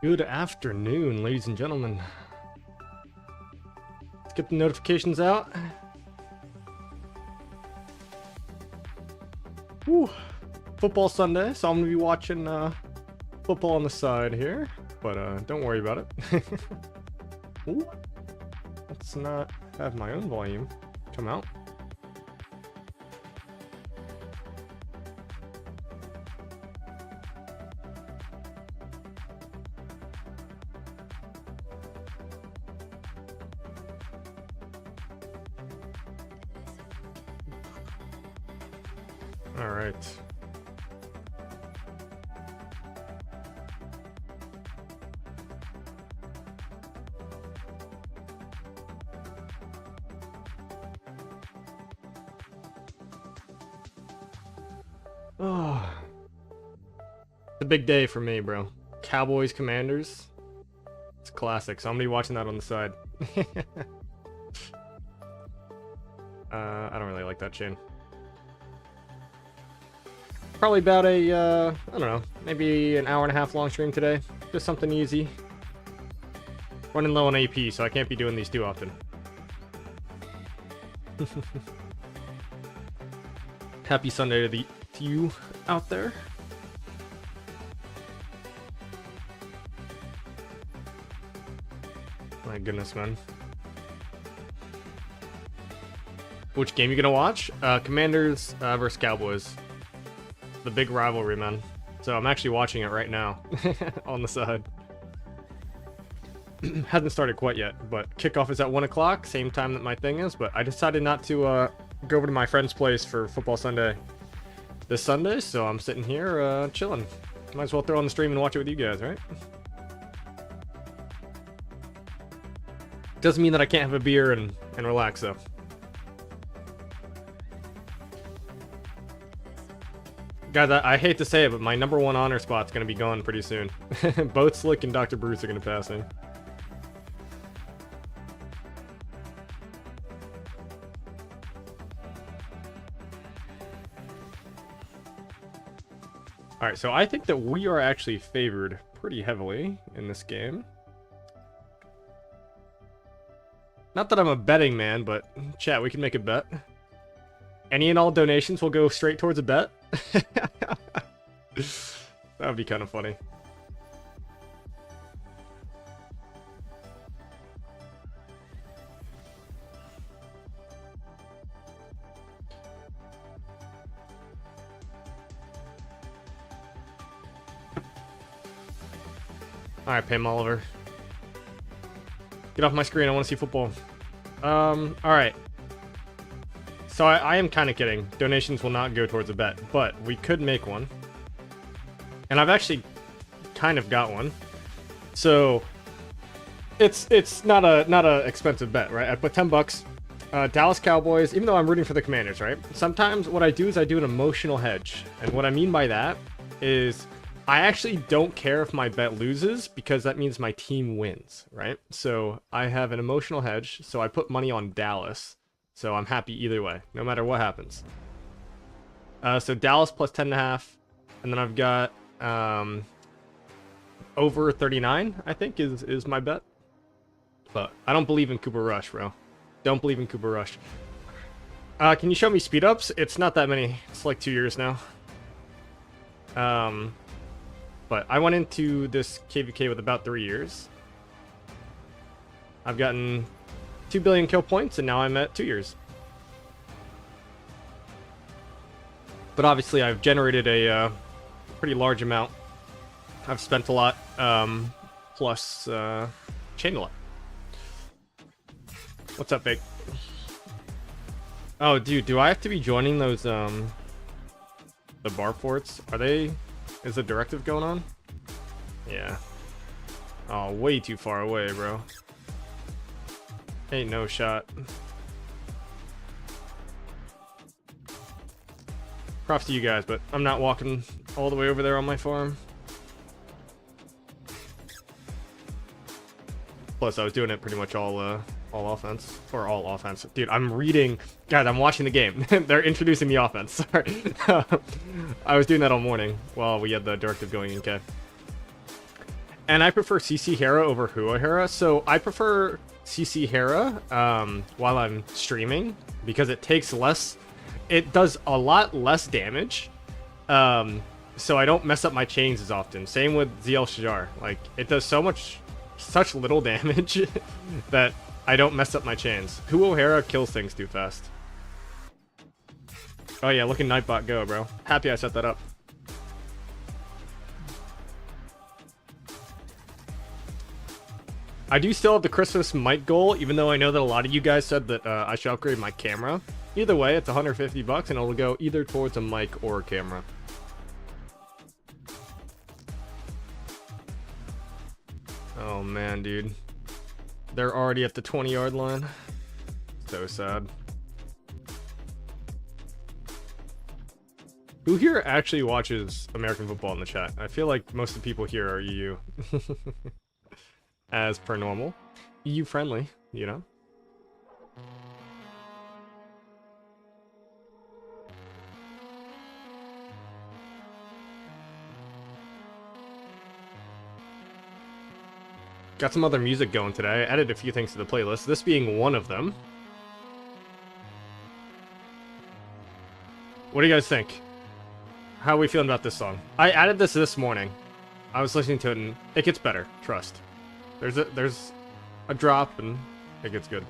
Good afternoon, ladies and gentlemen. Let's get the notifications out. Woo. Football Sunday, so I'm gonna be watching football on the side here, but don't worry about it. Ooh. Let's not have my own volume come out. All right. Oh, it's a big day for me, bro. Cowboys, Commanders. It's classic, so I'm gonna be watching that on the side. I don't really like that chain. Probably about a, I don't know, maybe an hour and a half long stream today. Just something easy. Running low on AP, so I can't be doing these too often. Happy Sunday to you out there. My goodness, man. Which game you gonna watch? Commanders versus Cowboys. The big rivalry, man. So I'm actually watching it right now on the side. Hasn't started quite yet, but kickoff is at 1 o'clock, same time that my thing is. But I decided not to go over to my friend's place for Football Sunday this Sunday, so I'm sitting here chilling. Might as well throw on the stream and watch it with you guys, right? Doesn't mean that I can't have a beer and relax, though. Guys, I hate to say it, but my number one honor spot's gonna be gone pretty soon. Both Slick and Dr. Bruce are gonna pass me. Alright, so I think that we are actually favored pretty heavily in this game. Not that I'm a betting man, but chat, we can make a bet. Any and all donations will go straight towards a bet. That would be kind of funny. Alright, Pam Oliver. Get off my screen, I want to see football. Alright. So I am kind of kidding. Donations will not go towards a bet, but we could make one. And I've actually kind of got one. So it's not a expensive bet, right? I put 10 bucks. Dallas Cowboys, even though I'm rooting for the Commanders, right? Sometimes what I do is I do an emotional hedge. And what I mean by that is I actually don't care if my bet loses because that means my team wins, right? So I have an emotional hedge. So I put money on Dallas. So I'm happy either way, no matter what happens. So Dallas plus 10.5, and then I've got over 39, I think, is my bet. But I don't believe in Cooper Rush, bro. Don't believe in Cooper Rush. Can you show me speed ups? It's not that many. It's like 2 years now. But I went into this KVK with about 3 years. I've gotten 2 billion kill points, and now I'm at 2 years. But obviously, I've generated a pretty large amount. I've spent a lot, plus chained a lot. What's up, Big? Oh, dude, do I have to be joining those, the bar forts? Are they... Is the directive going on? Yeah. Oh, way too far away, bro. Ain't no shot. Props to you guys, but I'm not walking all the way over there on my farm. Plus, I was doing it pretty much all offense. Or all offense. Dude, I'm reading... Guys, I'm watching the game. They're introducing the offense. Sorry. I was doing that all morning while we had the directive going in K. And I prefer CC Hera over Hua Hera. So I prefer CC Hera while I'm streaming because it takes less. It does a lot less damage. So I don't mess up my chains as often. Same with ZL Shajar. Like, it does such little damage that I don't mess up my chains. Hua Hera kills things too fast. Oh yeah, look at Nightbot go, bro. Happy I set that up. I do still have the Christmas mic goal, even though I know that a lot of you guys said that I should upgrade my camera. Either way, it's 150 bucks, and it'll go either towards a mic or a camera. Oh man, dude. They're already at the 20-yard line. So sad. Who here actually watches American football in the chat? I feel like most of the people here are EU. As per normal. EU friendly, you know? Got some other music going today. I added a few things to the playlist, this being one of them. What do you guys think? How are we feeling about this song? I added this morning. I was listening to it and it gets better, trust. There's a drop and it gets good.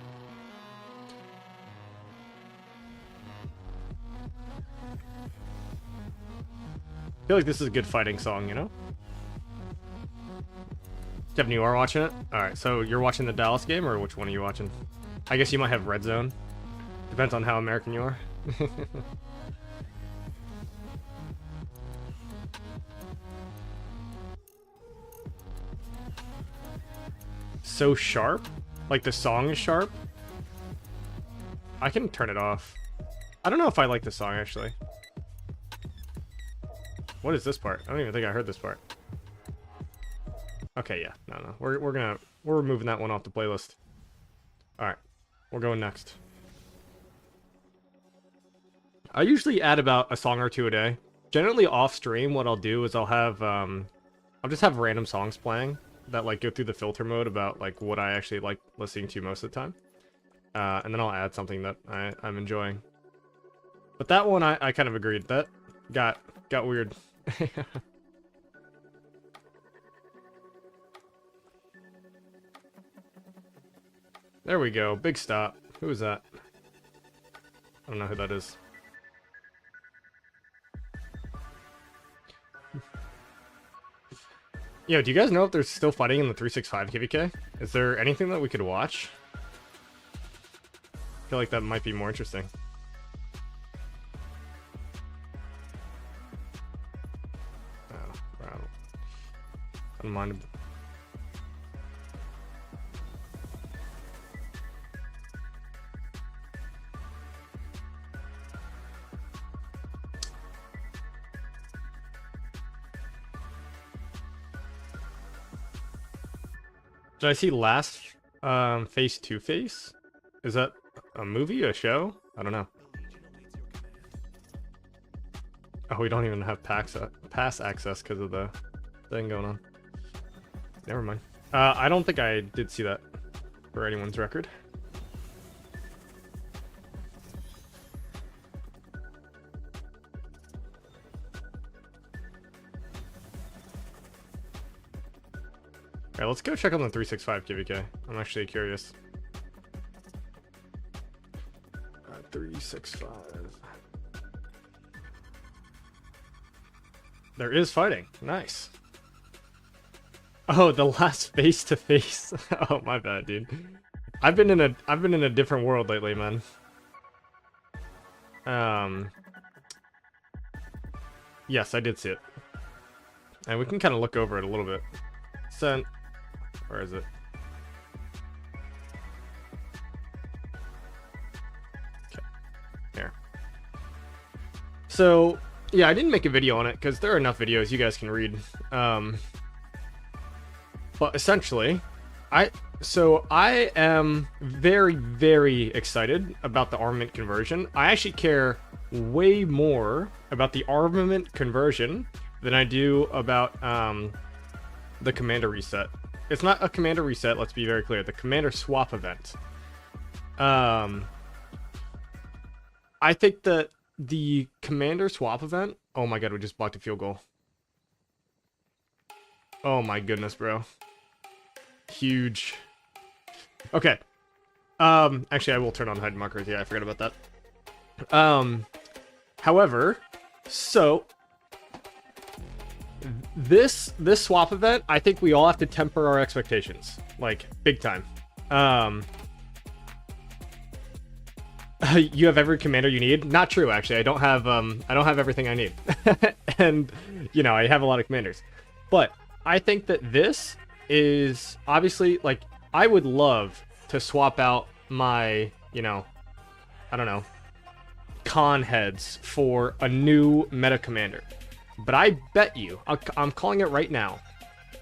I feel like this is a good fighting song, you know? Kevin, you are watching it? Alright, so you're watching the Dallas game, or which one are you watching? I guess you might have Red Zone. Depends on how American you are. So sharp? Like the song is sharp? I can turn it off. I don't know if I like this song, actually. What is this part? I don't even think I heard this part. Okay, yeah. No. We're removing that one off the playlist. Alright. We're going next. I usually add about a song or two a day. Generally off stream, what I'll do is I'll just have random songs playing that like go through the filter mode about like what I actually like listening to most of the time. And then I'll add something that I'm enjoying. But that one I kind of agreed. That got weird. There we go. Big stop. Who is that? I don't know who that is. Yo, do you guys know if they're still fighting in the 365 KVK? Is there anything that we could watch? I feel like that might be more interesting. I don't mind. Did I see Last Face to Face? Is that a movie, a show? I don't know. Oh, we don't even have pass access because of the thing going on. Never mind. I don't think I did see that for anyone's record. Alright, let's go check on the 365 KVK. I'm actually curious. 365. There is fighting. Nice. Oh, the last face to face. Oh, my bad, dude. I've been in a different world lately, man. Yes, I did see it. And we can kind of look over it a little bit. Sent. Where is it? Okay. Here. So, yeah, I didn't make a video on it because there are enough videos you guys can read. But essentially, I am very, very excited about the armament conversion. I actually care way more about the armament conversion than I do about the commander reset. It's not a commander reset, let's be very clear. The commander swap event. I think that the commander swap event... Oh my god, we just blocked a field goal. Oh my goodness, bro. Huge. Okay. Actually, I will turn on hide markers. Yeah, I forgot about that. However, so... This swap event, I think we all have to temper our expectations. Like, big time. You have every commander you need? Not true, actually. I don't have everything I need. And, you know, I have a lot of commanders. But I think that this is obviously, like, I would love to swap out my, you know, I don't know, con heads for a new meta commander. But I bet you, I'm calling it right now,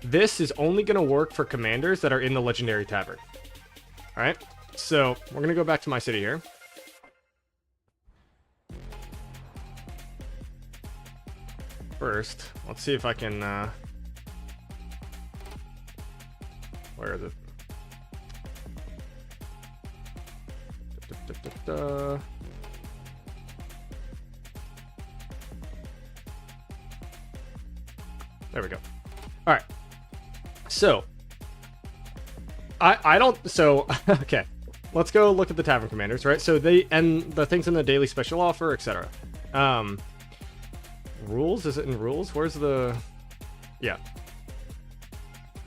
this is only going to work for commanders that are in the Legendary Tavern. Alright, so we're going to go back to my city here. First, let's see if I can, where is it? There we go. All right. So, I don't, so, okay. Let's go look at the Tavern Commanders, right? So they, and the things in the daily special offer, etc. Rules? Is it in rules? Where's the, yeah.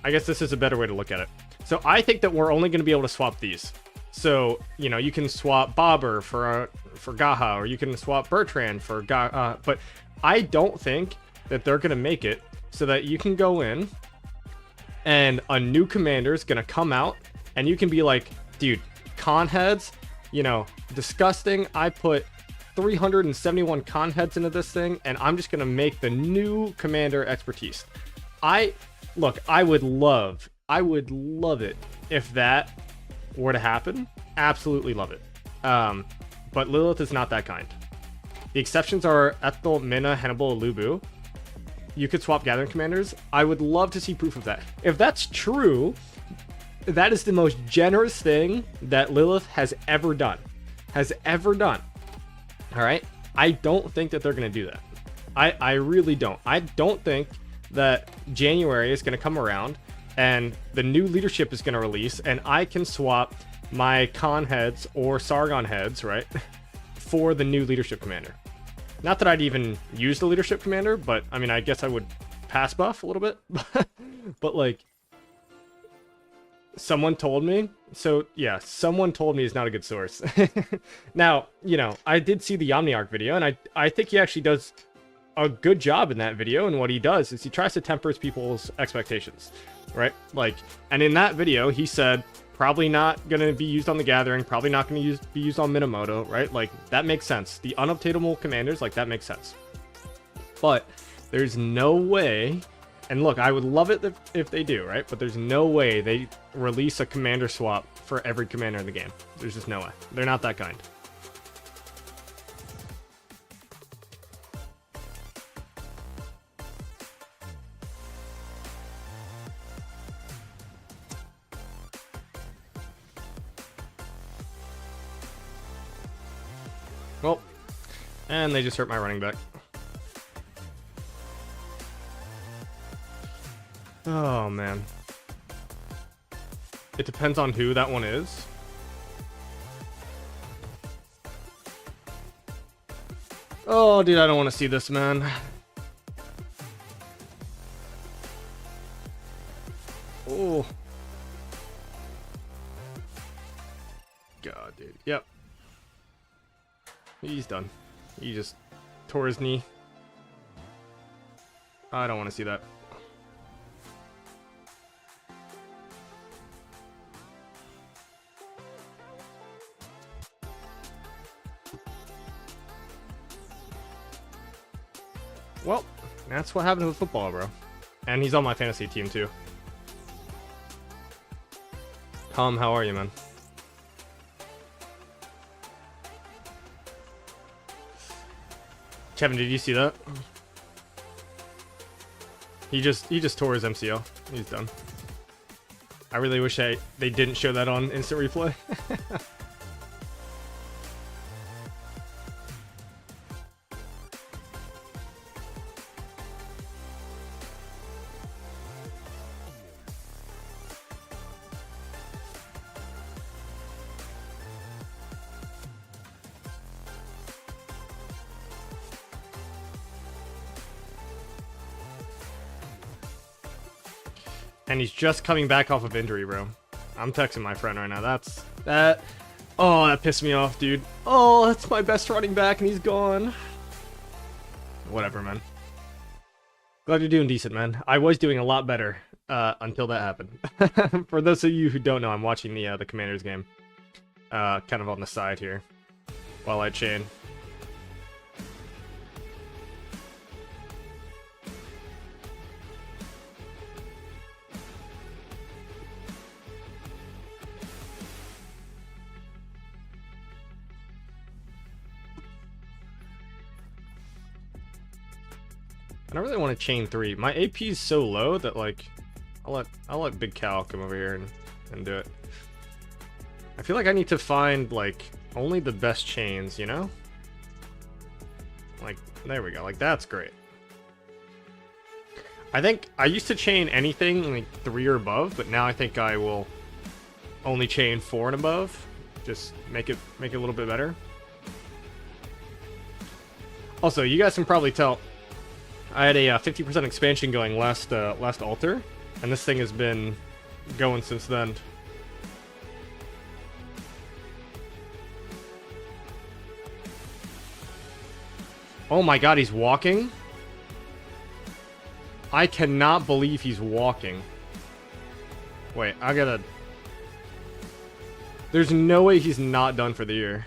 I guess this is a better way to look at it. So I think that we're only going to be able to swap these. So, you know, you can swap Bobber for Gaha, or you can swap Bertrand for Gaha, but I don't think that they're going to make it so that you can go in and a new commander is going to come out and you can be like, dude, con heads, you know, disgusting. I put 371 con heads into this thing and I'm just going to make the new commander expertise. I would love it if that were to happen. Absolutely love it. But Lilith is not that kind. The exceptions are Ethel, Minna, Hannibal, Lubu. You could swap gathering commanders. I would love to see proof of that. If that's true, that is the most generous thing that Lilith has ever done. All right? I don't think that they're going to do that. I really don't. I don't think that January is going to come around and the new leadership is going to release and I can swap my con heads or Sargon heads, right, for the new leadership commander. Not that I'd even use the leadership commander, but I mean, I guess I would pass buff a little bit. But like, someone told me. So yeah, someone told me is not a good source. Now, you know, I did see the Omniarch video, and I think he actually does a good job in that video. And what he does is he tries to temper people's expectations, right? Like, and in that video, he said, probably not going to be used on the Gathering, probably not going to be used on Minamoto, right? Like, that makes sense. The unobtainable commanders, like, that makes sense. But there's no way, and look, I would love it if they do, right? But there's no way they release a commander swap for every commander in the game. There's just no way. They're not that kind. Well, and they just hurt my running back. Oh, man. It depends on who that one is. Oh, dude, I don't want to see this, man. Oh. God, dude. Yep. He's done. He just tore his knee. I don't want to see that. Well, that's what happens with football, bro. And he's on my fantasy team, too. Tom, how are you, man? Kevin, did you see that? He just tore his MCL. He's done. I really wish they didn't show that on instant replay. And he's just coming back off of injury, bro. I'm texting my friend right now. That. Oh, that pissed me off, dude. Oh, that's my best running back, and he's gone. Whatever, man. Glad you're doing decent, man. I was doing a lot better until that happened. For those of you who don't know, I'm watching the Commanders game, kind of on the side here, while I chain. I don't really want to chain 3. My AP is so low that, like, I'll let Big Cal come over here and do it. I feel like I need to find, like, only the best chains, you know? Like, there we go. Like, that's great. I think I used to chain anything like 3 or above, but now I think I will only chain 4 and above. Just make it a little bit better. Also, you guys can probably tell I had a 50% expansion going last altar, and this thing has been going since then. Oh my god, he's walking? I cannot believe he's walking. Wait, I gotta... There's no way he's not done for the year.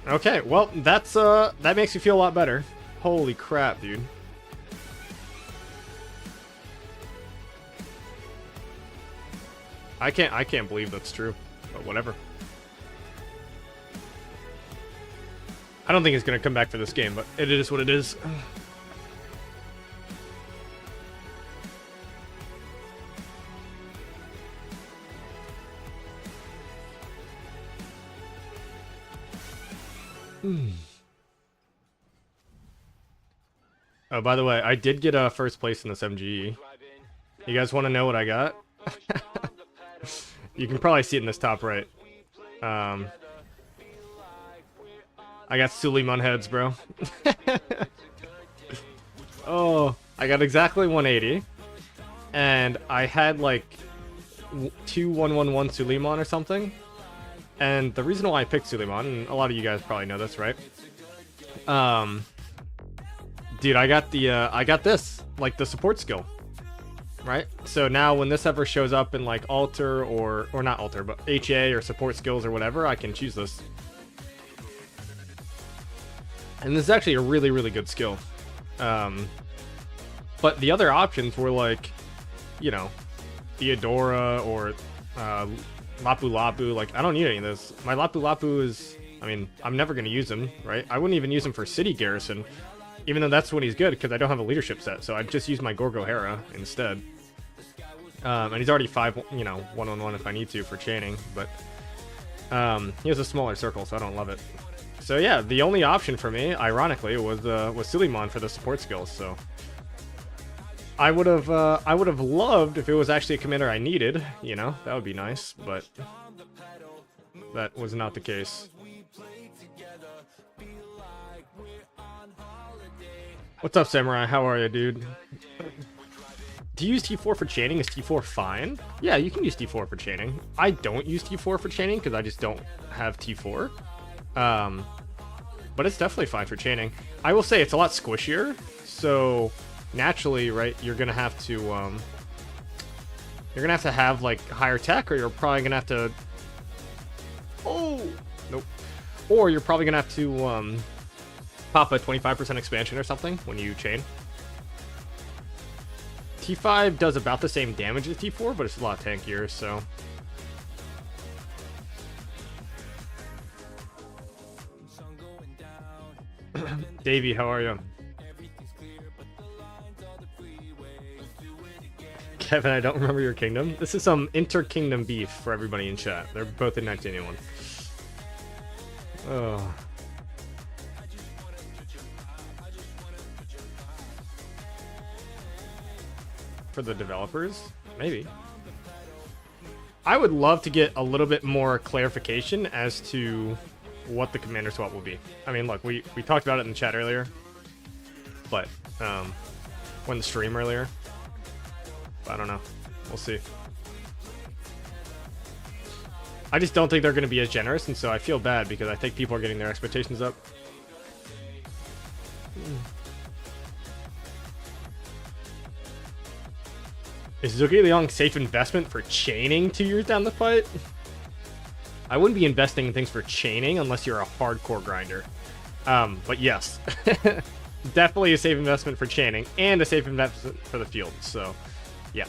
Okay, well, that's that makes me feel a lot better. Holy crap, dude. I can't believe that's true, but whatever. I don't think he's gonna come back for this game, but it is what it is. Oh, by the way, I did get first place in this MGE. You guys want to know what I got? You can probably see it in this top right. I got Suleiman heads, bro. Oh, I got exactly 180. And I had like 2111 Suleiman or something. And the reason why I picked Suleiman, and a lot of you guys probably know this, right? Dude, I got this, like the support skill, right? So now when this ever shows up in like altar or not altar, but HA or support skills or whatever, I can choose this. And this is actually a really, really good skill. But the other options were like, you know, Theodora or Lapu Lapu. Like, I don't need any of this. My Lapu Lapu is, I mean, I'm never going to use him, right? I wouldn't even use him for City Garrison, even though that's when he's good, because I don't have a leadership set, so I'd just use my Gorgo Hera instead. And he's already 5, you know, 1-on-1 if I need to for chaining, but he has a smaller circle, so I don't love it. So yeah, the only option for me, ironically, was Suleiman for the support skills. So I would have loved if it was actually a commander I needed. You know, that would be nice, but that was not the case. What's up, Samurai? How are you, dude? Do you use T4 for chaining? Is T4 fine? Yeah, you can use T4 for chaining. I don't use T4 for chaining because I just don't have T4. But it's definitely fine for chaining. I will say it's a lot squishier, so naturally, right, you're gonna have to have like higher tech, or you're probably gonna have to. Oh, nope. Or you're probably gonna have to pop a 25% expansion or something when you chain. T5 does about the same damage as T4, but it's a lot tankier, so... Davey, how are you? Kevin, I don't remember your kingdom. This is some inter-kingdom beef for everybody in chat. They're both in 1981. Oh. For the developers? Maybe. I would love to get a little bit more clarification as to what the commander swap will be. I mean, look, we talked about it in the chat earlier, but when the stream earlier. I don't know. We'll see. I just don't think they're going to be as generous, and so I feel bad because I think people are getting their expectations up. Is Zhuge Liang safe investment for chaining 2 years down the fight? I wouldn't be investing in things for chaining unless you're a hardcore grinder. But yes, definitely a safe investment for chaining and a safe investment for the field. So, yeah.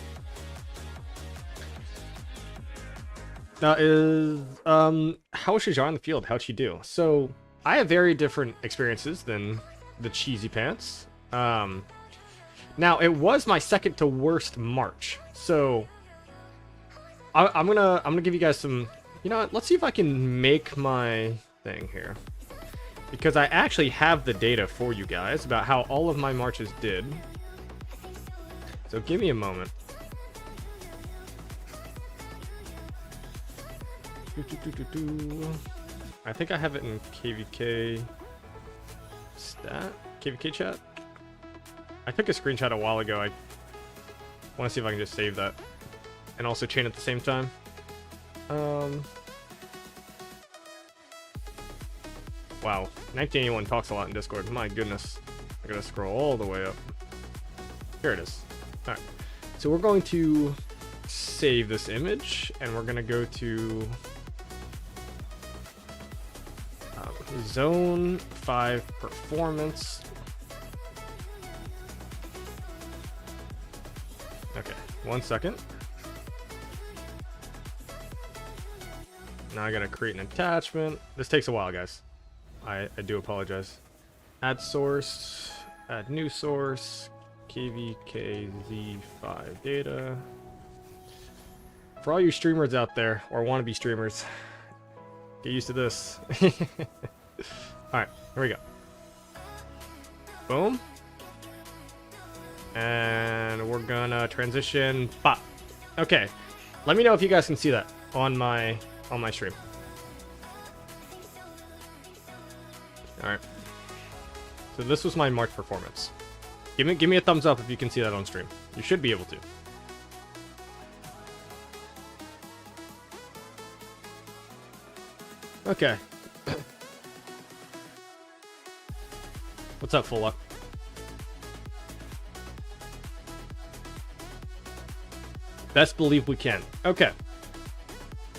How is Shajar on the field? How'd she do? So I have very different experiences than the cheesy pants. Now it was my second to worst March, so I'm gonna give you guys some. You know what? Let's see if I can make my thing here, because I actually have the data for you guys about how all of my marches did. So give me a moment. I think I have it in KVK stat, KVK chat. I took a screenshot a while ago. I want to see if I can just save that and also chain at the same time. Wow, 1981 talks a lot in Discord. My goodness, I gotta scroll all the way up. Here it is. All right, so we're going to save this image, and we're gonna go to Zone 5 Performance. Okay, 1 second. Now I gotta create an attachment. This takes a while, guys. I do apologize. Add source, add new source, KVKZ5 data. For all you streamers out there, or wannabe streamers, get used to this. Alright, here we go. Boom. And we're gonna transition. Pop. Okay. Let me know if you guys can see that on my stream. Alright. So this was my March performance. Give me a thumbs up if you can see that on stream. You should be able to. Okay. What's up, Full Luck? Best believe we can. Okay.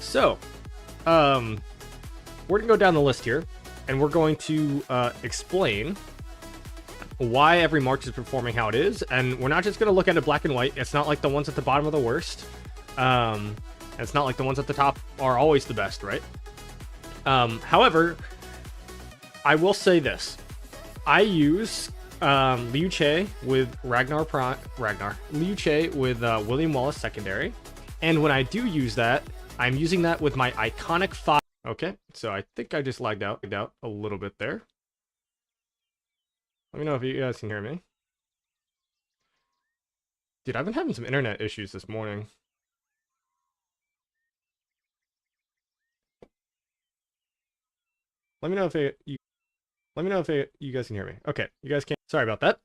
So, we're gonna go down the list here, and we're going to explain why every March is performing how it is, and we're not just gonna look at it black and white. It's not like the ones at the bottom are the worst. And it's not like the ones at the top are always the best, right? However, I will say this. I use Liu Che with Liu Che with William Wallace secondary, and when I do use that, I'm using that with my iconic 5. Okay, so I think I just lagged out a little bit there. Let me know if you guys can hear me. Dude, I've been having some internet issues this morning. Let me know if you guys can hear me. Okay, you guys can't. Sorry about that.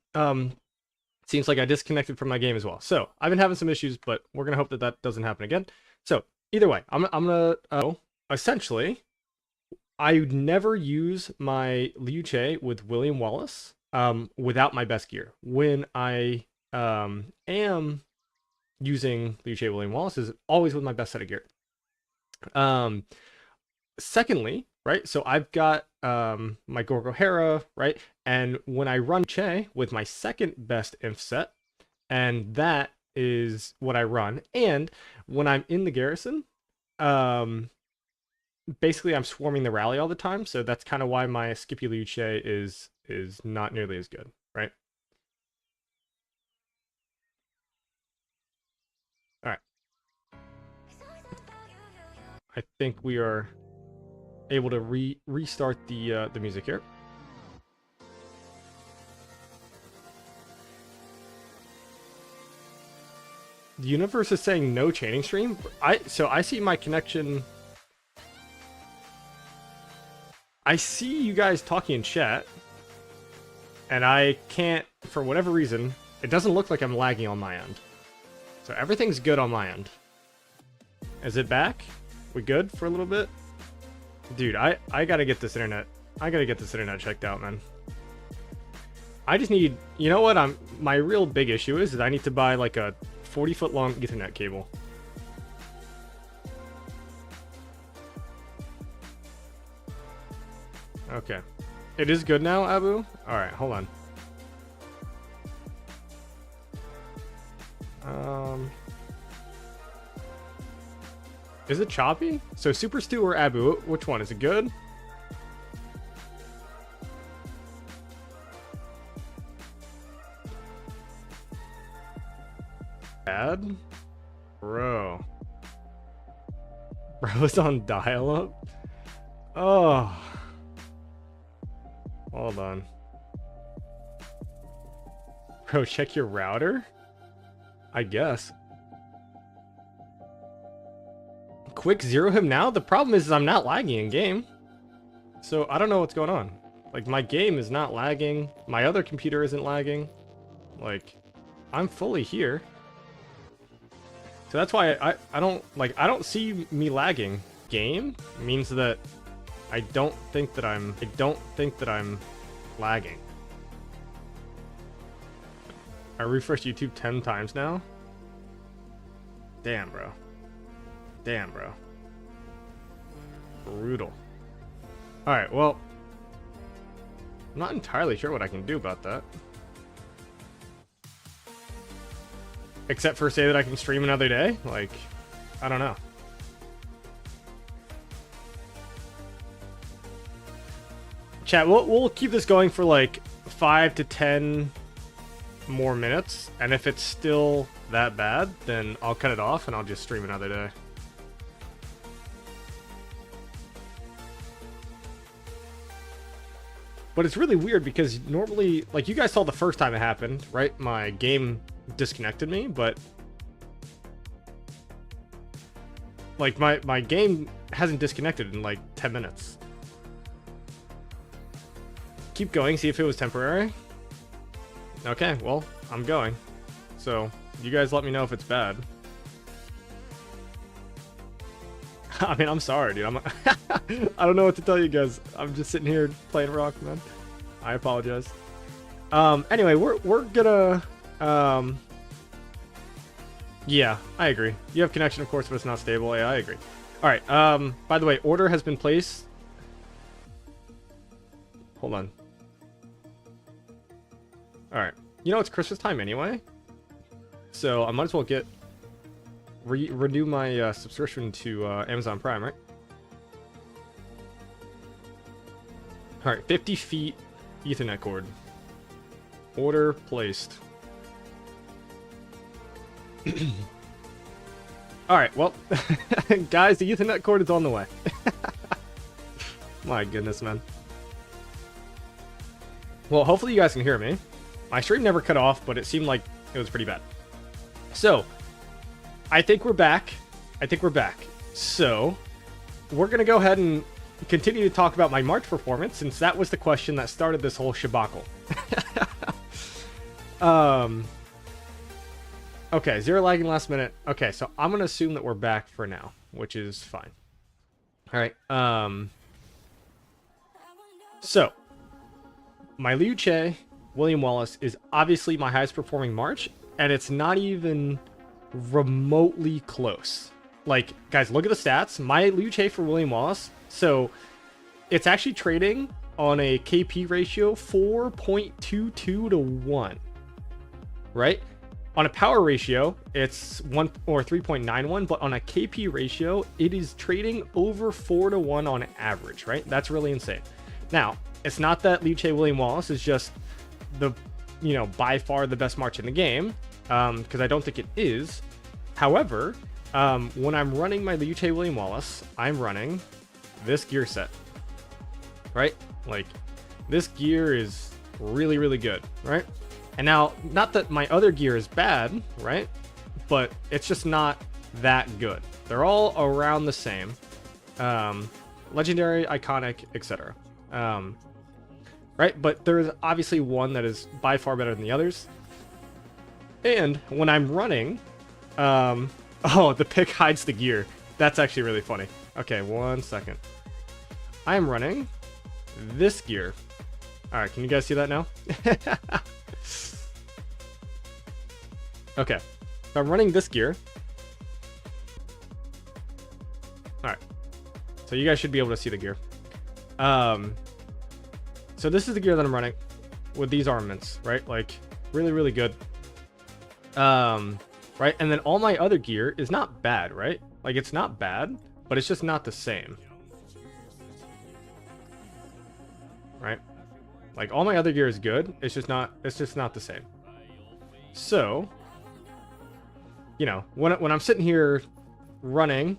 Seems like I disconnected from my game as well. So I've been having some issues, but we're gonna hope that that doesn't happen again. So either way, I'm gonna essentially, I would never use my Liu Che with William Wallace without my best gear. When I am using Liu Che William Wallace is always with my best set of gear. Secondly, right, so I've got my Gorgo Hera, right, and when I run Che with my second best inf set, and that is what I run. And when I'm in the garrison, um, basically I'm swarming the rally all the time. So that's kind of why my Scipuluce is not nearly as good, right? All right. I think we are able to restart the music here. The universe is saying no chaining stream. So I see my connection. I see you guys talking in chat, and I can't, for whatever reason, it doesn't look like I'm lagging on my end. So everything's good on my end. Is it back? We good for a little bit? Dude, I gotta get this internet. I gotta get this internet checked out, man. I just need, you know what? My real big issue is that I need to buy like a 40-foot long Ethernet cable. Okay. It is good now, Abu? Alright, hold on. Is it choppy? So Super Stew or Abu, which one? Is it good? Bad? Bro. Bro's on dial-up? Oh. Hold on. Bro, check your router? I guess. Quick zero him now? The problem is I'm not lagging in game. So I don't know what's going on. Like, my game is not lagging. My other computer isn't lagging. Like, I'm fully here. So that's why I don't see me lagging. Game means that I don't think that I'm lagging. I refreshed YouTube 10 times now. Damn, bro. Damn, bro. Brutal. Alright, well, I'm not entirely sure what I can do about that. Except for say that I can stream another day? Like, I don't know. Chat, we'll keep this going for like 5 to 10 more minutes. And if it's still that bad, then I'll cut it off and I'll just stream another day. But it's really weird because normally, like, you guys saw the first time it happened, right? My game disconnected me, but like my game hasn't disconnected in like 10 minutes. Keep going, see if it was temporary. Okay, well, I'm going. So, you guys let me know if it's bad. I mean, I'm sorry, dude. I don't know what to tell you guys. I'm just sitting here playing rock, man. I apologize. Anyway, we're gonna yeah, I agree. You have connection, of course, but it's not stable. Yeah, I agree. All right. By the way, order has been placed. Hold on. All right. You know, it's Christmas time anyway, so I might as well renew my subscription to Amazon Prime, right? All right, 50 feet Ethernet cord. Order placed. Alright, well, guys, the Ethernet cord is on the way. My goodness, man. Well, hopefully you guys can hear me. My stream never cut off, but it seemed like it was pretty bad. So, I think we're back. So, we're going to go ahead and continue to talk about my March performance, since that was the question that started this whole shabacle. Okay, 0 lagging last minute. Okay, so I'm going to assume that we're back for now, which is fine. Alright, so, my Liu Che, William Wallace, is obviously my highest performing March, and it's not even remotely close. Like, guys, look at the stats. My Liu Che for William Wallace, so it's actually trading on a KP ratio 4.22 to 1, right? On a power ratio, it's 1 or 3.91, but on a KP ratio, it is trading over 4-to-1 on average, right? That's really insane. Now, it's not that Liu William Wallace is just the, by far the best march in the game, because I don't think it is. However, when I'm running my Liu William Wallace, I'm running this gear set, right? Like, this gear is really, really good, right? And now, not that my other gear is bad, right? But it's just not that good. They're all around the same. Legendary, iconic, etc. Right? But there's obviously one that is by far better than the others. And when I'm running... oh, the pick hides the gear. That's actually really funny. Okay, 1 second. I'm running this gear. Alright, can you guys see that now? Okay, so I'm running this gear. Alright, so you guys should be able to see the gear. So this is the gear that I'm running with these armaments, right? Like, really, really good. Right, and then all my other gear is not bad, right? Like, it's not bad, but it's just not the same. Right? Like, all my other gear is good, it's just not the same. So, when I'm sitting here running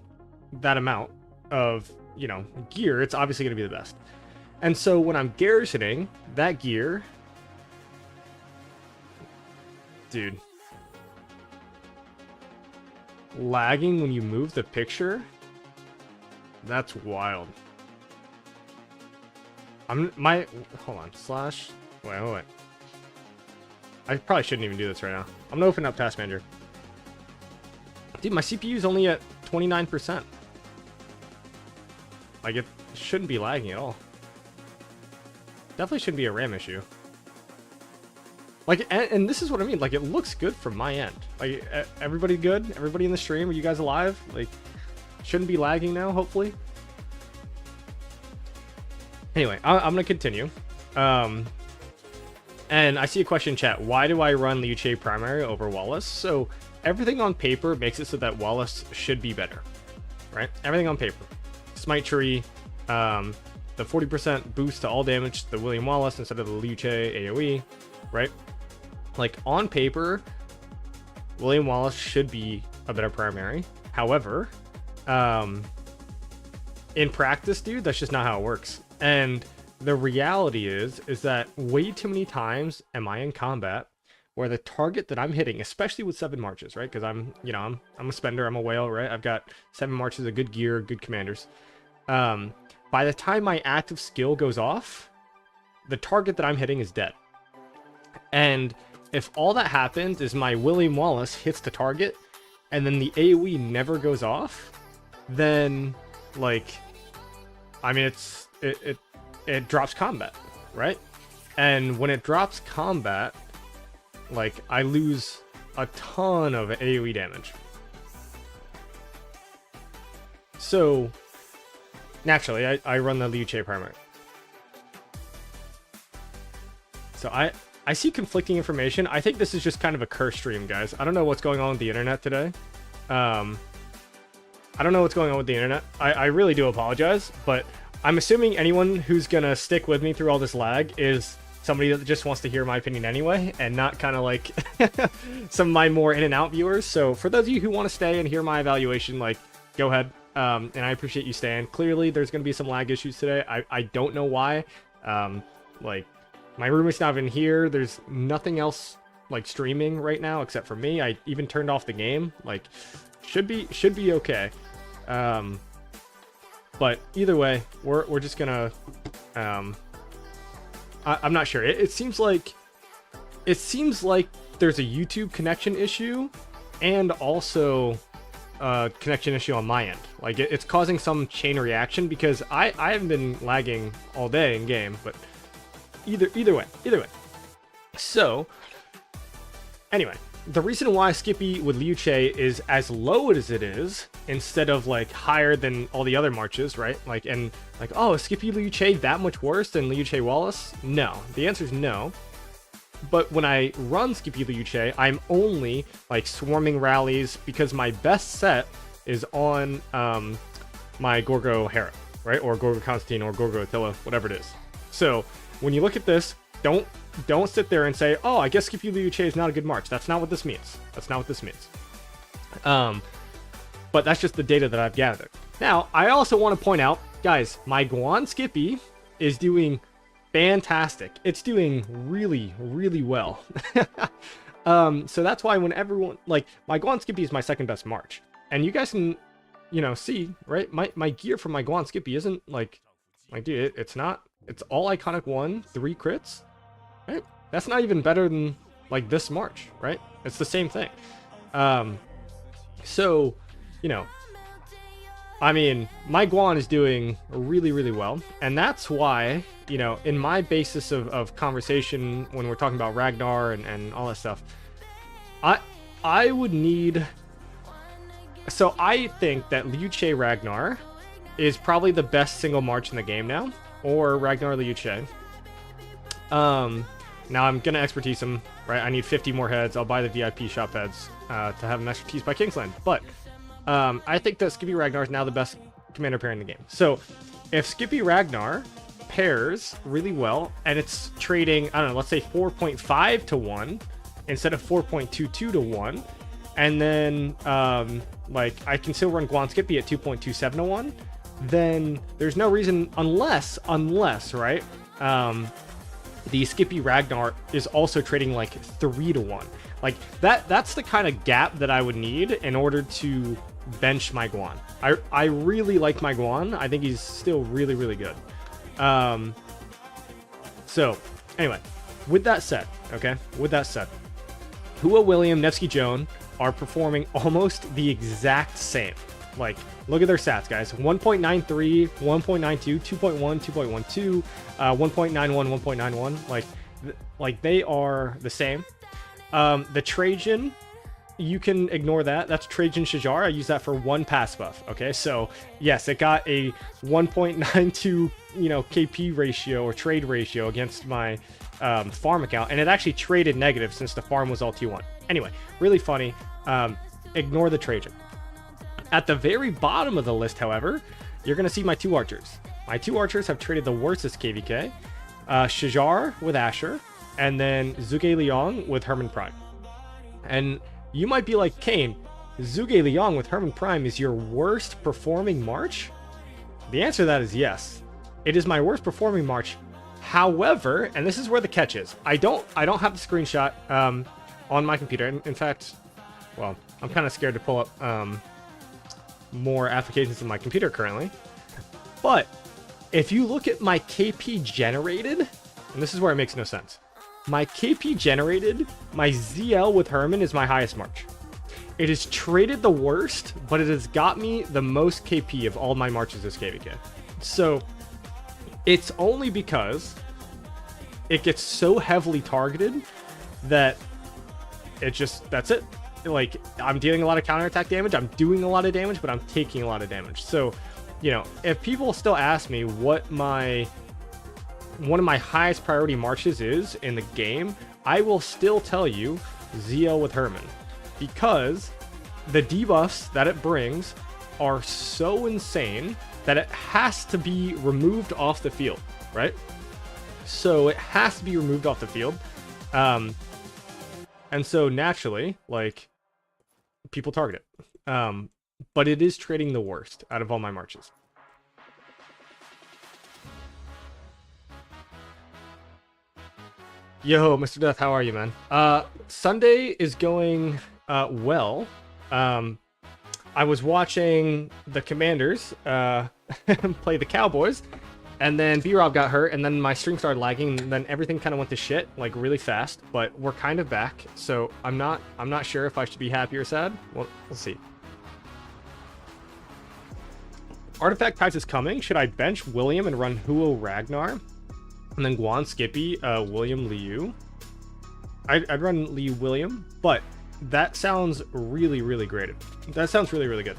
that amount of, gear, it's obviously going to be the best. And so when I'm garrisoning that gear, dude, lagging when you move the picture, that's wild. Hold on, slash, wait. I probably shouldn't even do this right now. I'm gonna open up Task Manager. Dude, my CPU is only at 29%. Like, it shouldn't be lagging at all. Definitely shouldn't be a RAM issue. Like, and this is what I mean. Like, it looks good from my end. Like, everybody good? Everybody in the stream? Are you guys alive? Like, shouldn't be lagging now, hopefully. Anyway, I'm gonna continue. And I see a question in chat. Why do I run Liu primary over Wallace? So, everything on paper makes it so that Wallace should be better. Right? Everything on paper. Smite tree, the 40% boost to all damage to the William Wallace instead of the Liu AoE, right? Like, on paper, William Wallace should be a better primary. However, in practice, dude, that's just not how it works. And the reality is that way too many times am I in combat where the target that I'm hitting, especially with 7 marches, right? Because I'm a spender, I'm a whale, right? I've got 7 marches of good gear, good commanders. By the time my active skill goes off, the target that I'm hitting is dead. And if all that happens is my William Wallace hits the target and then the AoE never goes off, then, like, I mean, it drops combat, right? And when it drops combat, like, I lose a ton of AoE damage. So, naturally, I run the Liu primary. So I see conflicting information. I think this is just kind of a curse stream, guys. I don't know what's going on with the internet today. I don't know what's going on with the internet. I really do apologize, but I'm assuming anyone who's gonna stick with me through all this lag is somebody that just wants to hear my opinion anyway, and not kind of like some of my more in and out viewers. So for those of you who want to stay and hear my evaluation, like, go ahead. And I appreciate you staying. Clearly, there's going to be some lag issues today. I don't know why. Like, my roommate's not even here. There's nothing else, like, streaming right now except for me. I even turned off the game. Like, should be okay. But either way, we're just gonna. I'm not sure. It seems like there's a YouTube connection issue, and also connection issue on my end. Like, it's causing some chain reaction because I haven't been lagging all day in game, but either way. So anyway, the reason why Skippy with Liu is as low as it is instead of, like, higher than all the other marches, right? Like, and like, oh, is Skippy Liu that much worse than Liu Wallace? No, the answer is no. But when I run Skippy Liu Che, I'm only like swarming rallies because my best set is on my Gorgo Hera, right? Or Gorgo Constantine or Gorgo Attila, whatever it is. So when you look at this, don't sit there and say, oh, I guess Skippy Liu Che is not a good March. That's not what this means. That's not what this means. But that's just the data that I've gathered. Now, I also want to point out, guys, my Guan Skippy is doing fantastic. It's doing really, really well. So that's why when everyone, like, my Guan Skippy is my second best March. And you guys can, you know, see, right? My gear from my Guan Skippy isn't like dude, it's not, it's all iconic 1, 3 crits, right? That's not even better than like this March, right? It's the same thing. So, you know, I mean, my Guan is doing really, really well. And that's why, you know, in my basis of conversation when we're talking about Ragnar and all that stuff, I would need... So I think that Liu Che Ragnar is probably the best single March in the game now. Or Ragnar Liu Che. Now I'm going to expertise him, right? I need 50 more heads. I'll buy the VIP shop heads to have an expertise by Kingsland. But I think that Skippy Ragnar is now the best commander pair in the game. So if Skippy Ragnar pairs really well, and it's trading, I don't know, let's say 4.5 to 1 instead of 4.22 to 1, and then like I can still run Guan Skippy at 2.27 to 1, then there's no reason, unless, right? The Skippy Ragnar is also trading like 3 to 1. Like that's the kind of gap that I would need in order to bench my Guan. I really like my Guan. I think he's still really, really good. So anyway, with that said, Hua William, Nevsky Joan are performing almost the exact same. Like, look at their stats, guys. 1.93, 1.92, 2.1, 2.12, 1.91, 1.91. Like they are the same. The Trajan, you can ignore that. That's Trajan Shajar. I use that for 1 pass buff. Okay, so yes, it got a 1.92, you know, KP ratio or trade ratio against my farm account, and it actually traded negative since the farm was all T1. Anyway, really funny. Ignore the Trajan. At the very bottom of the list, however, you're going to see my 2 archers. My 2 archers have traded the worst as KVK. Shajar with Asher, and then Zhuge Liang with Herman Prime. And you might be like, Kane, Zhuge Liang with Herman Prime is your worst performing March? The answer to that is yes. It is my worst performing March. However, and this is where the catch is, I don't have the screenshot on my computer. In fact, well, I'm kind of scared to pull up more applications on my computer currently. But if you look at my KP generated, and this is where it makes no sense. My KP generated, my ZL with Herman is my highest March. It is traded the worst, but it has got me the most KP of all my Marches as KVK. So it's only because it gets so heavily targeted that it just, that's it. Like, I'm dealing a lot of counterattack damage, I'm doing a lot of damage, but I'm taking a lot of damage. So, you know, if people still ask me what one of my highest priority Marches is in the game, I will still tell you ZL with Herman, because the debuffs that it brings are so insane that it has to be removed off the field, right? So it has to be removed off the field. And so naturally, like, people target it. But it is trading the worst out of all my Marches. Yo, Mr. Death, how are you, man? Sunday is going well. I was watching the Commanders play the Cowboys, and then B-Rob got hurt, and then my stream started lagging, and then everything kind of went to shit, like, really fast. But we're kind of back, so I'm not sure if I should be happy or sad. Well, we'll see. Artifact Prize is coming. Should I bench William and run Huo Ragnar? And then Guan Skippy, William Liu. I'd run Liu William, but that sounds really, really great. That sounds really, really good.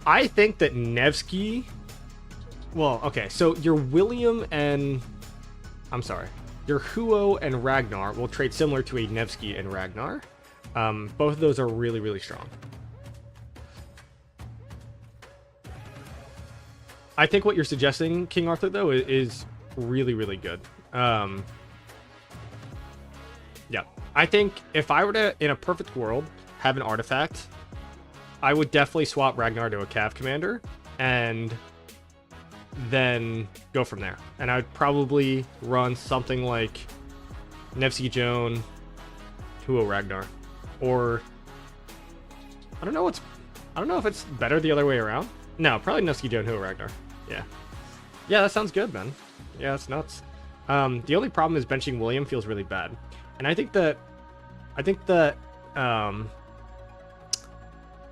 I think that Nevsky... Well, okay, so your William and I'm sorry. Your Huo and Ragnar will trade similar to a Nevsky and Ragnar. Both of those are really, really strong. I think what you're suggesting, King Arthur, though, is really, really good. Yeah. I think if I were to, in a perfect world, have an artifact, I would definitely swap Ragnar to a Cav Commander, and then go from there. And I would probably run something like Nevsky Joan, Huo Ragnar, or I don't know if it's better the other way around. No, probably Nevsky Joan, Huo Ragnar. Yeah, that sounds good, man. Yeah, that's nuts. The only problem is benching William feels really bad, and I think that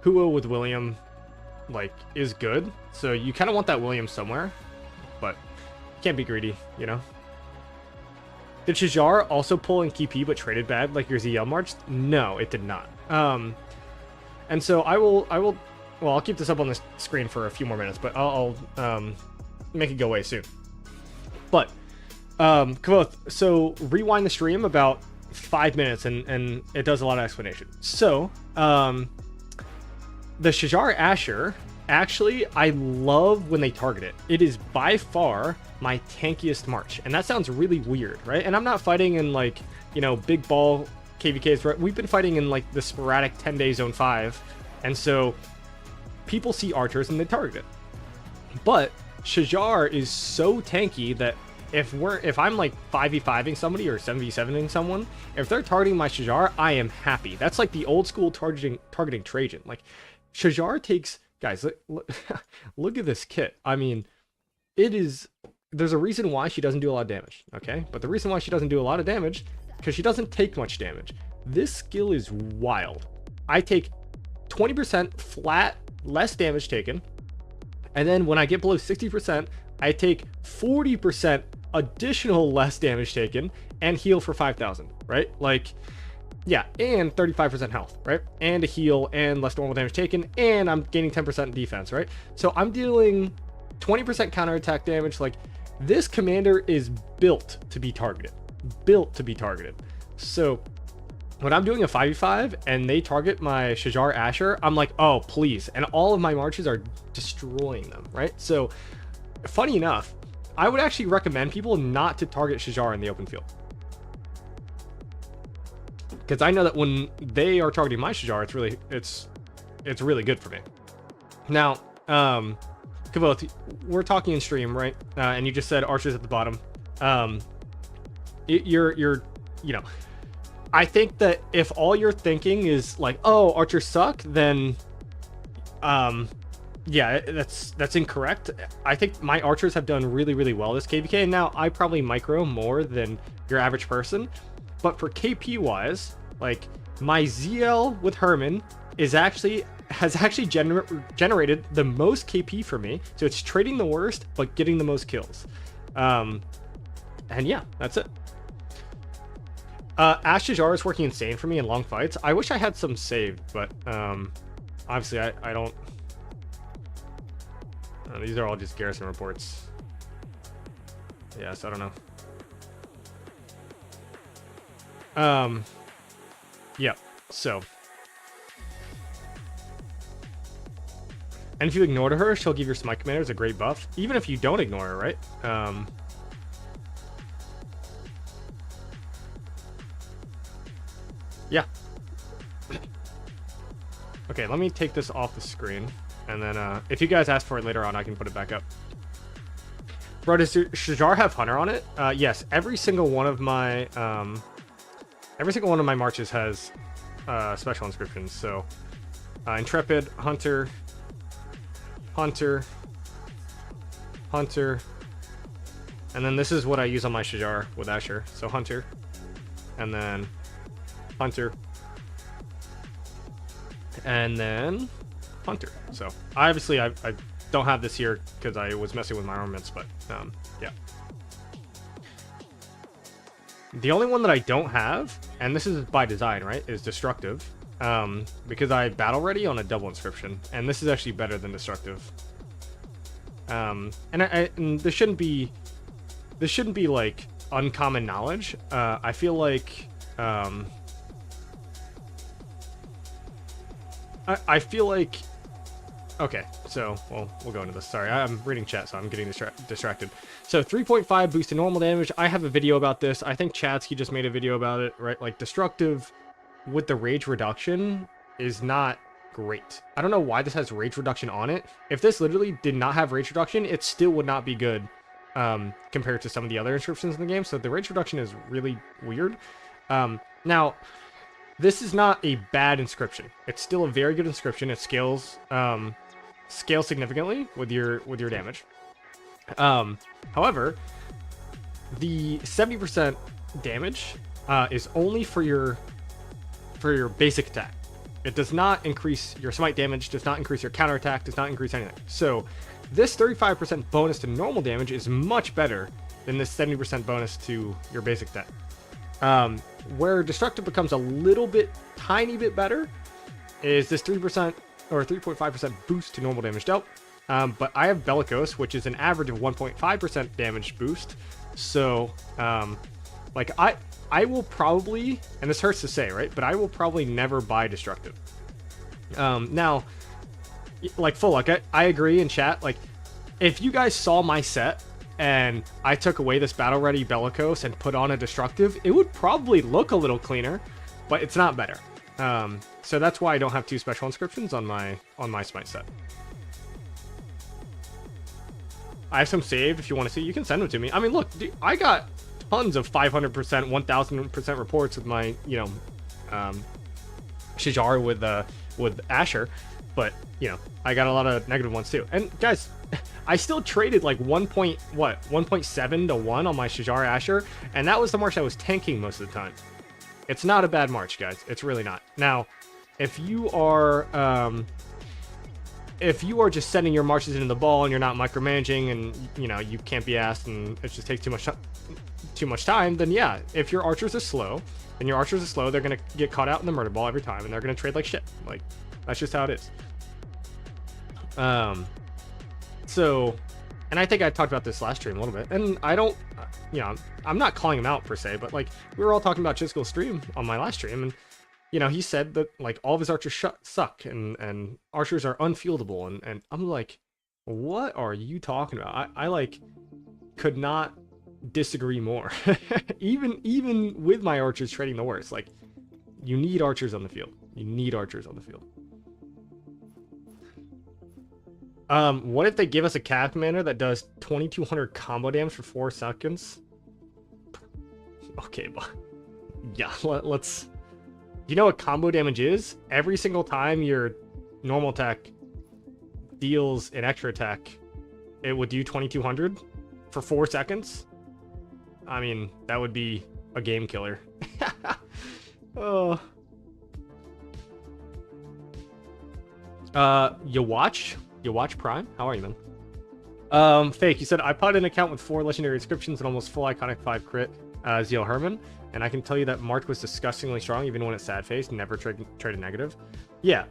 Huo with William like is good, so you kind of want that William somewhere, but you can't be greedy, you know. Did Shajar also pull in KP but traded bad like your ZL March? No, it did not. And so I'll keep this up on the screen for a few more minutes, but I'll make it go away soon. But Kavoth, so rewind the stream about 5 minutes and it does a lot of explanation. So the Shajar Asher, actually, I love when they target it. It is by far my tankiest March. And that sounds really weird, right? And I'm not fighting in like, you know, big ball KVKs. Right? We've been fighting in like the sporadic 10-day zone 5. And so people see archers and they target it. But Shajar is so tanky that if I'm like 5v5ing somebody or 7v7ing someone, if they're targeting my Shajar, I am happy. That's like the old school targeting Trajan. Like Shajar takes, guys, look at this kit. I mean, there's a reason why she doesn't do a lot of damage, okay? But the reason why she doesn't do a lot of damage, because she doesn't take much damage. This skill is wild. I take 20% flat, less damage taken, and then when I get below 60%, I take 40% additional less damage taken and heal for 5,000, right? Like, yeah, and 35% health, right? And a heal and less normal damage taken, and I'm gaining 10% defense, right? So I'm dealing 20% counterattack damage. Like, this commander is built to be targeted. So when I'm doing a 5v5 and they target my Shajar Asher, I'm like, oh, please. And all of my marches are destroying them, right? So funny enough, I would actually recommend people not to target Shajar in the open field. Because I know that when they are targeting my Shajar, it's really good for me. Now, Kavoth, we're talking in stream, right? And you just said archers at the bottom. You know, I think that if all you're thinking is like, oh, archers suck, then yeah, that's incorrect. I think my archers have done really, really well this KVK. And now I probably micro more than your average person, but for KP wise, like my ZL with Herman has actually generated the most KP for me. So it's trading the worst, but getting the most kills. And yeah, that's it. Ash Shajar is working insane for me in long fights. I wish I had some saved, but obviously I don't. These are all just garrison reports. Yeah, so I don't know. Yeah, so. And if you ignore her, she'll give your smite commanders a great buff, even if you don't ignore her, right? Yeah. Okay, let me take this off the screen, and then if you guys ask for it later on, I can put it back up. Bro, does Shajar have Hunter on it? Yes, every single one of my marches has special inscriptions. So Intrepid, Hunter, and then this is what I use on my Shajar with Asher. So Hunter, and then Hunter, and then Hunter. So obviously I don't have this here because I was messing with my armaments, but yeah. The only one that I don't have, and this is by design, right, is Destructive, because I battle ready on a double inscription, and this is actually better than Destructive. And this shouldn't be like uncommon knowledge. I feel like I feel like, okay, so we'll go into this. Sorry, I'm reading chat, so I'm getting distracted. So 3.5 boost to normal damage. I have a video about this. I think Chatsky just made a video about it, right? Like, destructive with the rage reduction is not great. I don't know why this has rage reduction on it. If this literally did not have rage reduction, it still would not be good compared to some of the other inscriptions in the game. So the rage reduction is really weird. Now, this is not a bad inscription. It's still a very good inscription. It scales significantly with your damage. However, the 70% damage is only for your basic attack. It does not increase your smite damage, does not increase your counterattack, does not increase anything. So this 35% bonus to normal damage is much better than this 70% bonus to your basic attack. Where destructive becomes a little bit, tiny bit better is this 3% or 3.5% boost to normal damage dealt. But I have Bellicose, which is an average of 1.5% damage boost. So, like I will probably, and this hurts to say, right? But I will probably never buy destructive. Now, like Full Luck, I agree in chat. Like, if you guys saw my set and I took away this battle ready Bellicose and put on a destructive, it would probably look a little cleaner, but it's not better. So that's why I don't have 2 special inscriptions on my smite set. I have some saved. If you want to see, you can send them to me. I mean, look, dude, I got tons of 500%, 1000% reports with my, Shijar with Asher, but I got a lot of negative ones too. And guys, I still traded like 1.7 to 1 on my Shijar Asher, and that was the march I was tanking most of the time. It's not a bad march, guys. It's really not. Now, if you are just sending your marches into the ball and you're not micromanaging and you can't be asked and it just takes too much time, then yeah, if your archers are slow, they're gonna get caught out in the murder ball every time and they're gonna trade like shit. Like, that's just how it is. So, and I think I talked about this last stream a little bit, and I don't, I'm not calling him out per se, but like, we were all talking about Chisco's stream on my last stream, and he said that like all of his archers suck and archers are unfieldable, and I'm like, what are you talking about? I like could not disagree more. even with my archers trading the worst, like, you need archers on the field. What if they give us a cat commander that does 2200 combo damage for 4 seconds? Okay, but yeah, let's. You know what combo damage is? Every single time your normal attack deals an extra attack, it would do 2200 for 4 seconds. I mean, that would be a game killer. Oh. You watch Prime? How are you, man? Fake, you said, I put an account with 4 legendary inscriptions and almost full iconic 5 crit, Zeal Herman, and I can tell you that March was disgustingly strong, even when it's sad face, never traded negative. Yeah,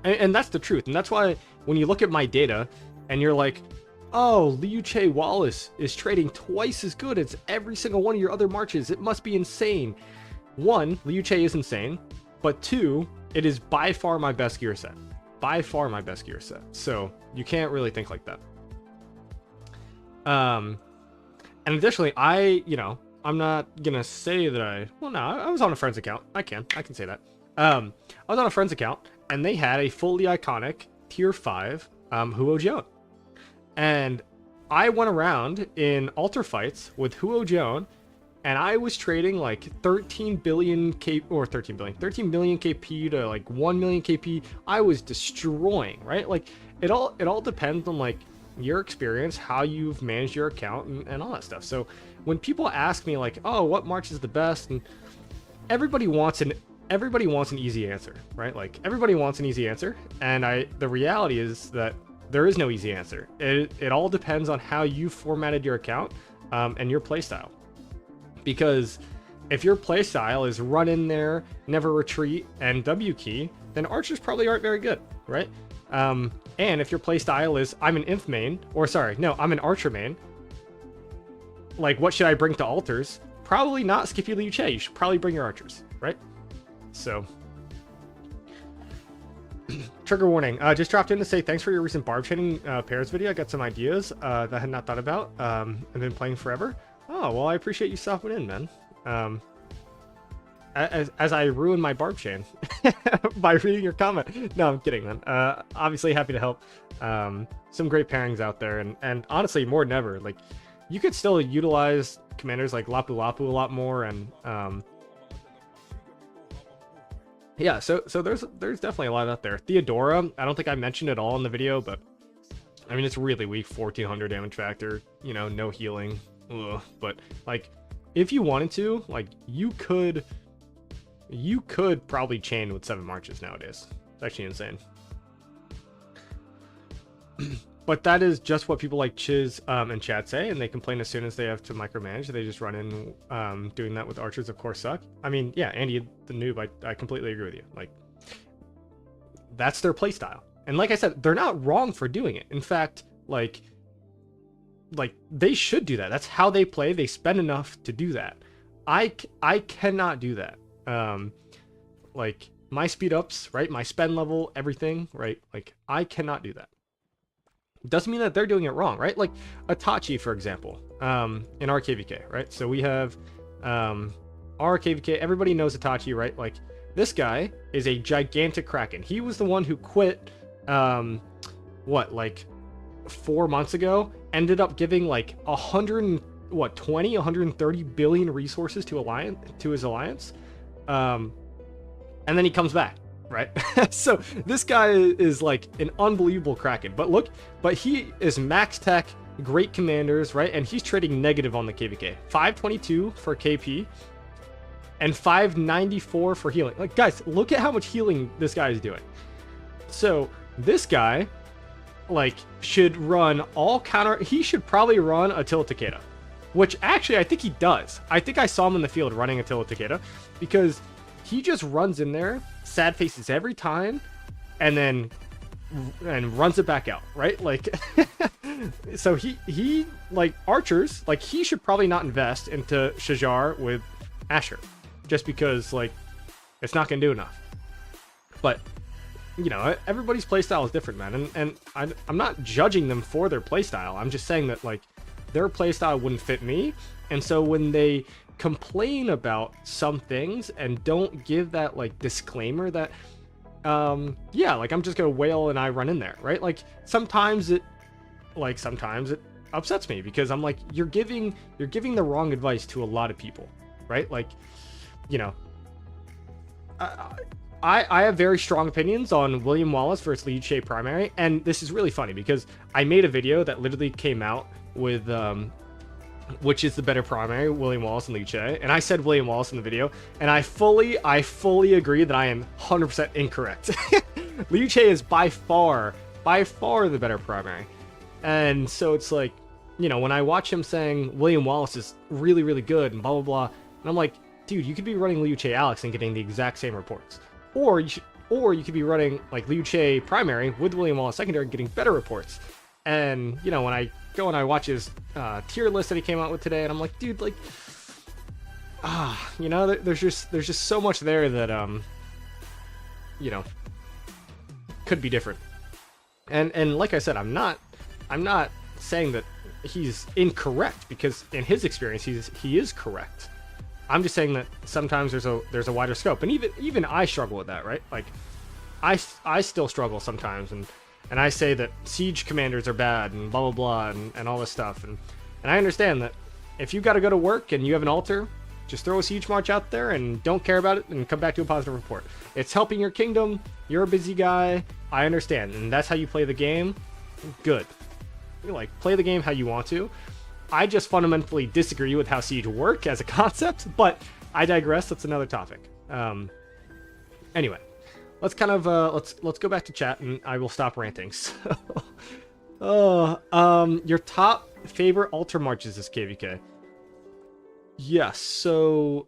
and that's the truth, and that's why when you look at my data, and you're like, oh, Liu Che Wallace is trading twice as good as every single one of your other marches, it must be insane. 1, Liu Che is insane, but 2, it is by far my best gear set. By far my best gear set. So you can't really think like that. And additionally, I'm not gonna say that I was on a friend's account. I can say that. I was on a friend's account and they had a fully iconic tier 5 Huo Jian. And I went around in altar fights with Huo Jian, and I was trading like 13 million KP to like 1 million KP. I was destroying, right? Like, it all depends on like your experience, how you've managed your account, and all that stuff. So when people ask me like, oh, what march is the best, and everybody wants an easy answer, right? Like, everybody wants an easy answer, and the reality is that there is no easy answer. It all depends on how you formatted your account and your playstyle. Because if your playstyle is run in there, never retreat, and W key, then archers probably aren't very good, right? And if your playstyle is I'm an inf main, I'm an archer main, like, what should I bring to altars? Probably not Skippy Liu Che. You should probably bring your archers, right? So, trigger warning. Just dropped in to say thanks for your recent barb chaining pairs video. I got some ideas that I had not thought about. I've been playing forever. Oh, well, I appreciate you stopping in, man. As I ruin my barb chain by reading your comment. No, I'm kidding, man. Obviously happy to help. Some great pairings out there, and honestly, more than ever, like, you could still utilize commanders like Lapu Lapu a lot more, and yeah, so there's definitely a lot out there. Theodora, I don't think I mentioned it all in the video, but I mean, it's really weak, 1400 damage factor, you know, no healing. Ugh. But like, if you wanted to, like, you could probably chain with 7 marches nowadays. It's actually insane. But that is just what people like Chiz and Chad say, and they complain as soon as they have to micromanage. They just run in doing that with archers, of course, suck. I mean, yeah, Andy, the noob, I completely agree with you. Like, that's their playstyle. And like I said, they're not wrong for doing it. In fact, like they should do that. That's how they play. They spend enough to do that. I cannot do that. Like, my speed ups, right? My spend level, everything, right? Like, I cannot do that. Doesn't mean that they're doing it wrong, right? Like Itachi, for example, in our KVK, right? So we have our KVK. Everybody knows Itachi, right? Like, this guy is a gigantic Kraken. He was the one who quit, what, like 4 months ago, ended up giving like 130 billion resources to his alliance, and then he comes back. Right? So this guy is like an unbelievable Kraken, but he is max tech, great commanders, right? And he's trading negative on the KVK. 522 for KP and 594 for healing. Like, guys, look at how much healing this guy is doing. So this guy, like, should run all counter. He should probably run Attila Takeda, which actually I think he does. I think I saw him in the field running Attila Takeda, because he just runs in there, sad faces every time, and runs it back out, right? Like, so he like archers, like, he should probably not invest into Shajar with Asher, just because, like, it's not gonna do enough. But, you know, everybody's playstyle is different, man, and I'm not judging them for their playstyle. I'm just saying that, like, their playstyle wouldn't fit me, and so when they complain about some things and don't give that, like, disclaimer that yeah, like, I'm just gonna wail and I run in there, right? Like, sometimes it upsets me, because I'm like, you're giving the wrong advice to a lot of people, right? Like, you know, I have very strong opinions on William Wallace versus Liu Che primary, and this is really funny because I made a video that literally came out with which is the better primary, William Wallace and Liu Che, and I said William Wallace in the video, and I fully agree that I am 100% incorrect. Liu Che is by far the better primary. And so it's like, you know, when I watch him saying William Wallace is really, really good and blah blah blah, and I'm like, dude, you could be running Liu Che Alex and getting the exact same reports, or you could be running like Liu Che primary with William Wallace secondary and getting better reports. And, you know, when I go and I watch his tier list that he came out with today, and I'm like, dude, like, you know, there's just so much there that you know, could be different. And like I said, I'm not saying that he's incorrect, because in his experience he is correct. I'm just saying that sometimes there's a wider scope, and even I struggle with that, right? Like, I still struggle sometimes, and I say that siege commanders are bad and blah blah blah and all this stuff, and I understand that if you got to go to work and you have an altar, just throw a siege march out there and don't care about it and come back to a positive report. It's helping your kingdom. You're a busy guy. I understand, and that's how you play the game. Good. You, like, play the game how you want to. I just fundamentally disagree with how siege work as a concept, but I digress. That's another topic. Anyway. Let's kind of let's go back to chat, and I will stop ranting. So, your top favorite altar marches is KVK. Yes, so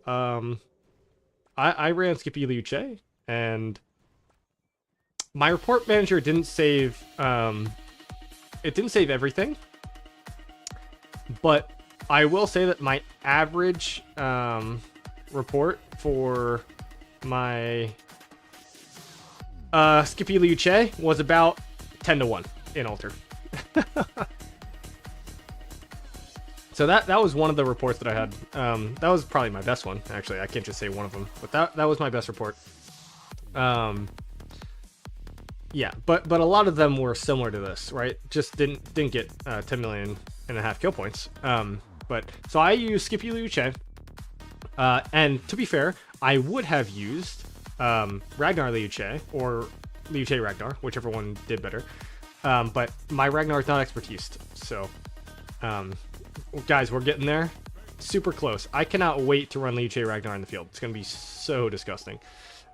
I ran Skippy Liu Che, and my report manager didn't save everything, but I will say that my average report for my Skippy Liu Che was about 10-1 in Alter. So that was one of the reports that I had. That was probably my best one, actually. I can't just say one of them, but that was my best report. Yeah, but a lot of them were similar to this, right? Just didn't get 10 million and a half kill points. But so I used Skippy Liu Che, and to be fair, I would have used Ragnar Liu Che or Liu Che Ragnar, whichever one did better. But my Ragnar is not expertise, so guys, we're getting there. Super close. I cannot wait to run Liu Che Ragnar in the field. It's gonna be so disgusting.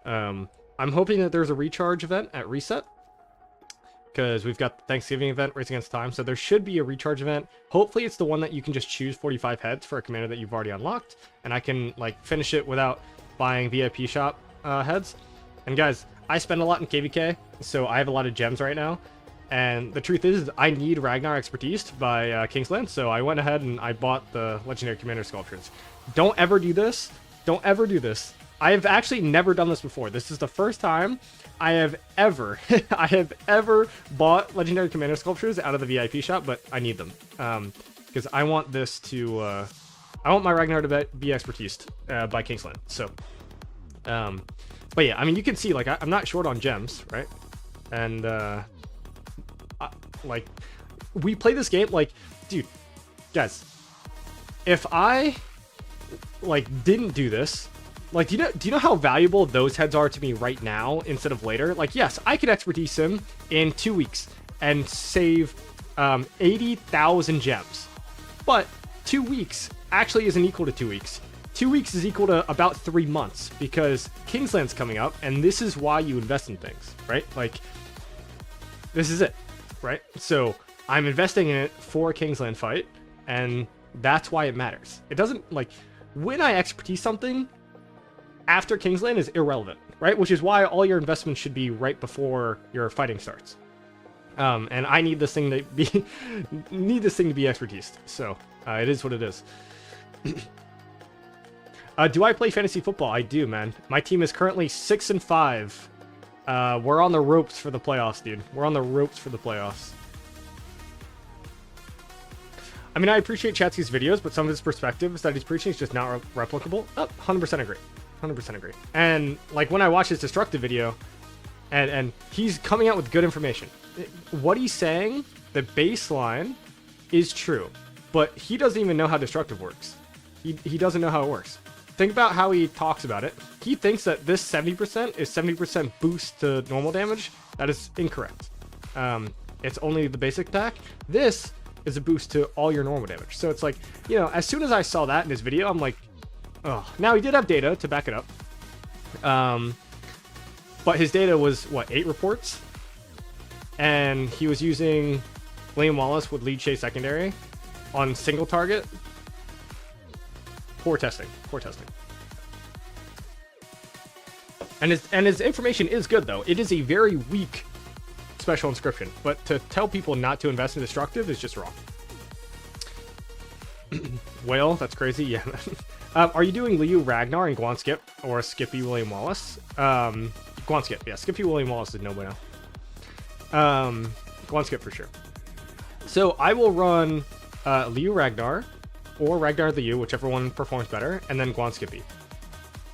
I'm hoping that there's a recharge event at reset, because we've got the Thanksgiving event Race Against Time, so there should be a recharge event. Hopefully it's the one that you can just choose 45 heads for a commander that you've already unlocked, and I can like finish it without buying VIP shop heads. And guys, I spend a lot in KVK, so I have a lot of gems right now, and the truth is I need Ragnar expertise by Kingsland, so I went ahead and I bought the legendary commander sculptures. Don't ever do this. Don't ever do this. I have actually never done this before. This is the first time I have ever bought legendary commander sculptures out of the VIP shop, but I need them because I want this to I want my Ragnar to be expertise by Kingsland. So but yeah, I mean, you can see like I'm not short on gems, right? And like we play this game like, dude, guys, if I like didn't do this, like, do you know how valuable those heads are to me right now instead of later? Like, yes, I could expertise him in 2 weeks and save 80,000 gems. But 2 weeks actually isn't equal to 2 weeks. 2 weeks is equal to about 3 months because Kingsland's coming up, and this is why you invest in things, right? Like, this is it, right? So I'm investing in it for a Kingsland fight, and that's why it matters. It doesn't, like, when I expertise something after Kingsland is irrelevant, right? Which is why all your investments should be right before your fighting starts. And I need this thing to be expertise. So it is what it is. Do I play fantasy football? I do, man. My team is currently 6-5. We're on the ropes for the playoffs, dude. We're on the ropes for the playoffs. I mean, I appreciate Chatsky's videos, but some of his perspectives that he's preaching is just not replicable. Oh, 100% agree. 100% agree. And like when I watch his destructive video, and he's coming out with good information. What he's saying, the baseline is true, but he doesn't even know how destructive works. He doesn't know how it works. Think about how he talks about it. He thinks that this 70% is 70% boost to normal damage. That is incorrect. It's only the basic attack. This is a boost to all your normal damage. So it's like, you know, as soon as I saw that in his video, I'm like, oh. Now he did have data to back it up. But his data was, what, 8 reports? And he was using William Wallace with lead chase secondary on single target. Poor testing. Poor testing. And his information is good, though. It is a very weak special inscription, but to tell people not to invest in destructive is just wrong. Whale, that's crazy. Yeah. Are you doing Liu Ragnar and Guan Skip or Skippy William Wallace? Guan Skip, yeah. Skippy William Wallace is no bueno. Guan Skip for sure. So I will run Liu Ragnar or Ragnar Liu, whichever one performs better, and then Guan Skippy.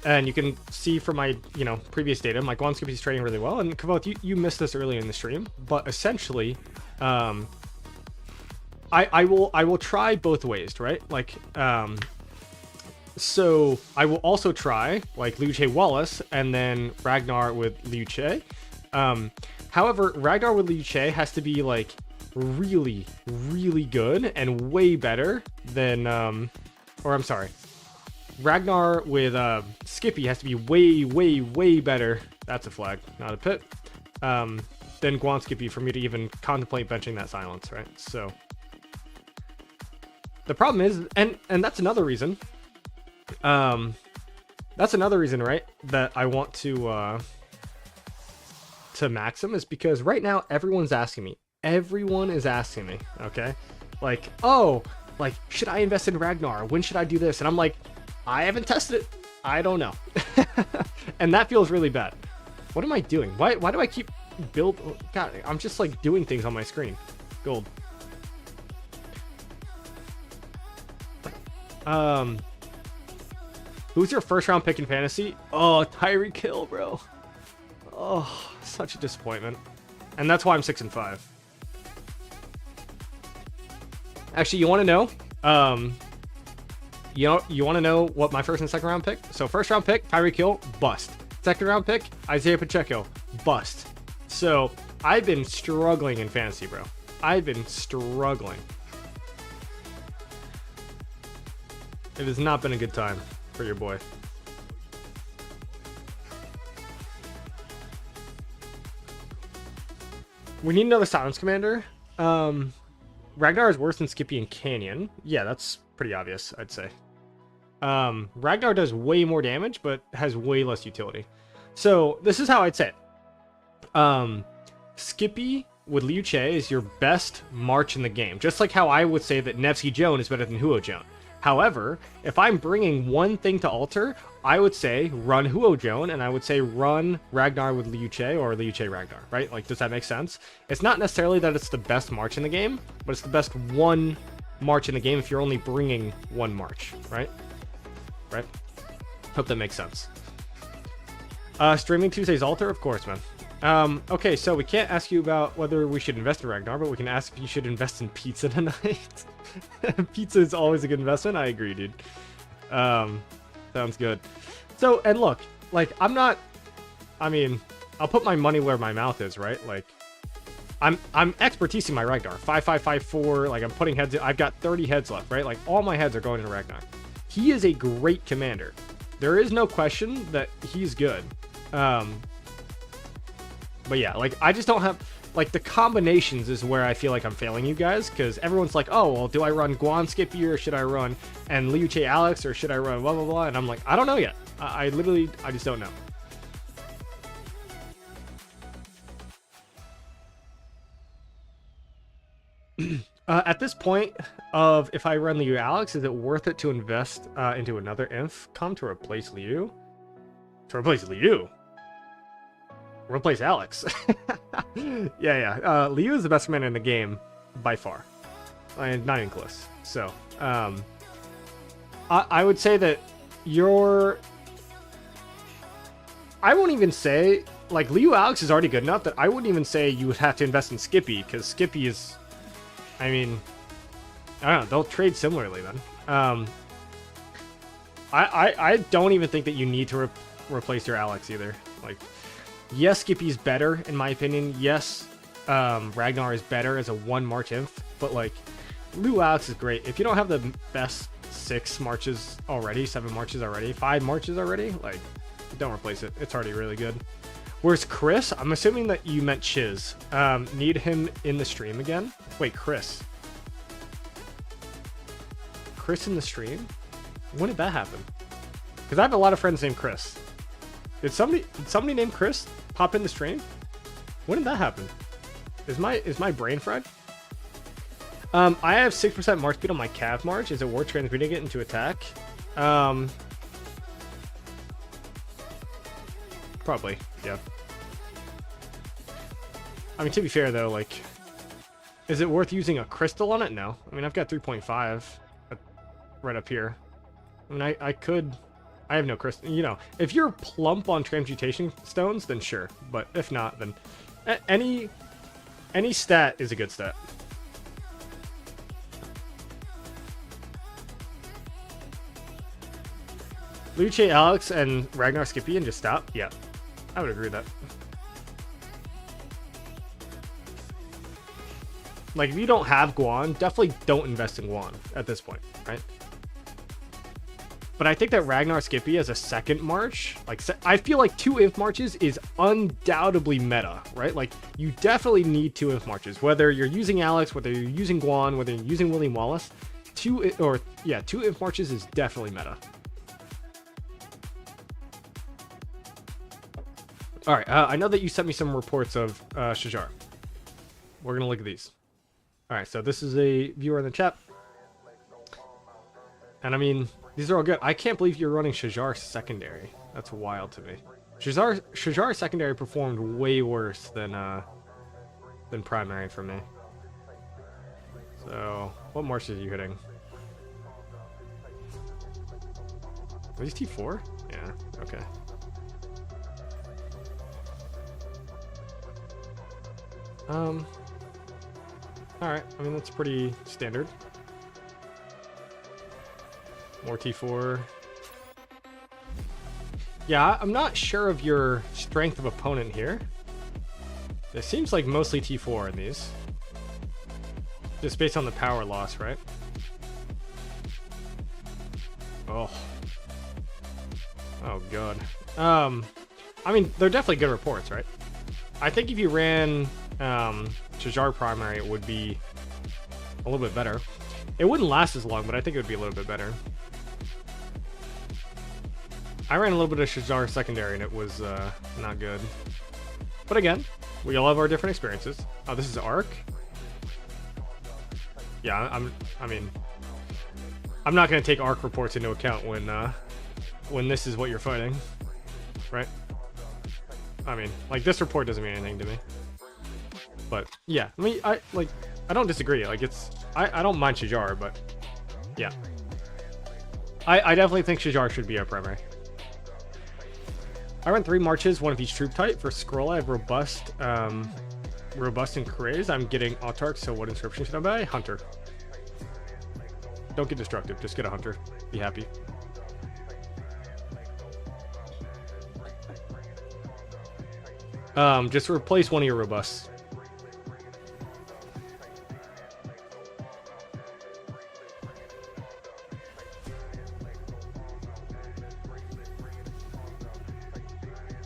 And you can see from my, you know, previous data, my Guan Skippy is trading really well. And Kavoth, you missed this earlier in the stream, but essentially, I will try both ways, right? Like, so I will also try like Liu Che Wallace and then Ragnar with Liu Che. However, Ragnar with Liu Che has to be like really, really good and way better than, or I'm sorry. Ragnar with Skippy has to be way, way, way better. That's a flag, not a pit. Than Guan Skippy for me to even contemplate benching that silence, right? So the problem is, and that's another reason. That's another reason, right? That I want to max him is because right now everyone's asking me. Everyone is asking me, okay? Like, oh, like, should I invest in Ragnar? When should I do this? And I'm like, I haven't tested it. I don't know. And that feels really bad. What am I doing? Why do I keep God, I'm just like doing things on my screen. Gold. Who's your first round pick in fantasy? Oh, Tyreek Hill, bro. Oh, such a disappointment. And that's why I'm 6-5. Actually, you want to know? You want to know what my first and second round pick? So first round pick, Tyreek Hill, bust. Second round pick, Isaiah Pacheco, bust. So I've been struggling in fantasy, bro. I've been struggling. It has not been a good time for your boy. We need another Silence Commander. Ragnar is worse than Skippy and Canyon. Yeah, that's pretty obvious, I'd say. Ragnar does way more damage, but has way less utility. So this is how I'd say it. Skippy with Liu Che is your best March in the game. Just like how I would say that Nevsky Joan is better than Huo Joan. However, if I'm bringing one thing to alter, I would say run Huo Joan, and I would say run Ragnar with Liu Che or Liu Che Ragnar, right? Like, does that make sense? It's not necessarily that it's the best March in the game, but it's the best one March in the game if you're only bringing one March, right? Right? Hope that makes sense. Streaming Tuesday's altar? Of course, man. Okay, so we can't ask you about whether we should invest in Ragnar, but we can ask if you should invest in pizza tonight. Pizza is always a good investment. I agree, dude. Sounds good. So, and look, like, I'll put my money where my mouth is, right? Like, I'm expertising my Ragnar. 5-5-5-4, like, I'm putting heads in. I've got 30 heads left, right? Like, all my heads are going to Ragnar. He is a great commander. There is no question that he's good. But yeah, like, I just don't have, like, the combinations is where I feel like I'm failing you guys, because everyone's like, oh, well, do I run Guan Skippy, or should I run and Liu Che Alex, or should I run blah, blah, blah, and I'm like, I don't know yet. I just don't know. At this point of if I run Liu Alex, is it worth it to invest into another inf com to replace Liu? To replace Liu? Replace Alex. Yeah. Liu is the best commander in the game by far. Not even close. So, I would say that I won't even say, like, Liu Alex is already good enough that I wouldn't even say you would have to invest in Skippy, because Skippy is, I mean, I don't know, they'll trade similarly then. I don't even think that you need to replace your Alex either. Like, yes, Skippy's better, in my opinion. Yes, Ragnar is better as a 1 March inf, but, like, Liu Alex is great. If you don't have the best 6 marches already, 7 marches already, 5 marches already, like, don't replace it. It's already really good. Where's Chris? I'm assuming that you meant Chiz. Need him in the stream again? Wait, Chris. Chris in the stream? When did that happen? Because I have a lot of friends named Chris. Did somebody named Chris pop in the stream? When did that happen? Is my brain fried? I have 6% march speed on my Cav March. Is it worth transmuting it into attack? Probably, yeah. I mean, to be fair though, like, is it worth using a crystal on it? No. I mean, I've got 3.5 right up here. I mean, I have no crystal. You know, if you're plump on transmutation stones, then sure. But if not, then any stat is a good stat. Liu Che Alex and Ragnar Skippy and just stop? Yeah, I would agree with that. Like, if you don't have Guan, definitely don't invest in Guan at this point, right? But I think that Ragnar Skippy as a second March, like, I feel like 2 Inf Marches is undoubtedly meta, right? Like, you definitely need 2 Inf Marches. Whether you're using Alex, whether you're using Guan, whether you're using William Wallace, 2 Inf Marches is definitely meta. All right, I know that you sent me some reports of Shajar. We're going to look at these. All right, so this is a viewer in the chat. And I mean, these are all good. I can't believe you're running Shajar secondary. That's wild to me. Shajar secondary performed way worse than primary for me. So, what marches are you hitting? Are these T4? Yeah, okay. Alright, I mean, that's pretty standard. More T4. Yeah, I'm not sure of your strength of opponent here. It seems like mostly T4 in these. Just based on the power loss, right? Oh. Oh, God. I mean, they're definitely good reports, right? I think if you ran Shajar primary, it would be a little bit better. It wouldn't last as long, but I think it would be a little bit better. I ran a little bit of Shajar secondary, and it was not good. But again, we all have our different experiences. Oh, this is Arc. Yeah, I mean, I'm not gonna take Arc reports into account when this is what you're fighting, right? I mean, like, this report doesn't mean anything to me. But yeah, I mean, I don't disagree. Like, I don't mind Shajar, but yeah, I definitely think Shajar should be our primary. I run 3 marches, 1 of each troop type. For scroll, I have robust, robust and craze. I'm getting autarch, so what inscription should I buy? Hunter. Don't get destructive, just get a hunter. Be happy. Just replace one of your robusts.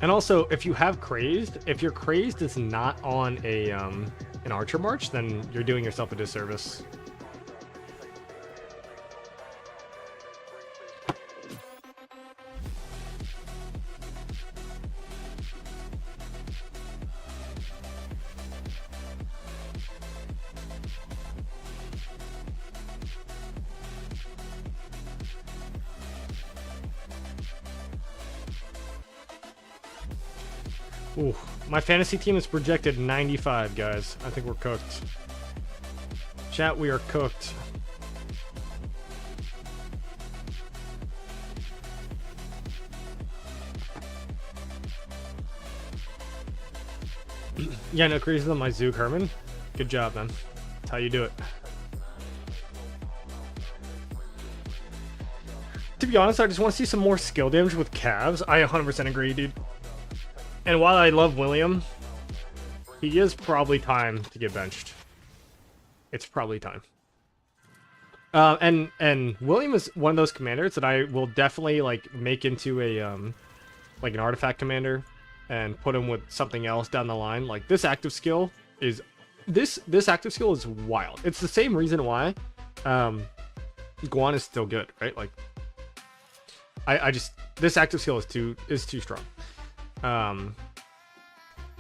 And also, if you have crazed, if your crazed is not on a an archer march, then you're doing yourself a disservice. Ooh, my fantasy team is projected 95, guys. I think we're cooked. Chat, we are cooked. Yeah, no crazy on my Zook Herman. Good job, man. That's how you do it. To be honest, I just want to see some more skill damage with calves. I 100% agree, dude. And while I love William, he is probably time to get benched. It's probably time. And William is one of those commanders that I will definitely like make into a like an artifact commander and put him with something else down the line. Like this active skill is this active skill is wild. It's the same reason why Guan is still good, right? Like I just this active skill is too strong.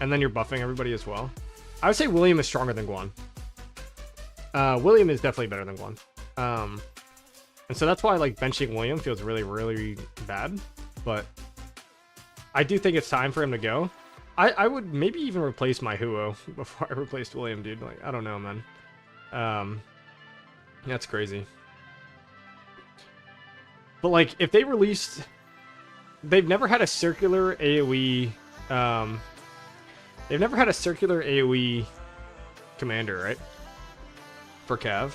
And then you're buffing everybody as well. I would say William is stronger than Guan. William is definitely better than Guan. And so that's why like benching William feels really, really bad. But I do think it's time for him to go. I would maybe even replace my Huo before I replaced William, dude. Like, I don't know, man. That's crazy. But like, if they released... They've never had a circular AoE... they've never had a circular AoE commander, right? For Cav.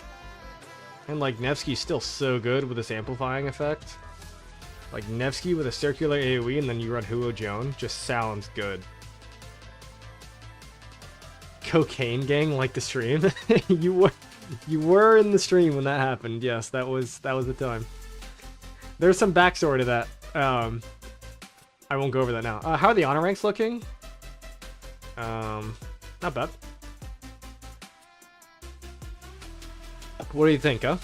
And like, Nevsky's still so good with this amplifying effect. Like, Nevsky with a circular AoE and then you run Huo Joan just sounds good. Cocaine Gang like the stream. you were in the stream when that happened. Yes, that was the time. There's some backstory to that. I won't go over that now. How are the honor ranks looking? Not bad. What do you think, huh?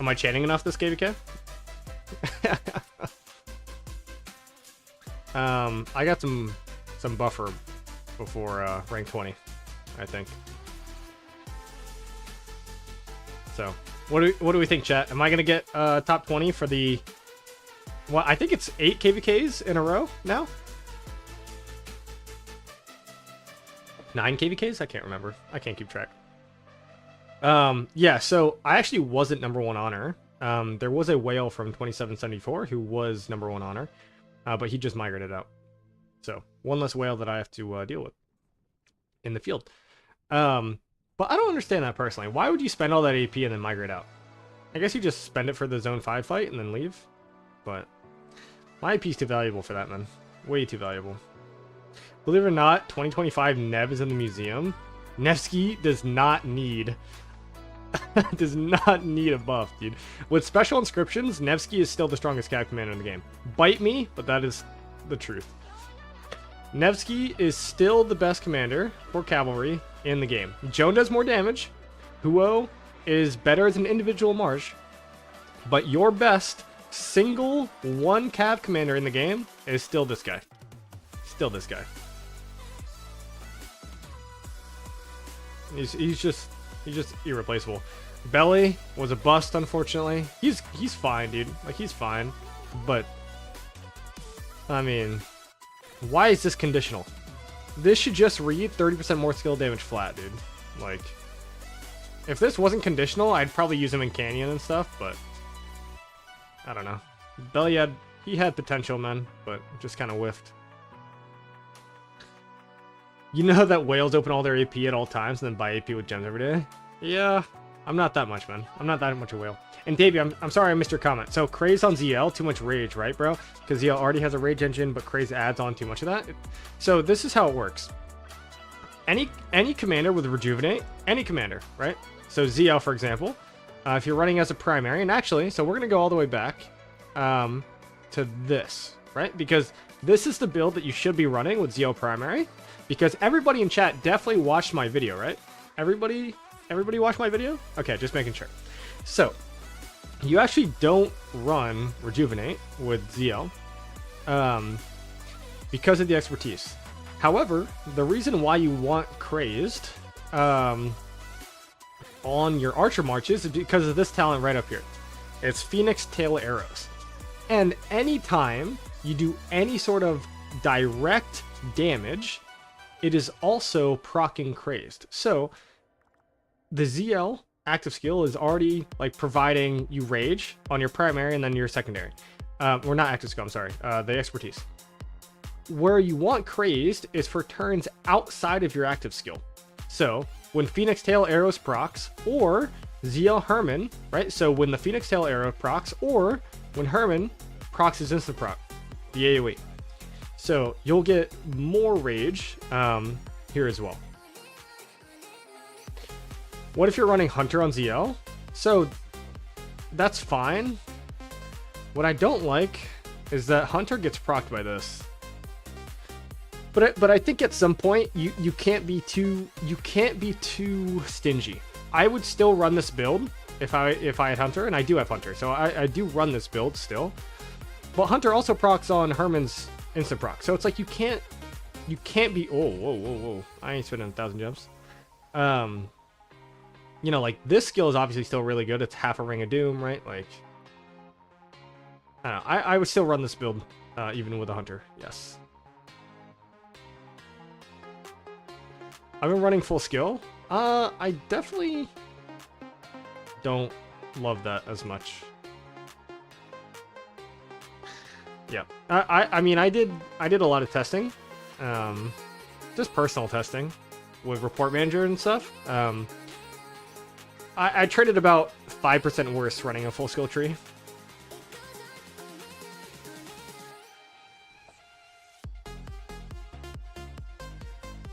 Am I chanting enough this KVK? I got some buffer before rank 20, I think. So What do we think, chat? Am I gonna get top 20 for the? Well, I think it's 8 KVKs in a row now. 9 KVKs? I can't remember. I can't keep track. Yeah. So I actually wasn't number 1 honor. There was a whale from 2774 who was number 1 honor, but he just migrated out. So one less whale that I have to deal with in the field. But I don't understand that personally. Why would you spend all that AP and then migrate out? I guess you just spend it for the zone 5 fight and then leave. But my AP is too valuable for that, man. Way too valuable. Believe it or not, 2025 Nev is in the museum. Nevsky does not need a buff, dude. With special inscriptions, Nevsky is still the strongest cav commander in the game. Bite me, but that is the truth. Nevsky is still the best commander for cavalry in the game. Joan does more damage. Huo is better as an individual march. But your best single 1 cav commander in the game is still this guy. Still this guy. He's just irreplaceable. Belly was a bust, unfortunately. He's fine, dude. Like, he's fine. But I mean, why is this conditional? This should just read 30% more skill damage flat, dude. Like, if this wasn't conditional, I'd probably use him in Canyon and stuff, but I don't know. Belly he had potential, man, but just kind of whiffed. You know that whales open all their AP at all times and then buy AP with gems every day? Yeah, I'm not that much, man. I'm not that much a whale. And Davey, I'm sorry I missed your comment. So Craze on ZL, too much rage, right, bro? Because ZL already has a rage engine, but Craze adds on too much of that. So this is how it works. Any commander with Rejuvenate, any commander, right? So ZL, for example, if you're running as a primary, and actually, so we're going to go all the way back to this, right? Because this is the build that you should be running with ZL primary. Because everybody in chat definitely watched my video, right? Everybody watched my video? Okay, just making sure. So, you actually don't run Rejuvenate with ZL because of the expertise. However, the reason why you want Crazed on your Archer marches is because of this talent right up here. It's Phoenix Tail Arrows. And anytime you do any sort of direct damage, it is also proccing Crazed. So the ZL active skill is already like providing you rage on your primary and then your secondary. Or not active skill, I'm sorry, the expertise. Where you want Crazed is for turns outside of your active skill. So when Phoenix Tail Arrows procs, or ZL Herman, right? So when the Phoenix Tail Arrow procs, or when Herman procs his instant proc, the AoE. So you'll get more rage here as well. What if you're running Hunter on ZL? So that's fine. What I don't like is that Hunter gets procced by this. But I think at some point you can't be too stingy. I would still run this build if I had Hunter, and I do have Hunter, so I do run this build still. But Hunter also procs on Herman's instant proc, so it's like you can't be. Oh, whoa! I ain't spending 1,000 gems. You know, like this skill is obviously still really good. It's half a Ring of Doom, right? Like, I don't know. I would still run this build even with a Hunter. Yes. I've been running full skill. I definitely don't love that as much. Yeah, I mean, I did a lot of testing, just personal testing with Report Manager and stuff. I traded about 5% worse running a full skill tree.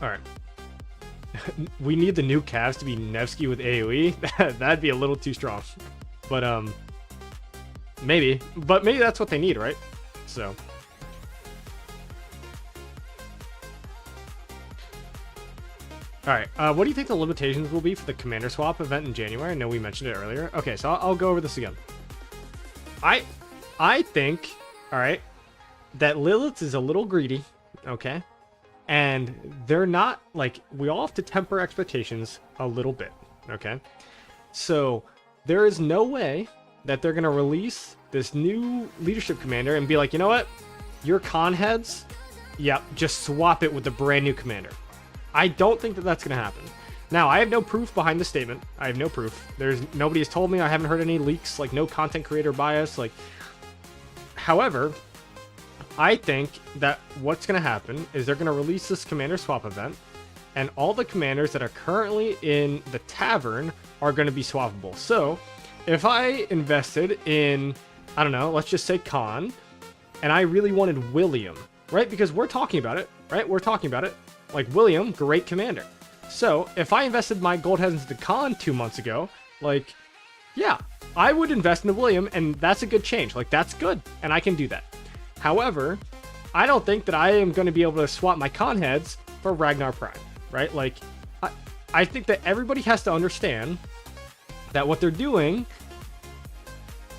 All right. We need the new Cavs to be Nevsky with AoE. That'd be a little too strong. But maybe that's what they need, right? So all right, what do you think the limitations will be for the commander swap event in January? I know we mentioned it earlier. Okay, so I'll go over this again. I think, all right, that Lilith is a little greedy, okay? And they're not, like, we all have to temper expectations a little bit, okay? So there is no way that they're going to release this new leadership commander and be like, you know what? Your con heads, yep, just swap it with the brand new commander. I don't think that that's going to happen. Now, I have no proof behind the statement. I have no proof. Nobody has told me. I haven't heard any leaks, like no content creator bias. Like, however, I think that what's going to happen is they're going to release this commander swap event, and all the commanders that are currently in the tavern are going to be swappable. So, if I invested in, I don't know, let's just say Khan, and I really wanted William, right? Because we're talking about it, right? We're talking about it. Like, William, great commander. So, if I invested my gold heads into Khan 2 months ago, like, yeah, I would invest into William, and that's a good change. Like, that's good, and I can do that. However, I don't think that I am going to be able to swap my Khan heads for Ragnar Prime, right? Like, I think that everybody has to understand that what they're doing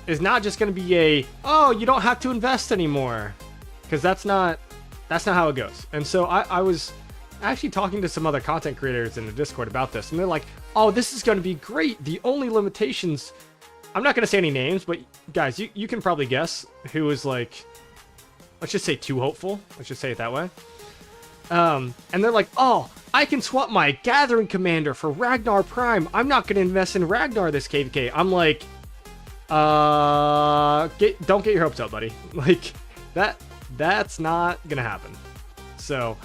is not just going to be oh, you don't have to invest anymore, because that's not how it goes. And so I was actually talking to some other content creators in the Discord about this, and they're like, oh, this is going to be great. The only limitations, I'm not going to say any names, but guys, you can probably guess who is, like, let's just say too hopeful. Let's just say it that way. And they're like, oh, I can swap my Gathering Commander for Ragnar Prime. I'm not going to invest in Ragnar this KVK. I'm like, don't get your hopes up, buddy. Like, that's not going to happen. So,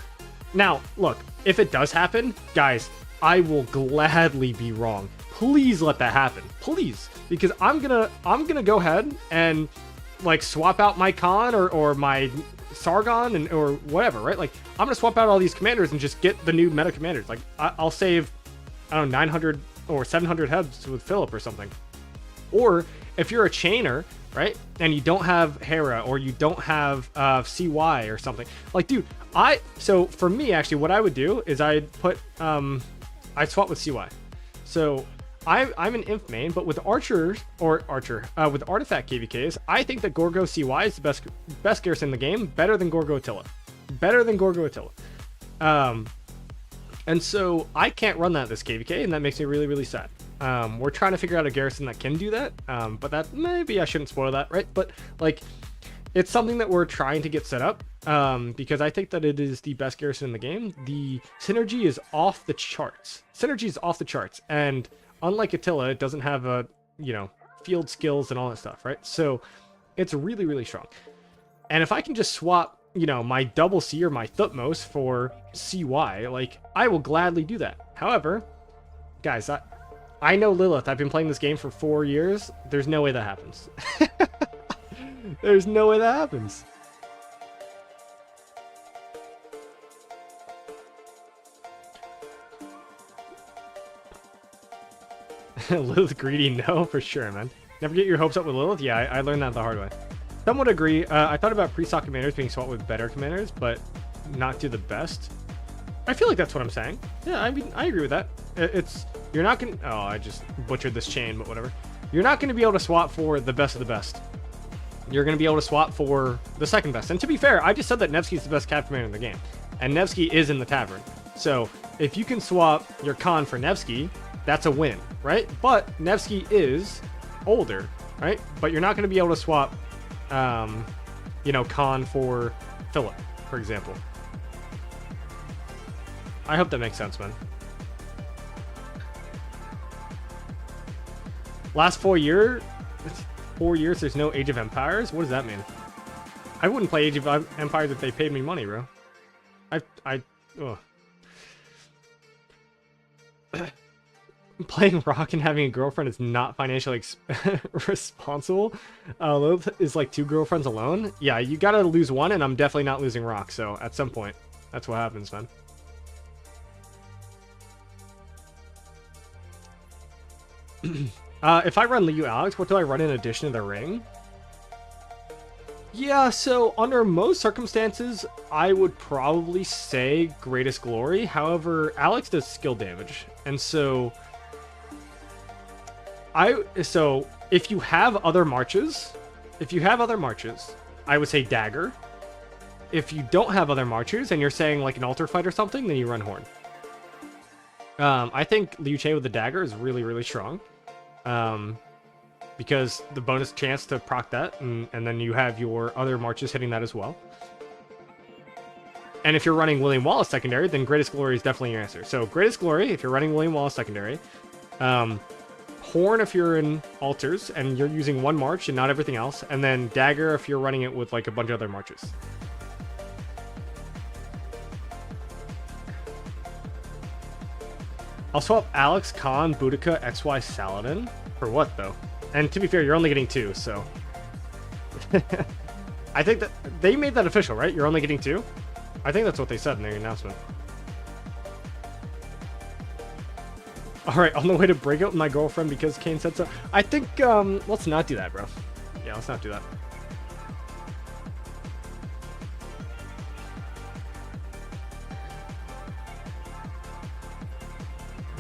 now, look, if it does happen, guys, I will gladly be wrong. Please let that happen. Please. Because I'm gonna go ahead and, like, swap out my Khan or my Sargon or whatever, right? Like, I'm gonna swap out all these commanders and just get the new meta commanders. Like, I'll save, I don't know, 900 or 700 heads with Philip or something. Or if you're a chainer, right, and you don't have Hera or you don't have CY or something, like, dude, so for me, actually, what I would do is I'd put I'd swap with CY. So I'm an Imp main, but with with Artifact KVKs, I think that Gorgo CY is the best garrison in the game, better than Gorgo Attila. And so I can't run that this KVK, and that makes me really, really sad. We're trying to figure out a garrison that can do that, but that, maybe I shouldn't spoil that, right? But, like, it's something that we're trying to get set up, because I think that it is the best garrison in the game. The synergy is off the charts. And unlike Attila, it doesn't have field skills and all that stuff, right? So it's really, really strong. And if I can just swap, my double C or my Thutmose for CY, like, I will gladly do that. However, guys, I know Lilith. I've been playing this game for 4 years. There's no way that happens. There's no way that happens. Lilith greedy? No, for sure, man. Never get your hopes up with Lilith? Yeah, I learned that the hard way. Some would agree. I thought about pre-stock commanders being swapped with better commanders, but not do the best. I feel like that's what I'm saying. Yeah, I mean, I agree with that. You're not going to... Oh, I just butchered this chain, but whatever. You're not going to be able to swap for the best of the best. You're going to be able to swap for the second best. And to be fair, I just said that Nevsky is the best cap commander in the game. And Nevsky is in the tavern. So, if you can swap your Khan for Nevsky, that's a win, right? But Nevsky is older, right? But you're not going to be able to swap, Khan for Philip, for example. I hope that makes sense, man. Last 4 years, there's no Age of Empires? What does that mean? I wouldn't play Age of Empires if they paid me money, bro. Playing Rock and having a girlfriend is not financially responsible. Lilith is like 2 girlfriends alone. Yeah, you gotta lose one, and I'm definitely not losing Rock, so at some point, that's what happens, man. If I run Liu Alex, what do I run in addition to the ring? Yeah, so under most circumstances, I would probably say Greatest Glory. However, Alex does skill damage, and so if you have other marches, I would say Dagger. If you don't have other marches and you're saying like an altar fight or something, then you run Horn. I think Liu Che with the Dagger is really, really strong. because the bonus chance to proc that, and then you have your other marches hitting that as well. And if you're running William Wallace secondary, then Greatest Glory is definitely your answer. So Greatest Glory, if you're running William Wallace secondary. Horn if you're in altars and you're using one march and not everything else. And then Dagger if you're running it with like a bunch of other marches. I'll swap Alex, Khan, Boudica, XY, Saladin. For what, though? And to be fair, you're only getting 2, so... I think that... They made that official, right? You're only getting 2? I think that's what they said in their announcement. Alright, on the way to break up with my girlfriend because Kane said so. I think, let's not do that, bro. Yeah, let's not do that.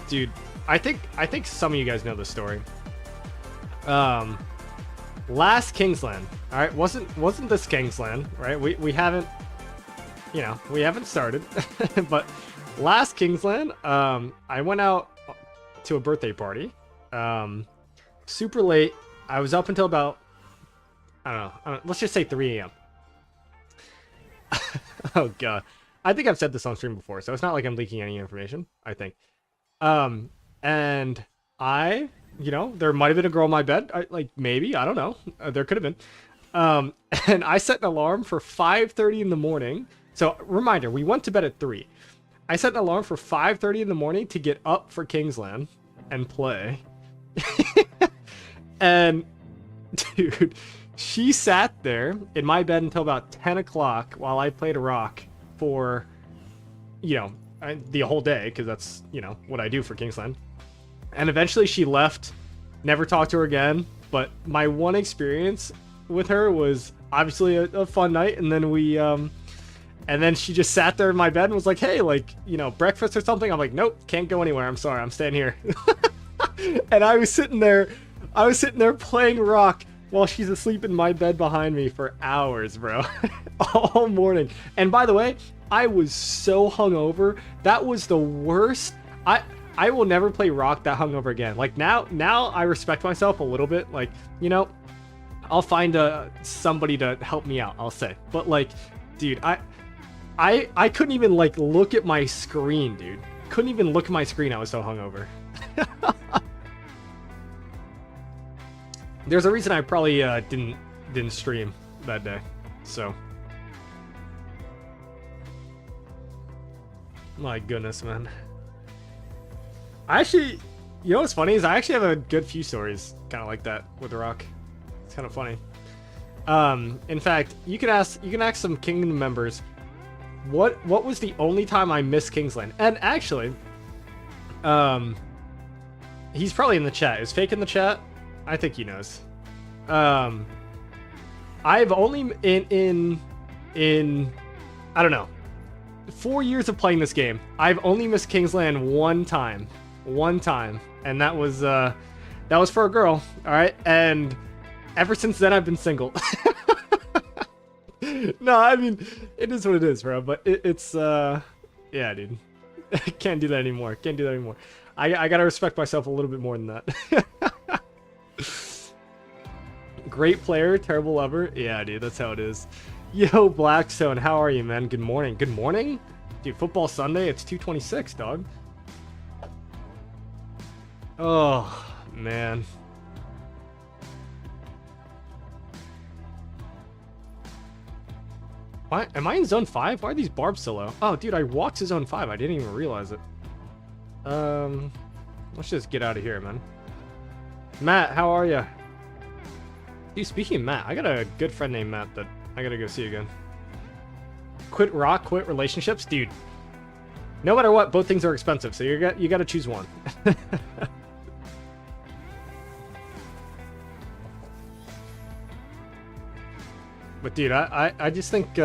Dude, I think some of you guys know this story. Last Kingsland, all right, wasn't this Kingsland, right? We haven't, you know, we haven't started, but last Kingsland, I went out to a birthday party, super late. I was up until about, I don't know, let's just say 3 a.m. Oh god, I think I've said this on stream before, so it's not like I'm leaking any information. I think. And I, you know, there might have been a girl in my bed. Like, maybe, I don't know. There could have been. And I set an alarm for 5:30 in the morning. So, reminder, we went to bed at 3. I set an alarm for 5:30 in the morning to get up for Kingsland and play. And, dude, she sat there in my bed until about 10 o'clock while I played a rock for, you know, the whole day, because that's, you know, what I do for Kingsland. And eventually she left, never talked to her again. But my one experience with her was obviously a fun night, and then we and then she just sat there in my bed and was like, hey, like, you know, breakfast or something. I'm like, nope, can't go anywhere, I'm sorry, I'm staying here. And I was sitting there playing rock while she's asleep in my bed behind me for hours, bro. All morning. And by the way, I was so hungover. That was the worst. I will never play rock that hungover again. Like now I respect myself a little bit. Like, you know, I'll find somebody to help me out, I'll say. But like, dude, I couldn't even like look at my screen, dude. Couldn't even look at my screen. I was so hungover. There's a reason I probably didn't stream that day. So. My goodness, man. I actually, you know what's funny is I actually have a good few stories kind of like that with rock. It's kind of funny. In fact, you can ask some Kingdom members what was the only time I missed Kingsland. And actually, he's probably in the chat. Is Fake in the chat? I think he knows. I've only in I don't know, 4 years of playing this game, I've only missed Kingsland one time, and that was for a girl. All right, and ever since then I've been single. No, I mean, it is what it is, bro. But it's yeah, dude. Can't do that anymore. I gotta respect myself a little bit more than that. Great player, terrible lover. Yeah, dude, that's how it is. Yo, Blackstone, how are you, man? Good morning. Good morning? Dude, football Sunday, it's 2:26, dog. Oh, man. Why am I in zone 5? Why are these barbs so low? Oh, dude, I walked to zone 5. I didn't even realize it. Let's just get out of here, man. Matt, how are you? Dude, speaking of Matt, I got a good friend named Matt that I gotta go see again. Quit rock, quit relationships? Dude, no matter what, both things are expensive, so you gotta choose one. But dude, I just think,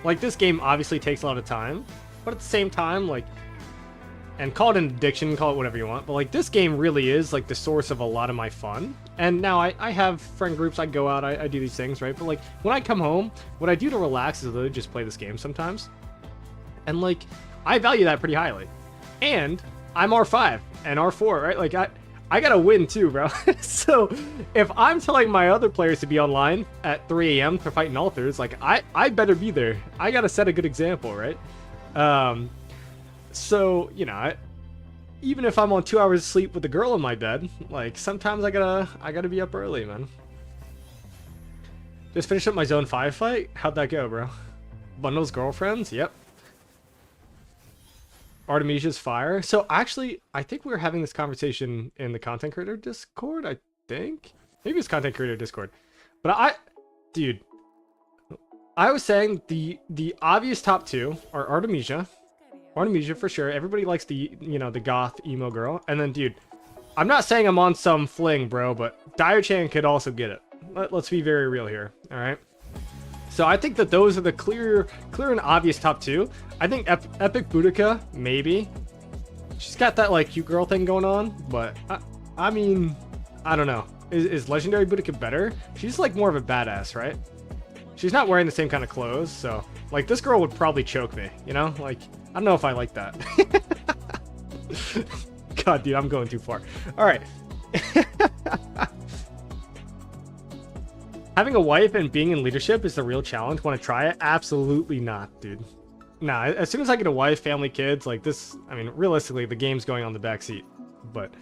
like, this game obviously takes a lot of time, but at the same time, like, and call it an addiction, call it whatever you want, but like, this game really is like the source of a lot of my fun. And now I have friend groups, I go out, I do these things, right? But like, when I come home, what I do to relax is literally just play this game sometimes. And like, I value that pretty highly. And I'm R5 and R4, right? Like, I gotta win too, bro. So if I'm telling my other players to be online at 3 a.m. for fighting altars, like I better be there. I gotta set a good example, right? So you know, even if I'm on 2 hours of sleep with a girl in my bed, like sometimes I gotta be up early, man. Just finished up my zone 5 fight. How'd that go, bro? Bundles girlfriends? Yep. Artemisia's fire. So actually, I think we were having this conversation in the content creator Discord. I think maybe it's content creator Discord, but dude, I was saying the obvious top two are Artemisia for sure. Everybody likes the the goth emo girl, and then dude, I'm not saying I'm on some fling, bro, but Dio-chan could also get it. Let's be very real here, all right? So I think that those are the clear and obvious top two. I think Epic Boudica, maybe. She's got that like cute girl thing going on, but I mean, I don't know. Is Legendary Boudica better? She's like more of a badass, right? She's not wearing the same kind of clothes, so like this girl would probably choke me, you know? Like, I don't know if I like that. God, dude, I'm going too far. All right. Having a wife and being in leadership is the real challenge. Want to try it? Absolutely not, dude. Nah, as soon as I get a wife, family, kids, like this, I mean, realistically, the game's going on the back seat. But,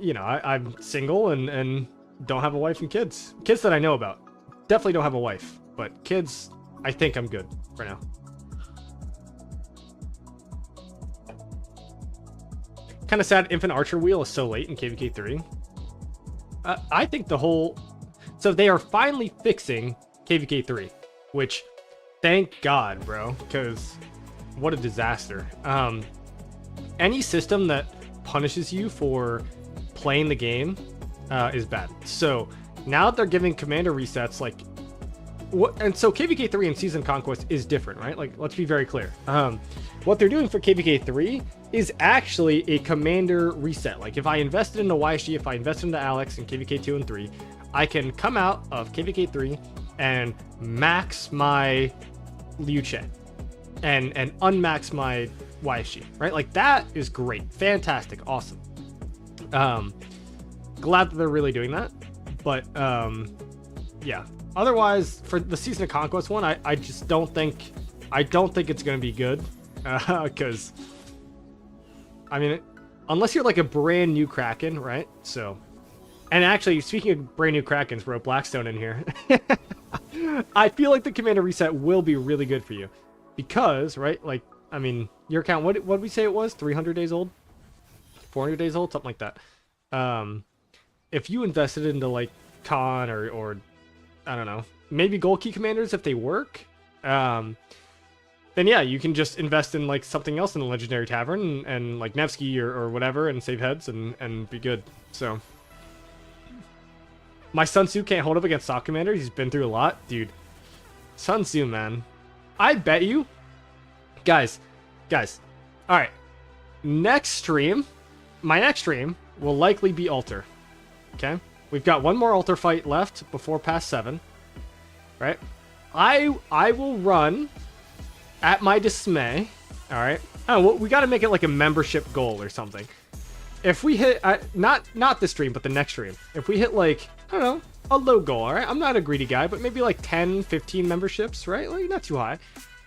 you know, I'm single and don't have a wife and kids. Kids that I know about. Definitely don't have a wife. But kids, I think I'm good for now. Kind of sad Infant Archer Wheel is so late in KVK 3. I think the whole... So they are finally fixing KVK 3, which, thank God, bro, because what a disaster. Any system that punishes you for playing the game is bad. So now that they're giving commander resets, like... And so KVK 3 and Season Conquest is different, right? Like, let's be very clear. What they're doing for KVK 3 is actually a commander reset. Like, if I invested into YSG, if I invested into Alex in KVK 2 and 3, I can come out of KVK 3 and max my Liu Che and unmax my YSG, right? Like, that is great. Fantastic. Awesome. Glad that they're really doing that. But, yeah. Otherwise, for the Season of Conquest one, I just don't think... I don't think it's going to be good. Because... I mean, unless you're like a brand new Kraken, right? So, and actually, speaking of brand new Krakens, bro, Blackstone in here. I feel like the commander reset will be really good for you. Because, right, like, I mean, your account, what did we say it was? 300 days old? 400 days old? Something like that. If you invested into, like, Khan or I don't know, maybe gold key commanders if they work, then yeah, you can just invest in like something else in the Legendary Tavern and like Nevsky or whatever and save heads and be good. So my Sun Tzu can't hold up against Sock Commander. He's been through a lot. Dude, Sun Tzu, man. I bet you. Guys. Alright. Next stream, my next stream will likely be Altar. Okay? We've got one more Altar fight left before past 7. Right? I will run... At my dismay, all right. Oh, well, we got to make it like a membership goal or something. If we hit not this stream, but the next stream, if we hit like I don't know a low goal, all right. I'm not a greedy guy, but maybe like 10, 15 memberships, right? Like not too high.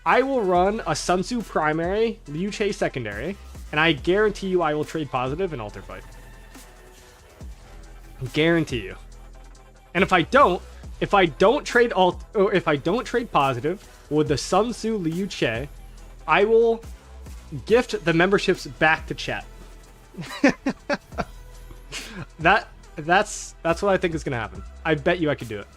I will run a Sun Tzu primary, Liu Che secondary, and I guarantee you I will trade positive in Altar fight. Guarantee you. And if I don't trade positive with the Sun Tzu Liu Che, I will gift the memberships back to chat. That's what I think is gonna happen. I bet you I could do it.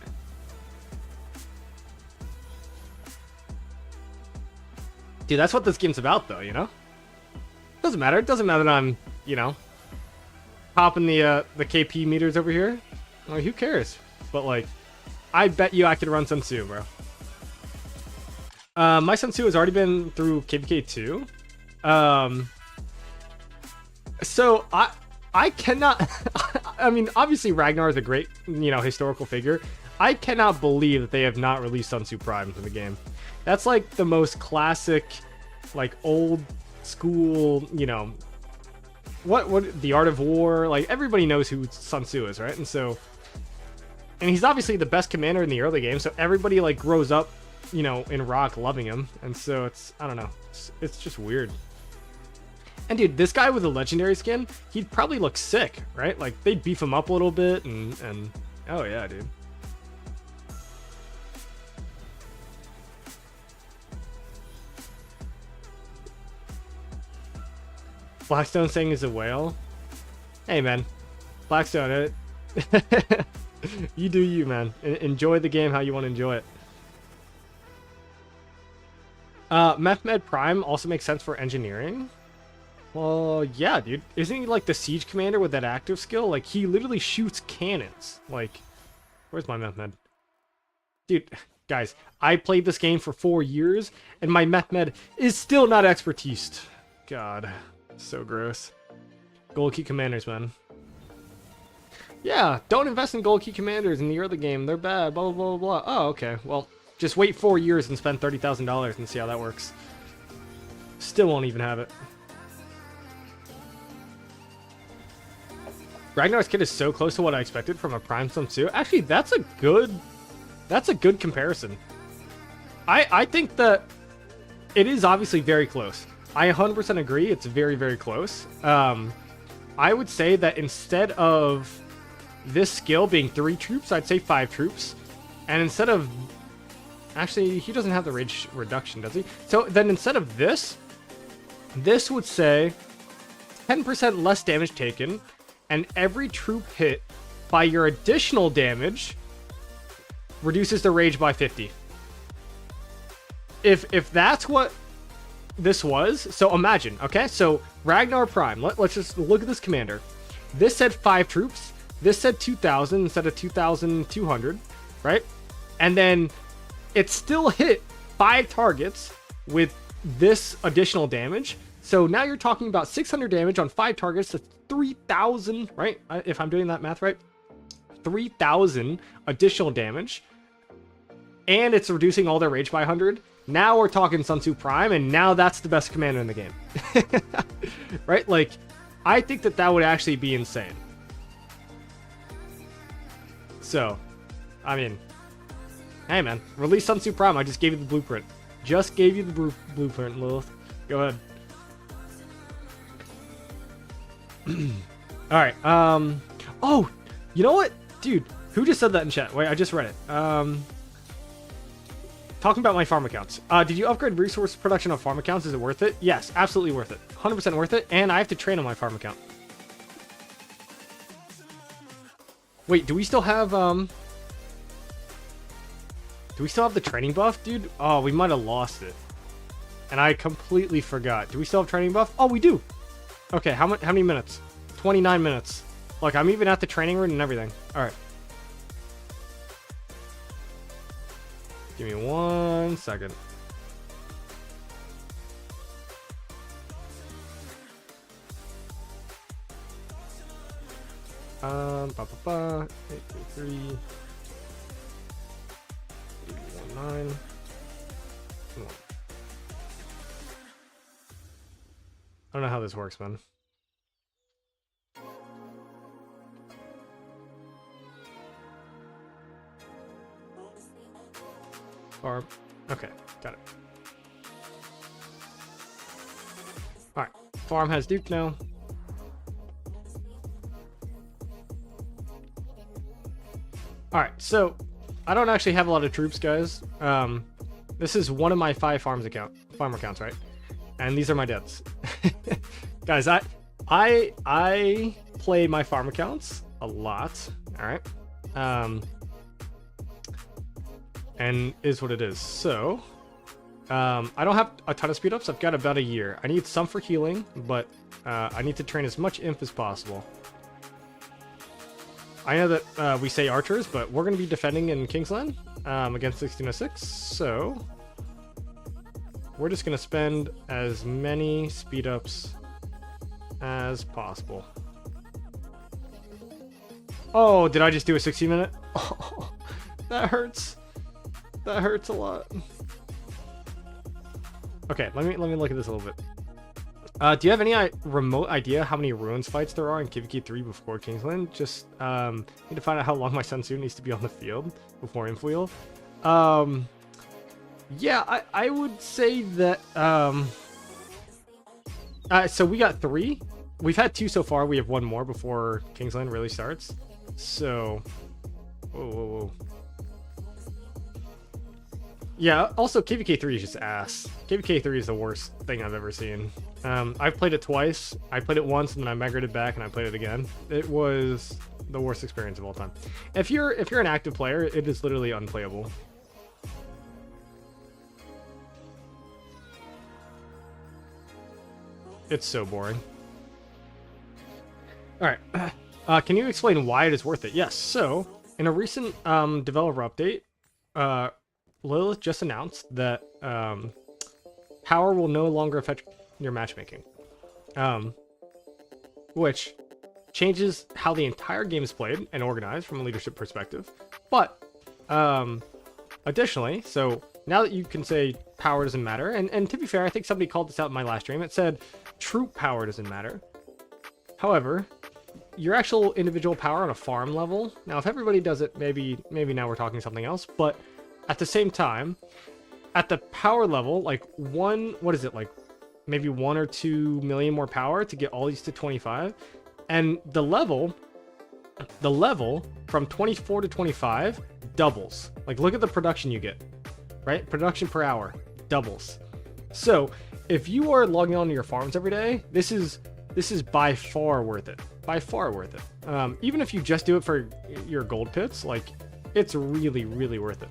Dude, that's what this game's about, though. You know, doesn't matter. It doesn't matter that I'm, popping the KP meters over here. Like, who cares? But like, I bet you I could run Sun Tzu, bro. My Sun Tzu has already been through KVK 2. So I cannot... I mean, obviously Ragnar is a great, historical figure. I cannot believe that they have not released Sun Tzu Prime for the game. That's like the most classic, like old school, what the Art of War, like everybody knows who Sun Tzu is, right? And so, and he's obviously the best commander in the early game, so everybody like grows up, you know, in Rock loving him, and so it's, I don't know, it's just weird. And dude, this guy with a legendary skin, he'd probably look sick, right? Like they'd beef him up a little bit, and oh yeah, dude. Blackstone saying is a whale. Hey man, Blackstone, you do you, man. Enjoy the game how you want to enjoy it. Mehmed Prime also makes sense for engineering. Well, yeah, dude. Isn't he like the siege commander with that active skill? Like, he literally shoots cannons. Like, where's my Mehmed? Dude, guys, I played this game for 4 years, and my Mehmed is still not expertised. God, so gross. Gold key commanders, man. Yeah, don't invest in gold key commanders in the early game. They're bad, blah, blah, blah, blah. Oh, okay. Well, just wait 4 years and spend $30,000 and see how that works. Still won't even have it. Ragnar's kit is so close to what I expected from a Prime Sun Tzu. Actually, that's a good comparison. I think that it is obviously very close. I 100% agree. It's very, very close. I would say that instead of this skill being 3 troops, I'd say 5 troops. And instead of... Actually, he doesn't have the rage reduction, does he? So then instead of this would say 10% less damage taken, and every troop hit by your additional damage reduces the rage by 50. If that's what this was, so imagine, okay? So Ragnar Prime, let's just look at this commander. This said 5 troops. This said 2,000 instead of 2,200, right? And then it still hit 5 targets with this additional damage. So now you're talking about 600 damage on 5 targets to 3,000, right? If I'm doing that math right. 3,000 additional damage. And it's reducing all their rage by 100. Now we're talking Sun Tzu Prime, and now that's the best commander in the game. Right? Like, I think that would actually be insane. So, I mean, hey man, release Sun Tzu Prime. I just gave you the blueprint. Just gave you the blueprint, Lilith. Go ahead. Alright, oh, you know what? Dude, who just said that in chat? Wait, I just read it. Talking about my farm accounts. Did you upgrade resource production on farm accounts? Is it worth it? Yes, absolutely worth it. 100% worth it, and I have to train on my farm account. Wait, do we still have, the training buff, dude? Oh, we might have lost it. And I completely forgot. Do we still have training buff? Oh, we do! Okay, how many minutes? 29 minutes. Look, I'm even at the training room and everything. Alright. Give me 1 second. Ba ba ba. 833. 819. Come on. I don't know how this works, man. Farm. Okay, got it. Alright, farm has Duke now. Alright, so I don't actually have a lot of troops, guys. This is one of my 5 farm accounts, right? And these are my deaths. Guys, I play my farm accounts a lot. Alright. And is what it is. So, I don't have a ton of speed ups. I've got about a year. I need some for healing, but I need to train as much imp as possible. I know that we say archers, but we're going to be defending in Kingsland against 1606. So, we're just going to spend as many speed ups as possible. Oh, did I just do a 60-minute? Oh, that hurts. That hurts a lot. Okay, let me look at this a little bit. Do you have any remote idea how many ruins fights there are in KVK 3 before Kingsland? Just need to find out how long my Sensu needs to be on the field before Infield. Yeah, I would say that so we got 3. We've had 2 so far. We have 1 more before Kingsland really starts. So whoa. Yeah, also KVK 3 is just ass. KVK 3 is the worst thing I've ever seen. I've played it twice. I played it once and then I migrated back and I played it again. It was the worst experience of all time. If you're an active player, it is literally unplayable. It's so boring. All right. Can you explain why it is worth it? Yes. So in a recent developer update, Lilith just announced that power will no longer affect your matchmaking, which changes how the entire game is played and organized from a leadership perspective. But additionally, so now that you can say power doesn't matter, and to be fair, I think somebody called this out in my last stream. It said troop power doesn't matter. However, your actual individual power on a farm level, now if everybody does it, maybe now we're talking something else, but at the same time, at the power level, like maybe 1 or 2 million more power to get all these to 25, and the level from 24 to 25 doubles. Like, look at the production you get, right? Production per hour doubles. So if you are logging on to your farms every day, this is by far worth it. By far worth it. Even if you just do it for your gold pits, like, it's really, really worth it.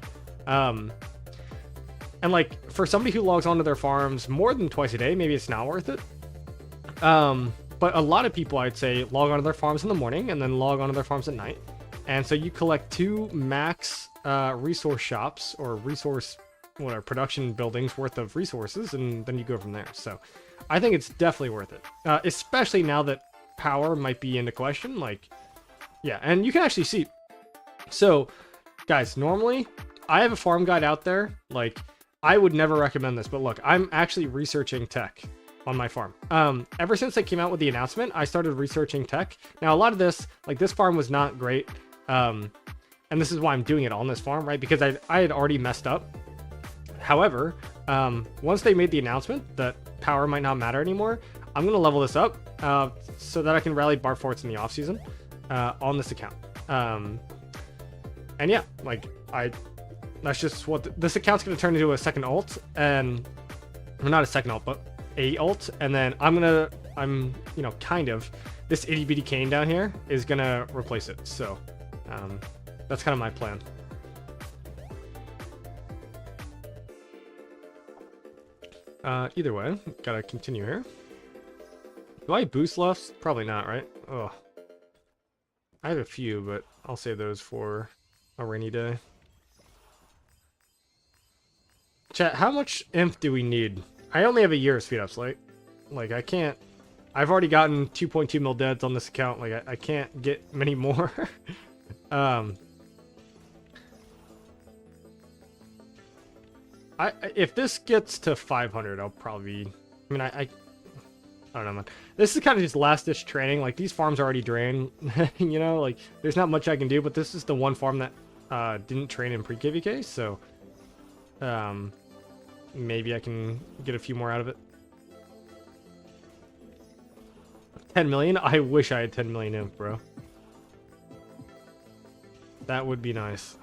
And like, for somebody who logs onto their farms more than twice a day, maybe it's not worth it. But a lot of people, I'd say, log onto their farms in the morning and then log onto their farms at night. And so you collect 2 max resource shops or production buildings worth of resources, and then you go from there. So I think it's definitely worth it, especially now that power might be into question. Like, yeah, and you can actually see. So, guys, normally I have a farm guide out there. Like, I would never recommend this, but look, I'm actually researching tech on my farm. Ever since they came out with the announcement, I started researching tech. Now, a lot of this, like, this farm was not great, and this is why I'm doing it on this farm, right? Because I had already messed up. However, once they made the announcement that power might not matter anymore, I'm going to level this up so that I can rally bar forts in the off season on this account. And yeah, like, that's just what this account's going to turn into a second alt, and well, not a second alt, but a alt. And then kind of this itty bitty cane down here is going to replace it. So that's kind of my plan. Either way, gotta continue here. Do I boost lefts? Probably not, right? Oh, I have a few, but I'll save those for a rainy day. Chat, how much inf do we need? I only have a year of speed ups, like I can't. I've already gotten 2.2 mil deads on this account. Like, I can't get many more. If this gets to 500, I'll probably. I mean, I don't know, man. This is kind of just last ditch training. Like, these farms are already drained. You know, like, there's not much I can do. But this is the one farm that didn't train in pre-KVK, so maybe I can get a few more out of it. 10 million? I wish I had 10 million inf, bro. That would be nice.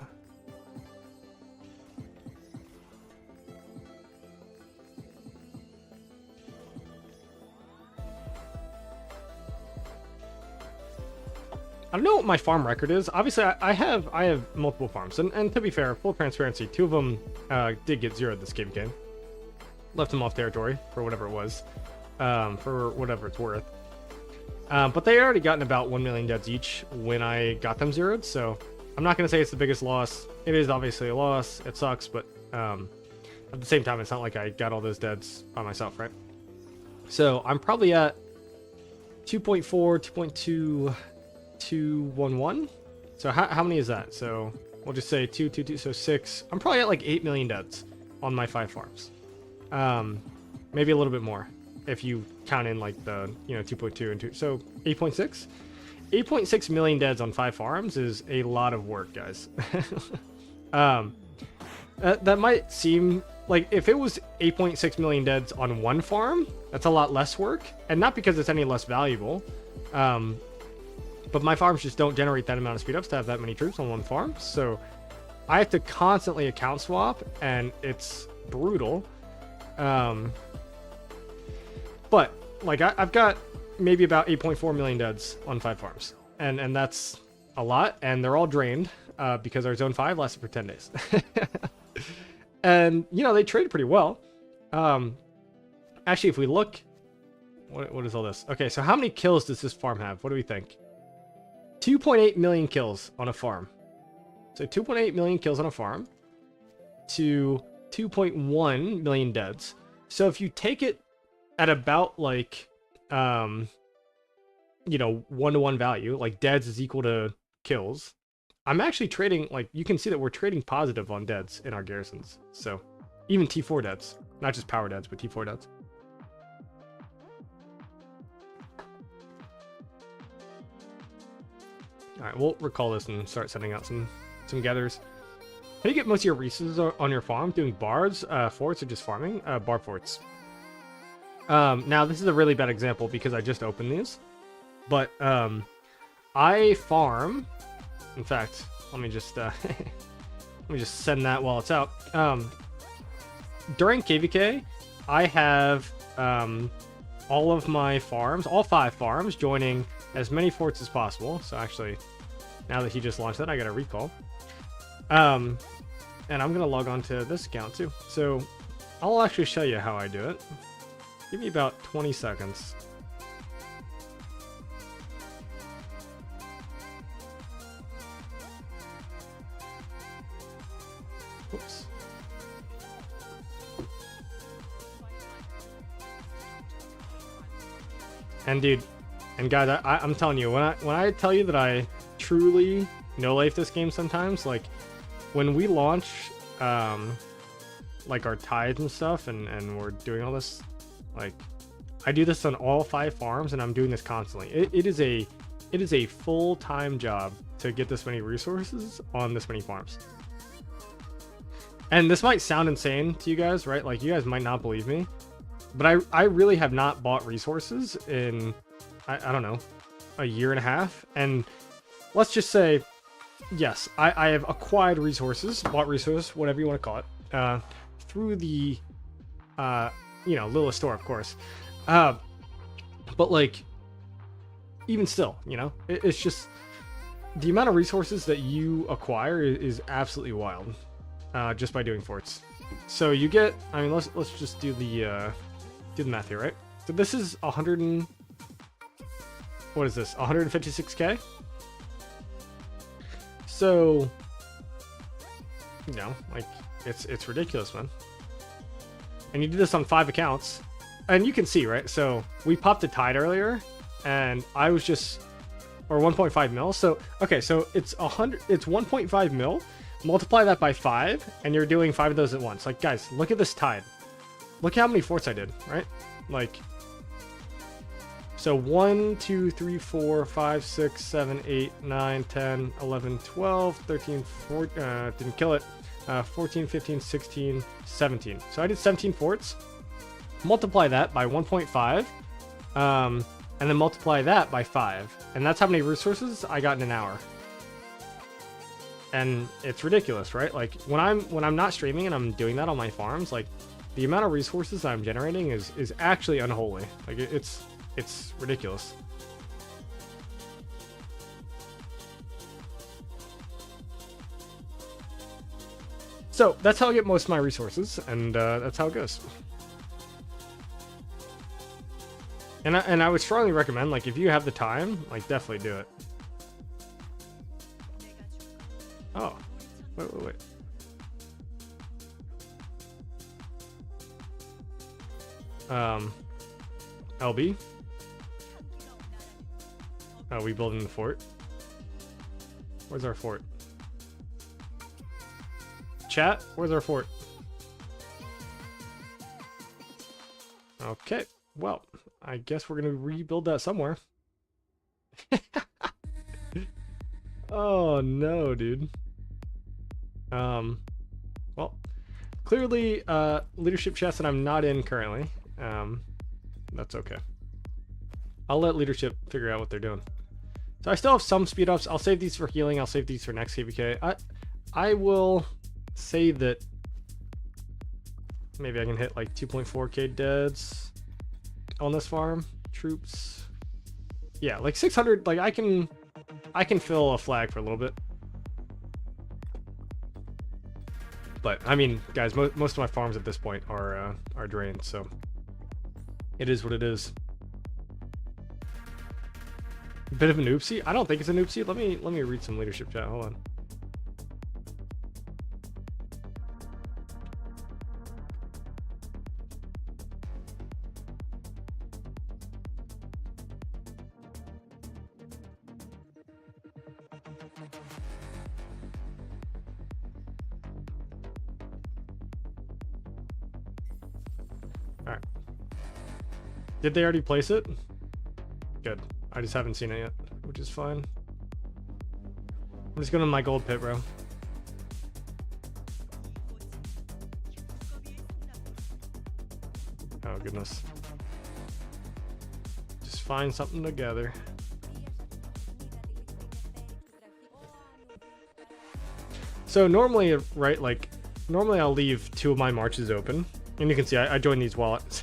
I don't know what my farm record is. Obviously, I have multiple farms, and to be fair, full transparency, 2 of them did get zeroed this game. Left them off territory for whatever it was, for whatever it's worth. But they already gotten about 1 million deads each when I got them zeroed, so I'm not going to say it's the biggest loss. It is obviously a loss. It sucks, but at the same time, it's not like I got all those deads by myself, right? So I'm probably at 2.4, 2.2... 211. So how many is that? So we'll just say 2, so 6. I'm probably at like 8 million deads on my 5 farms. Maybe a little bit more. if you count in like the 2.2 and 2, so 8.6. 8.6 million deads on 5 farms is a lot of work, guys. That might seem like if it was 8.6 million deads on one farm, that's a lot less work, and not because it's any less valuable. But my farms just don't generate that amount of speed ups to have that many troops on one farm, so I have to constantly account swap, and it's brutal. But like I've got maybe about 8.4 million deads on 5 farms, and that's a lot, and they're all drained because our zone 5 lasted for 10 days. And they trade pretty well. Actually, if we look, what is all this? Okay, so how many kills does this farm have? What do we think? 2.8 million kills on a farm. So 2.8 million kills on a farm to 2.1 million deads. So if you take it at about like 1-to-1 value, like deads is equal to kills, I'm actually trading, like, you can see that we're trading positive on deads in our garrisons. So even T4 deads, not just power deads, but T4 deads. All right, we'll recall this and start sending out some gathers. How do you get most of your resources on your farm? Doing bars, forts, or just farming? Bar forts. Now this is a really bad example because I just opened these, but I farm. In fact, let me just send that while it's out. During KVK, I have all of my farms, all 5 farms, joining as many forts as possible. So actually, now that he just launched that, I got a recall. And I'm gonna log on to this account too. So I'll actually show you how I do it. Give me about 20 seconds. Oops. And dude, and guys, I'm telling you, when I tell you that I truly no-life this game sometimes, like when we launch like our tides and stuff, and we're doing all this, like I do this on all 5 farms, and I'm doing this constantly. It is a full-time job to get this many resources on this many farms. And this might sound insane to you guys, right? Like, you guys might not believe me, but I really have not bought resources in, I don't know, a year and a half. And let's just say, yes, I have acquired resources, bought resources, whatever you want to call it, through the, Lilith store, of course. But like, even still, it's just, the amount of resources that you acquire is absolutely wild. Just by doing forts. So you get, I mean, let's just do the math here, right? So this is 100 and, what is this? 156k. So, like it's ridiculous, man. And you do this on 5 accounts, and you can see, right? So we popped a tide earlier, and I was just, or 1.5 mil. So okay, so it's 1.5 mil. Multiply that by 5, and you're doing 5 of those at once. Like, guys, look at this tide. Look how many forts I did, right? Like, so 1, 2, 3, 4, 5, 6, 7, 8, 9, 10, 11, 12, 13, 14, didn't kill it, 14, 15, 16, 17. So I did 17 forts. Multiply that by 1.5, and then multiply that by 5. And that's how many resources I got in an hour. And it's ridiculous, right? Like when I'm not streaming and I'm doing that on my farms, like the amount of resources I'm generating is actually unholy. Like it's ridiculous. So that's how I get most of my resources, and that's how it goes. And I would strongly recommend, like, if you have the time, like, definitely do it. Oh, wait. LB. Oh, we building the fort. Where's our fort? Chat, where's our fort? Okay, Well, I guess we're gonna rebuild that somewhere. Oh no, dude. Well, clearly, leadership chess that I'm not in currently. That's okay. I'll let leadership figure out what they're doing. So I still have some speed ups. I'll save these for healing. I'll save these for next KVK. I will say that maybe I can hit like 2.4k deads on this farm. Troops. Yeah, like 600. Like I can fill a flag for a little bit. But I mean, guys, most of my farms at this point are drained, so it is what it is. Bit of an oopsie? I don't think it's an oopsie. Let me read some leadership chat. Hold on. All right. Did they already place it? Good. I just haven't seen it yet, which is fine. I'm just going to my gold pit, bro. Oh, goodness. Just find something to gather. So normally, right, like, normally I'll leave 2 of my marches open. And you can see I joined these wallets.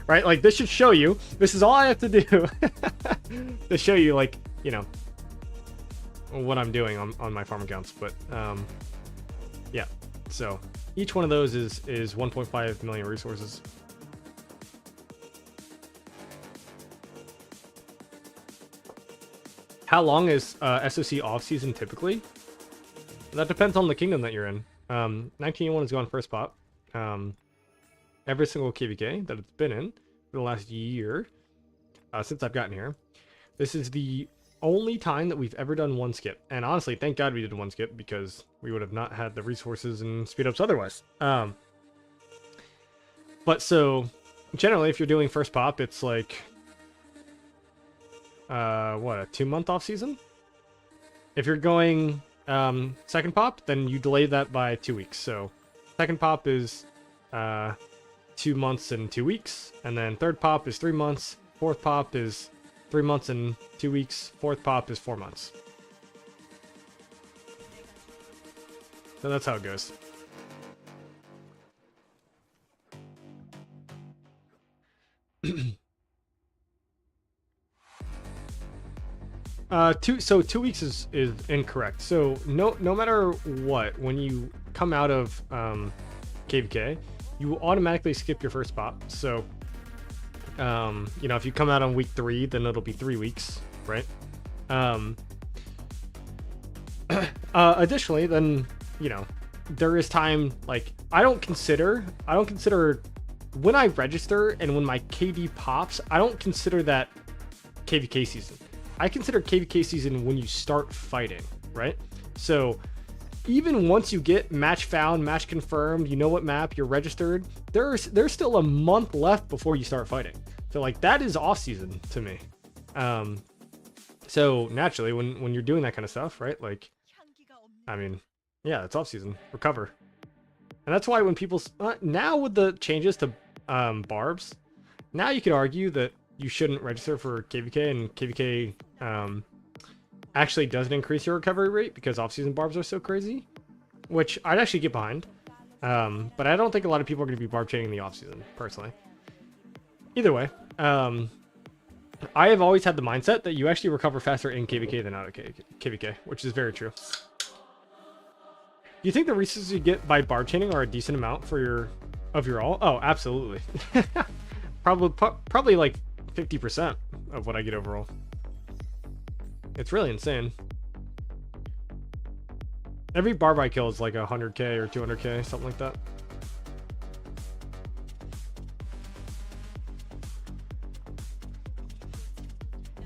Right? Like, this should show you. This is all I have to do to show you, like, you know, what I'm doing on my farm accounts. But, yeah. So, each one of those is 1.5 million resources. How long is SOC off-season typically? That depends on the kingdom that you're in. 1981 has gone first pop. Every single KVK that it's been in for the last year since I've gotten here. This is the only time that we've ever done one skip. And honestly, thank God we did one skip because we would have not had the resources and speed ups otherwise. But so generally, if you're doing first pop, it's like, what, a 2-month off season? If you're going second pop, then you delay that by 2 weeks. So second pop is 2 months and 2 weeks, and then third pop is 3 months, fourth pop is 3 months and 2 weeks, fourth pop is 4 months. So that's how it goes. So 2 weeks is incorrect. So no matter what, when you come out of KVK, you will automatically skip your first pop. So, you know, if you come out on week 3, then it'll be 3 weeks, right? Additionally, then, you know, there is time, like, I don't consider when I register and when my KD pops, I don't consider that KVK season. I consider KVK season when you start fighting, right? So even once you get match found, match confirmed, you know what map, you're registered, there's still a month left before you start fighting. So like that is off season to me. So naturally when you're doing that kind of stuff, right? Like, I mean, yeah, it's off season. Recover. And that's why when people now with the changes to barbs, now you could argue that you shouldn't register for KVK, and KVK actually doesn't increase your recovery rate because off-season barbs are so crazy, which I'd actually get behind. But I don't think a lot of people are going to be barb chaining in the off-season, personally. Either way, I have always had the mindset that you actually recover faster in KVK than out of KVK, which is very true. Do you think the resources you get by barb chaining are a decent amount for your all? Oh, absolutely. Probably like 50% of what I get overall. It's really insane. Every barb I kill is like 100k or 200k, something like that.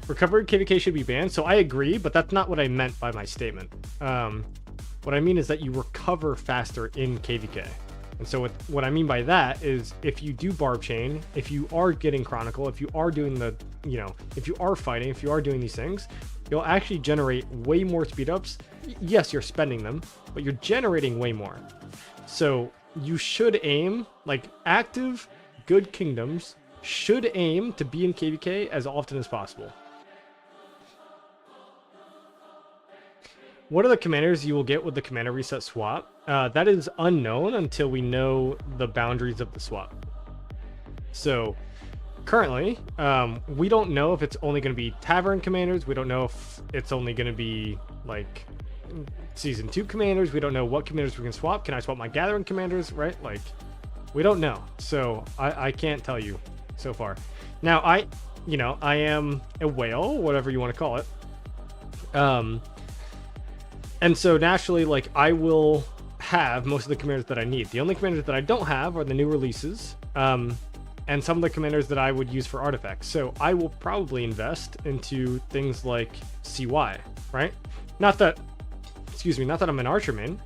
Recovery KVK should be banned, so I agree, but that's not what I meant by my statement. What I mean is that you recover faster in KVK. And so what I mean by that is if you do barb chain, if you are getting chronicle, if you are doing the, you know, if you are fighting, if you are doing these things, you'll actually generate way more speed ups. Yes, you're spending them, but you're generating way more. So you should aim, like active good kingdoms should aim to be in KVK as often as possible. What are the commanders you will get with the commander reset swap? That is unknown until we know the boundaries of the swap. So currently, we don't know if it's only going to be tavern commanders. We don't know if it's only going to be like season 2 commanders. We don't know what commanders we can swap. Can I swap my gathering commanders, right? Like, we don't know. So I can't tell you so far. Now, I am a whale, whatever you want to call it. And so naturally, like, I will have most of the commanders that I need. The only commanders that I don't have are the new releases, and some of the commanders that I would use for artifacts. So I will probably invest into things like CY, right? Not that I'm an Archer main,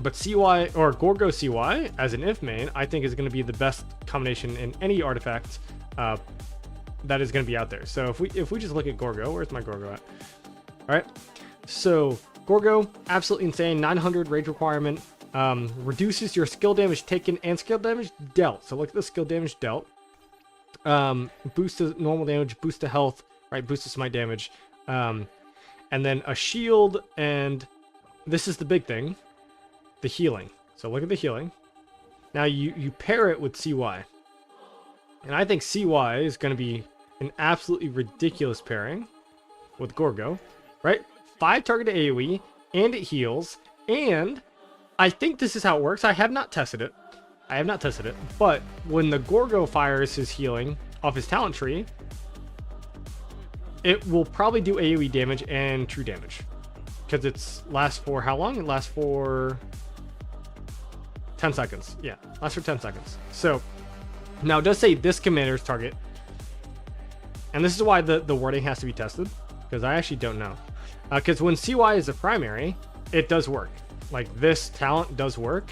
but CY or Gorgo CY as an if main, I think is going to be the best combination in any artifact that is going to be out there. So if we just look at Gorgo, where's my Gorgo at? All right, so Gorgo, absolutely insane. 900 rage requirement, reduces your skill damage taken and skill damage dealt. So look at the skill damage dealt. Boost to normal damage, boost to health, right? Boost to smite damage, and then a shield, and this is the big thing, the healing. So look at the healing. Now you pair it with CY, and I think CY is going to be an absolutely ridiculous pairing with Gorgo, right? 5 targeted AoE, and it heals, and I think this is how it works. I have not tested it, but when the Gorgo fires his healing off his talent tree, it will probably do AoE damage and true damage, because it's lasts for how long? It lasts for 10 seconds. Yeah, lasts for 10 seconds. So now it does say this commander's target, and this is why the wording has to be tested, because I actually don't know. Because when CY is a primary, it does work. Like, this talent does work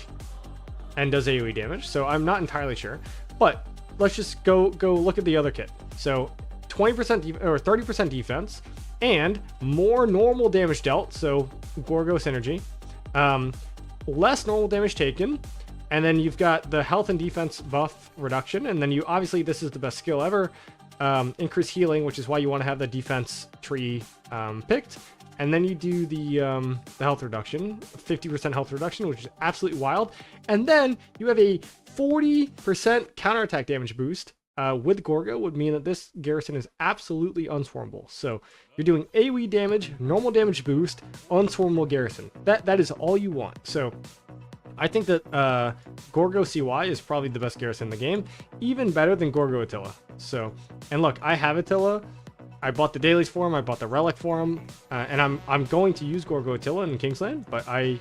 and does AoE damage, so I'm not entirely sure. But let's just go look at the other kit. So 20% or 30% defense and more normal damage dealt, so Gorgo synergy. Less normal damage taken, and then you've got the health and defense buff reduction, and then you obviously, this is the best skill ever, increase healing, which is why you want to have the defense tree picked. And then you do the health reduction, 50% health reduction, which is absolutely wild. And then you have a 40% counterattack damage boost with Gorgo, would mean that this garrison is absolutely unswarmable. So you're doing AoE damage, normal damage boost, unswarmable garrison. That is all you want. So I think that Gorgo CY is probably the best garrison in the game, even better than Gorgo Attila. So, and look, I have Attila. I bought the dailies for him, I bought the relic for him, and I'm going to use Gorgo Attila in Kingsland, but I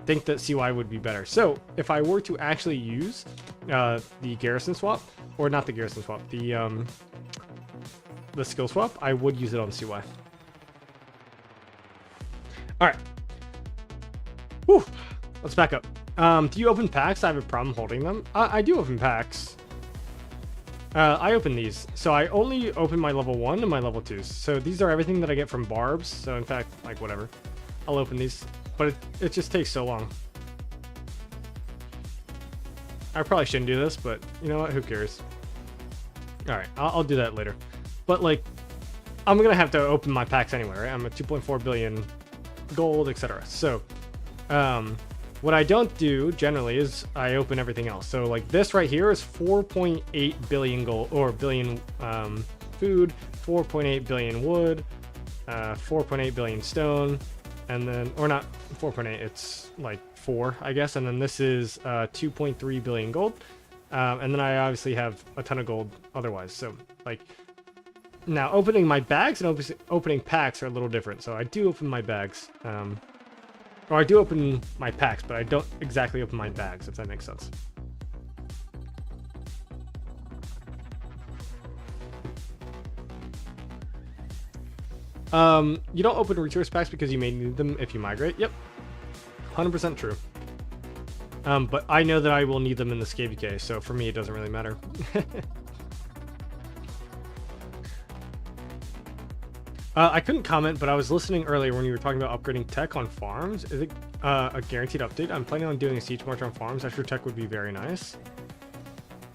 think that CY would be better. So if I were to actually use the garrison swap, or not the garrison swap, the skill swap, I would use it on CY. All right. Whew. Let's back up. Do you open packs? I have a problem holding them. I do open packs. I open these. So I only open my level 1 and my level 2s. So these are everything that I get from barbs. So in fact, like, whatever. I'll open these. But it just takes so long. I probably shouldn't do this, but you know what? Who cares? Alright, I'll do that later. But, like, I'm going to have to open my packs anyway, right? I'm at 2.4 billion gold, etc. So, what I don't do generally is I open everything else. So like this right here is 4.8 billion gold, or billion food, 4.8 billion wood, 4.8 billion stone, and then, or not 4.8, it's like 4, I guess. And then this is 2.3 billion gold. And then I obviously have a ton of gold otherwise. So like, now opening my bags and opening packs are a little different. So I do open my bags. Or I do open my packs, but I don't exactly open my bags, if that makes sense. You don't open resource packs because you may need them if you migrate. Yep. 100% true. But I know that I will need them in this KVK, so for me it doesn't really matter. I couldn't comment, but I was listening earlier when you were talking about upgrading tech on farms. Is it a guaranteed update? I'm planning on doing a siege march on farms. Extra tech would be very nice.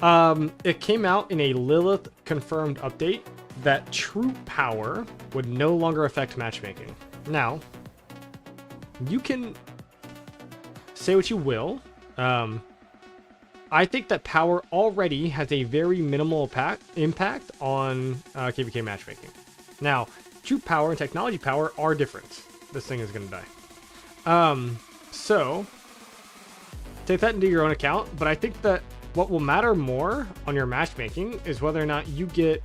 It came out in a Lilith confirmed update that troop power would no longer affect matchmaking. Now, you can say what you will. I think that power already has a very minimal impact on KVK matchmaking. Now, troop power and technology power are different. This thing is going to die. So, take that into your own account. But I think that what will matter more on your matchmaking is whether or not you get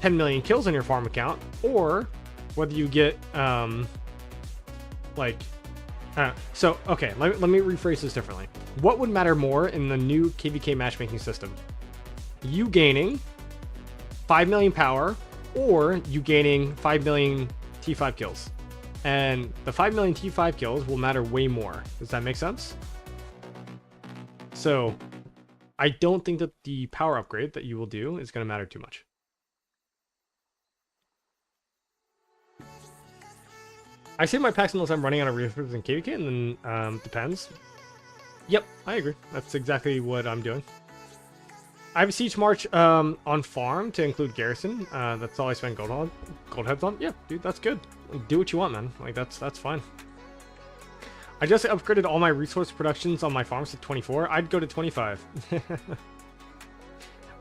10 million kills on your farm account, or whether you get, so, okay, let me rephrase this differently. What would matter more in the new KVK matchmaking system? You gaining 5 million power, or you gaining 5 million T5 kills? And the 5 million T5 kills will matter way more. Does that make sense? So, I don't think that the power upgrade that you will do is going to matter too much. I save my packs unless I'm running out of resources in KVK, and then depends. Yep, I agree. That's exactly what I'm doing. I have a siege march on farm to include garrison. That's all I spend gold heads on. Yeah, dude, that's good. Do what you want, man. Like that's fine. I just upgraded all my resource productions on my farms to 24. I'd go to 25.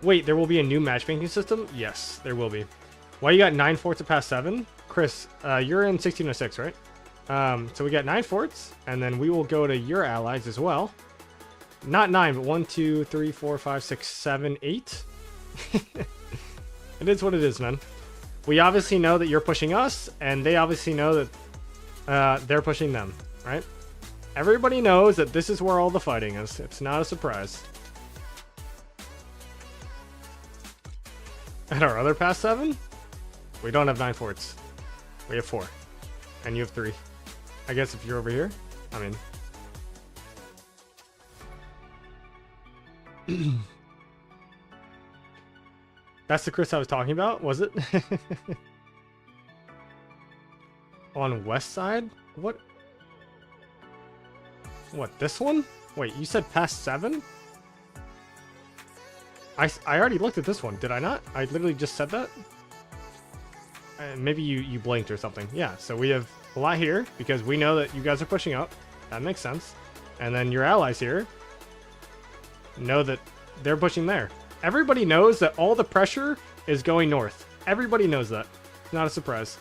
Wait, there will be a new matchmaking system? Yes, there will be. Why you got 9 forts at past 7? Chris, you're in 1606, right? So we got 9 forts, and then we will go to your allies as well. Not 9, but 1, 2, 3, 4, 5, 6, 7, 8. It is what it is, man. We obviously know that you're pushing us, and they obviously know that they're pushing them, right? Everybody knows that this is where all the fighting is. It's not a surprise. At our other past 7, we don't have 9 forts. We have 4. And you have 3. I guess if you're over here, I mean... That's the Chris I was talking about, was it? On west side? What? What, this one? Wait, you said past 7? I already looked at this one, did I not? I literally just said that? Maybe you blinked or something. Yeah, so we have a lot here because we know that you guys are pushing up. That makes sense. And then your allies here know that they're pushing there. Everybody knows that all the pressure is going north. Everybody knows that. Not a surprise.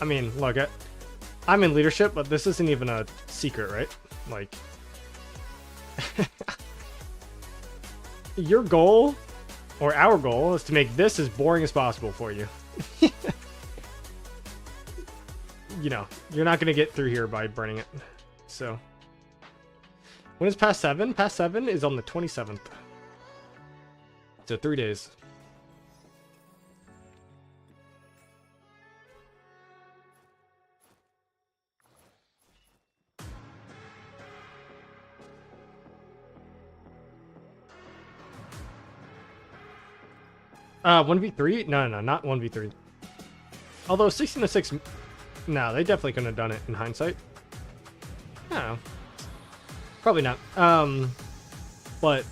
I mean, look, I'm in leadership, but this isn't even a secret, right? Like, your goal, or our goal, is to make this as boring as possible for you. You know, you're not going to get through here by burning it. So, when is past 7? Past 7 is on the 27th. So 3 days. Uh, 1v3? No, not 1v3. Although 1606, no, they definitely couldn't have done it in hindsight. I don't know. Probably not. But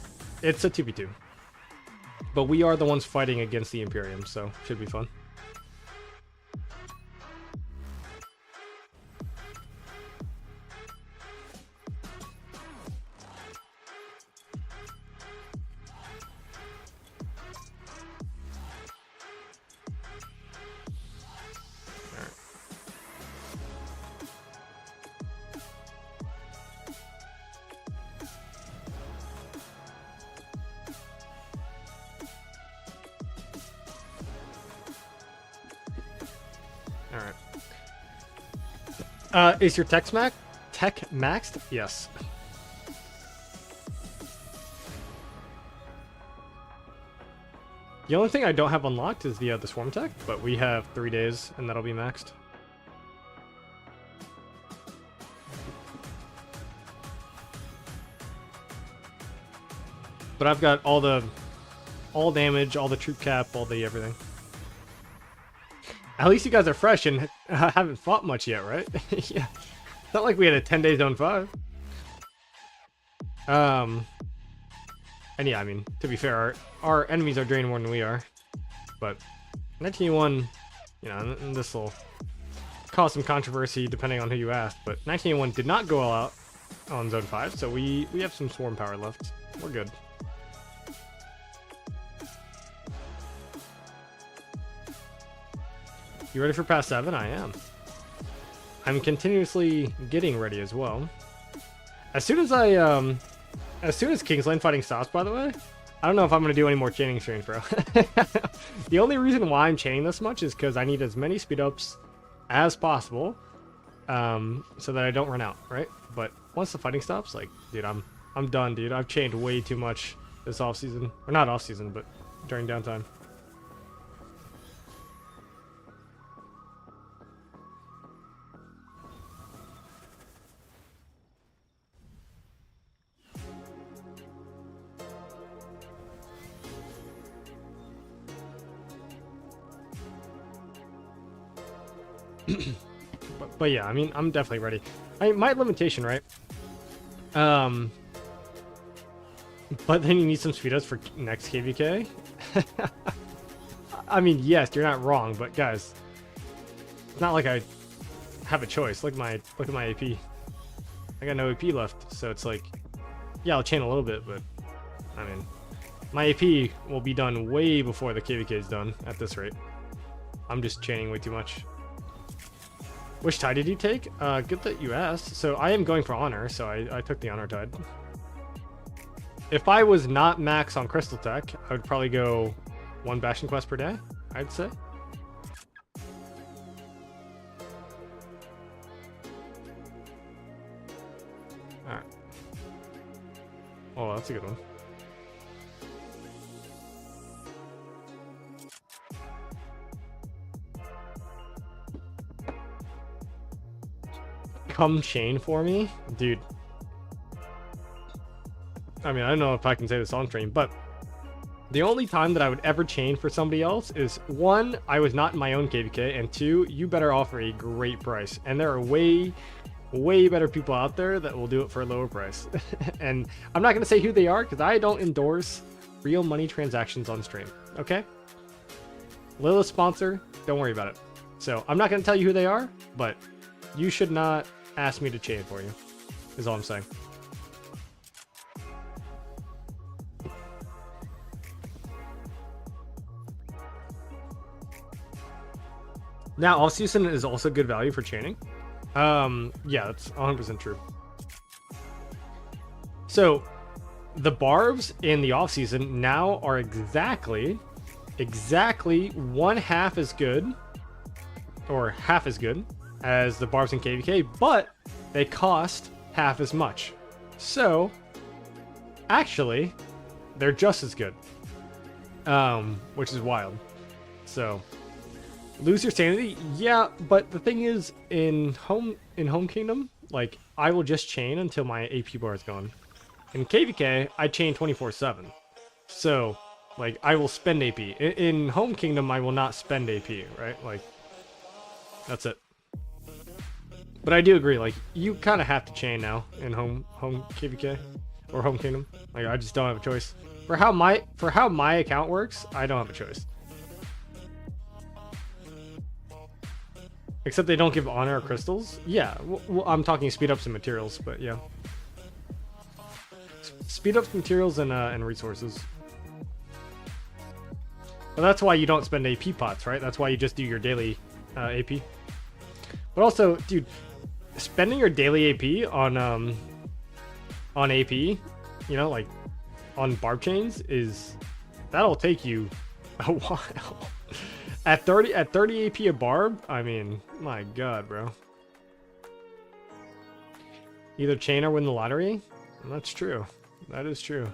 it's a 2v2. But we are the ones fighting against the Imperium, so should be fun. Is your tech maxed? Yes. The only thing I don't have unlocked is the swarm tech, but we have 3 days and that'll be maxed. But I've got all damage, all the troop cap, all the everything. At least you guys are fresh and haven't fought much yet, right? Yeah. It's not like we had a 10-day zone 5. And yeah, I mean, to be fair, our enemies are draining more than we are. But 1981, you know, and this will cause some controversy depending on who you ask, but 1981 did not go all out on zone 5, so we have some swarm power left. We're good. You ready for pass 7? I am. I'm continuously getting ready as well. As soon as Kingsland fighting stops, by the way, I don't know if I'm going to do any more chaining streams, bro. The only reason why I'm chaining this much is because I need as many speed ups as possible, so that I don't run out, right? But once the fighting stops, like, dude, I'm done, dude. I've chained way too much this off season, or not off season, but during downtime. But yeah, I mean, I'm definitely ready. My limitation, right? But then you need some speed ups for next KVK. I mean, yes, you're not wrong, but guys, it's not like I have a choice. Look at my AP. I got no AP left, so it's like, yeah, I'll chain a little bit, but I mean, my AP will be done way before the KVK is done at this rate. I'm just chaining way too much. Which tide did you take? Good that you asked. So I am going for honor, so I took the honor tide. If I was not max on crystal tech, I would probably go 1 bastion quest per day, I'd say. Alright. Oh, that's a good one. Come chain for me, dude. I mean, I don't know if I can say this on stream, but the only time that I would ever chain for somebody else is 1, I was not in my own KVK, and 2, you better offer a great price. And there are way better people out there that will do it for a lower price. And I'm not going to say who they are because I don't endorse real money transactions on stream. Okay? Lilith sponsor, don't worry about it. So I'm not going to tell you who they are, but you should not ask me to chain for you, is all I'm saying. Now, off-season is also good value for chaining. Yeah, that's 100% true. So, the barbs in the off-season now are exactly 1/2 as good, or half as good, as the barbs in KVK, but they cost half as much. So, actually, they're just as good, which is wild. So, lose your sanity, yeah, but the thing is, in home kingdom, like, I will just chain until my AP bar is gone. In KVK, I chain 24/7. So, like, I will spend AP. In home kingdom, I will not spend AP, right? Like, that's it. But I do agree, like, you kind of have to chain now in home KVK or home kingdom. Like, I just don't have a choice. For how my account works, I don't have a choice. Except they don't give honor or crystals. Yeah, well, I'm talking speed ups and materials, but yeah. Speed ups, materials, and resources. But that's why you don't spend AP pots, right? That's why you just do your daily AP. But also, dude, spending your daily AP on AP, you know, like on barb chains, that'll take you a while. At 30 AP a barb, I mean, my god, bro. Either chain or win the lottery? That's true. That is true.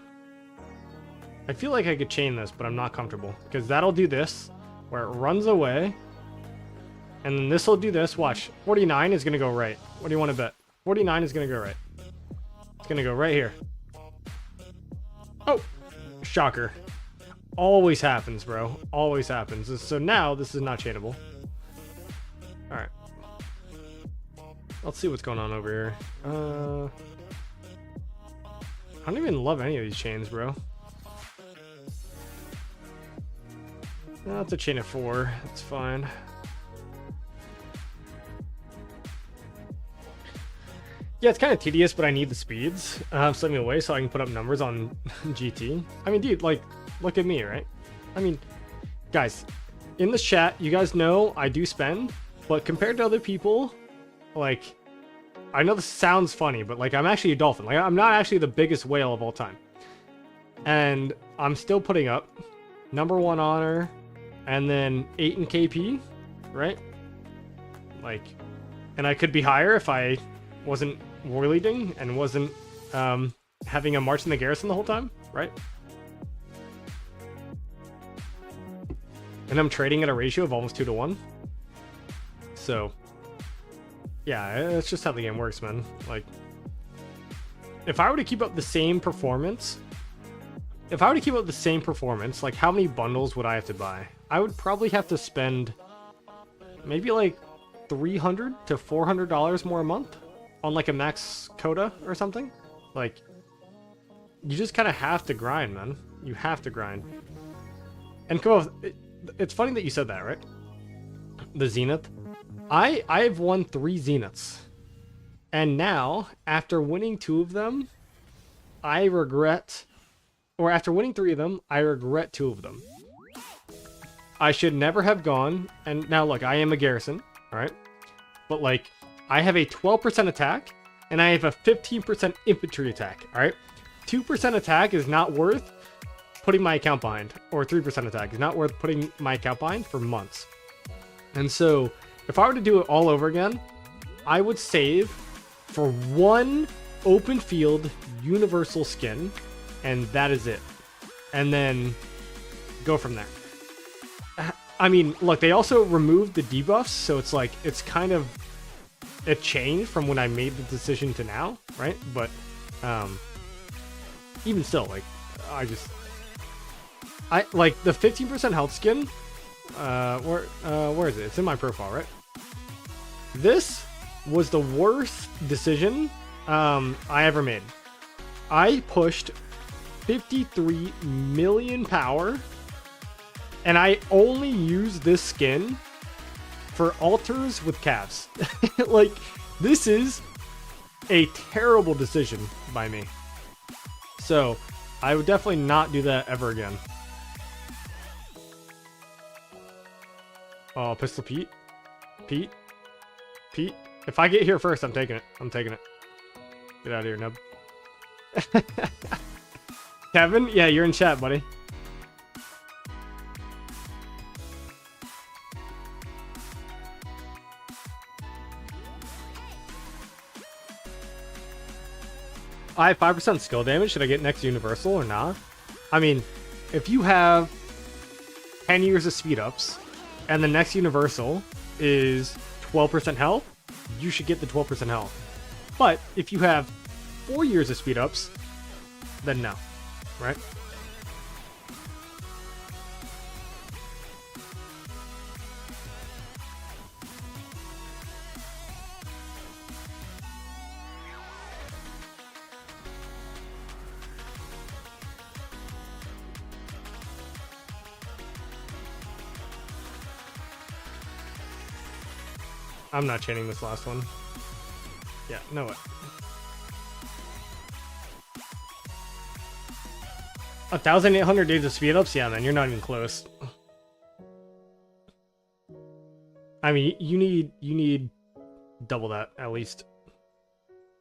I feel like I could chain this, but I'm not comfortable. Because that'll do this, where it runs away. And then this will do this. Watch. 49 is going to go right. What do you want to bet? 49 is going to go right. It's going to go right here. Oh! Shocker. Always happens, bro. Always happens. So now, this is not chainable. Alright. Let's see what's going on over here. I don't even love any of these chains, bro. That's a chain of 4. That's fine. Yeah, it's kind of tedious, but I need the speeds slipping away so I can put up numbers on GT. I mean, dude, like, look at me, right? I mean, guys, in the chat, you guys know I do spend, but compared to other people, like, I know this sounds funny, but, like, I'm actually a dolphin. Like, I'm not actually the biggest whale of all time. And I'm still putting up #1 honor and then 8 in KP, right? Like, and I could be higher if I wasn't war leading and wasn't having a march in the garrison the whole time, right? And I'm trading at a ratio of almost 2-to-1. So, yeah, that's just how the game works, man. Like, if I were to keep up the same performance, like, how many bundles would I have to buy? I would probably have to spend maybe like $300 to $400 more a month on like a max quota or something. Like, you just kind of have to grind, man. You have to grind. And come on, it's funny that you said that, right? The Zenith. I've won 3 Zeniths. And now, after winning 2 of them, I regret... Or after winning 3 of them, I regret 2 of them. I should never have gone... And now, look, I am a garrison, alright? But, like, I have a 12% attack, and I have a 15% infantry attack, alright? 2% attack is not worth putting my account behind. Or 3% attack is not worth putting my account behind for months. And so, if I were to do it all over again, I would save for 1 open field universal skin, and that is it. And then go from there. I mean, look, they also removed the debuffs, so it's like, it's kind of a change from when I made the decision to now, right? But even still, like, I like the 15% health skin. Where is it? It's in my profile, right? This was the worst decision I ever made. I pushed 53 million power, and I only use this skin for altars with calves. Like, this is a terrible decision by me. So, I would definitely not do that ever again. Oh, Pistol Pete. Pete. If I get here first, I'm taking it. Get out of here, nub. Kevin? Yeah, you're in chat, buddy. I have 5% skill damage. Should I get next universal or not? I mean, if you have 10 years of speed ups and the next universal is 12% health, you should get the 12% health. But if you have 4 years of speed ups, then no, right? I'm not chaining this last one. Yeah, know it. 1,800 days of speed ups? Yeah, man, you're not even close. I mean, you need double that, at least.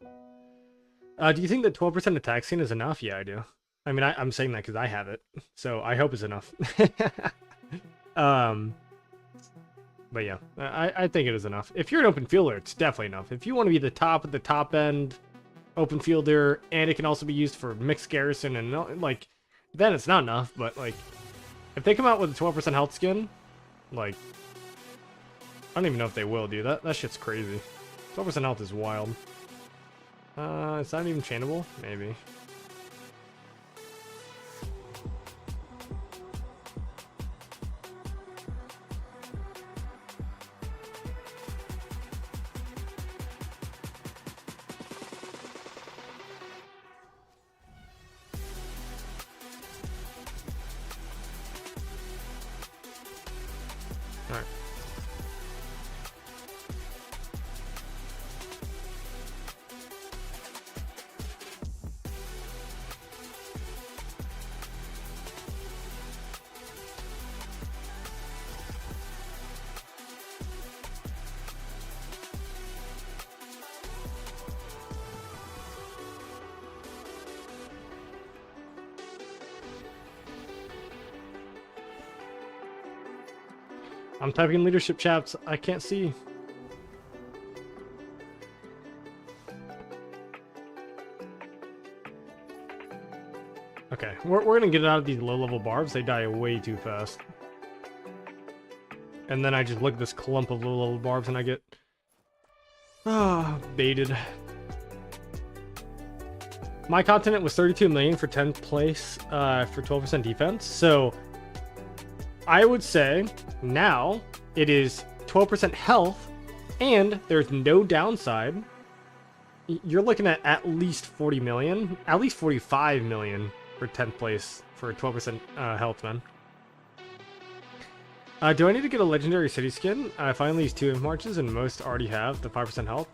Do you think that 12% attack scene is enough? Yeah, I do. I mean, I'm saying that because I have it, so I hope it's enough. But yeah, I think it is enough. If you're an open fielder, it's definitely enough. If you want to be the top at the top end open fielder, and it can also be used for mixed garrison, and like, then it's not enough, but, like, if they come out with a 12% health skin, like, I don't even know if they will, dude. That shit's crazy. 12% health is wild. It's not even chainable? Maybe. Alright. I'm typing in leadership chats. I can't see. Okay, we're gonna get out of these low-level barbs. They die way too fast. And then I just look at this clump of low-level barbs and I get... baited. My continent was 32 million for 10th place for 12% defense. So I would say now it is 12% health and there's no downside. You're looking at least 40 million, at least 45 million for 10th place for 12% health, man. Do I need to get a legendary city skin? I find these 2 marches and most already have the 5% health.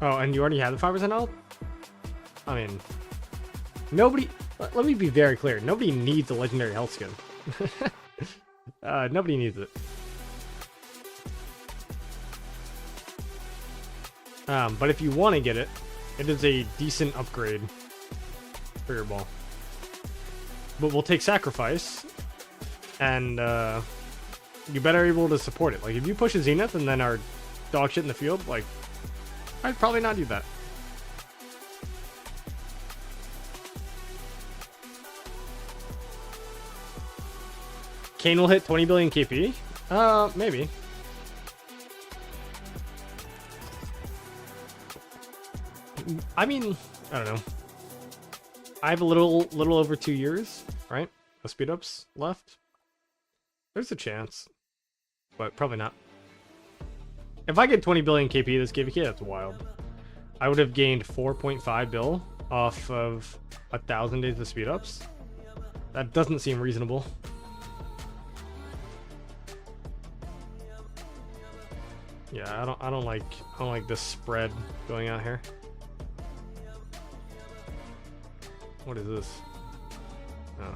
Oh, and you already have the 5% health? I mean, nobody... Let me be very clear. Nobody needs a legendary health skin. Nobody needs it. But if you want to get it, it is a decent upgrade for your ball. But we'll take sacrifice, and you better be able to support it. Like, if you push a Zenith and then are dog shit in the field, like, I'd probably not do that. Kane will hit 20 billion KP? Maybe. I mean, I don't know. I have a little over 2 years, right? Of speed ups left. There's a chance, but probably not. If I get 20 billion KP this KVK, that's wild. I would have gained 4.5 bill off of 1,000 days of speed ups. That doesn't seem reasonable. Yeah, I don't like this spread going out here. What is this? Oh.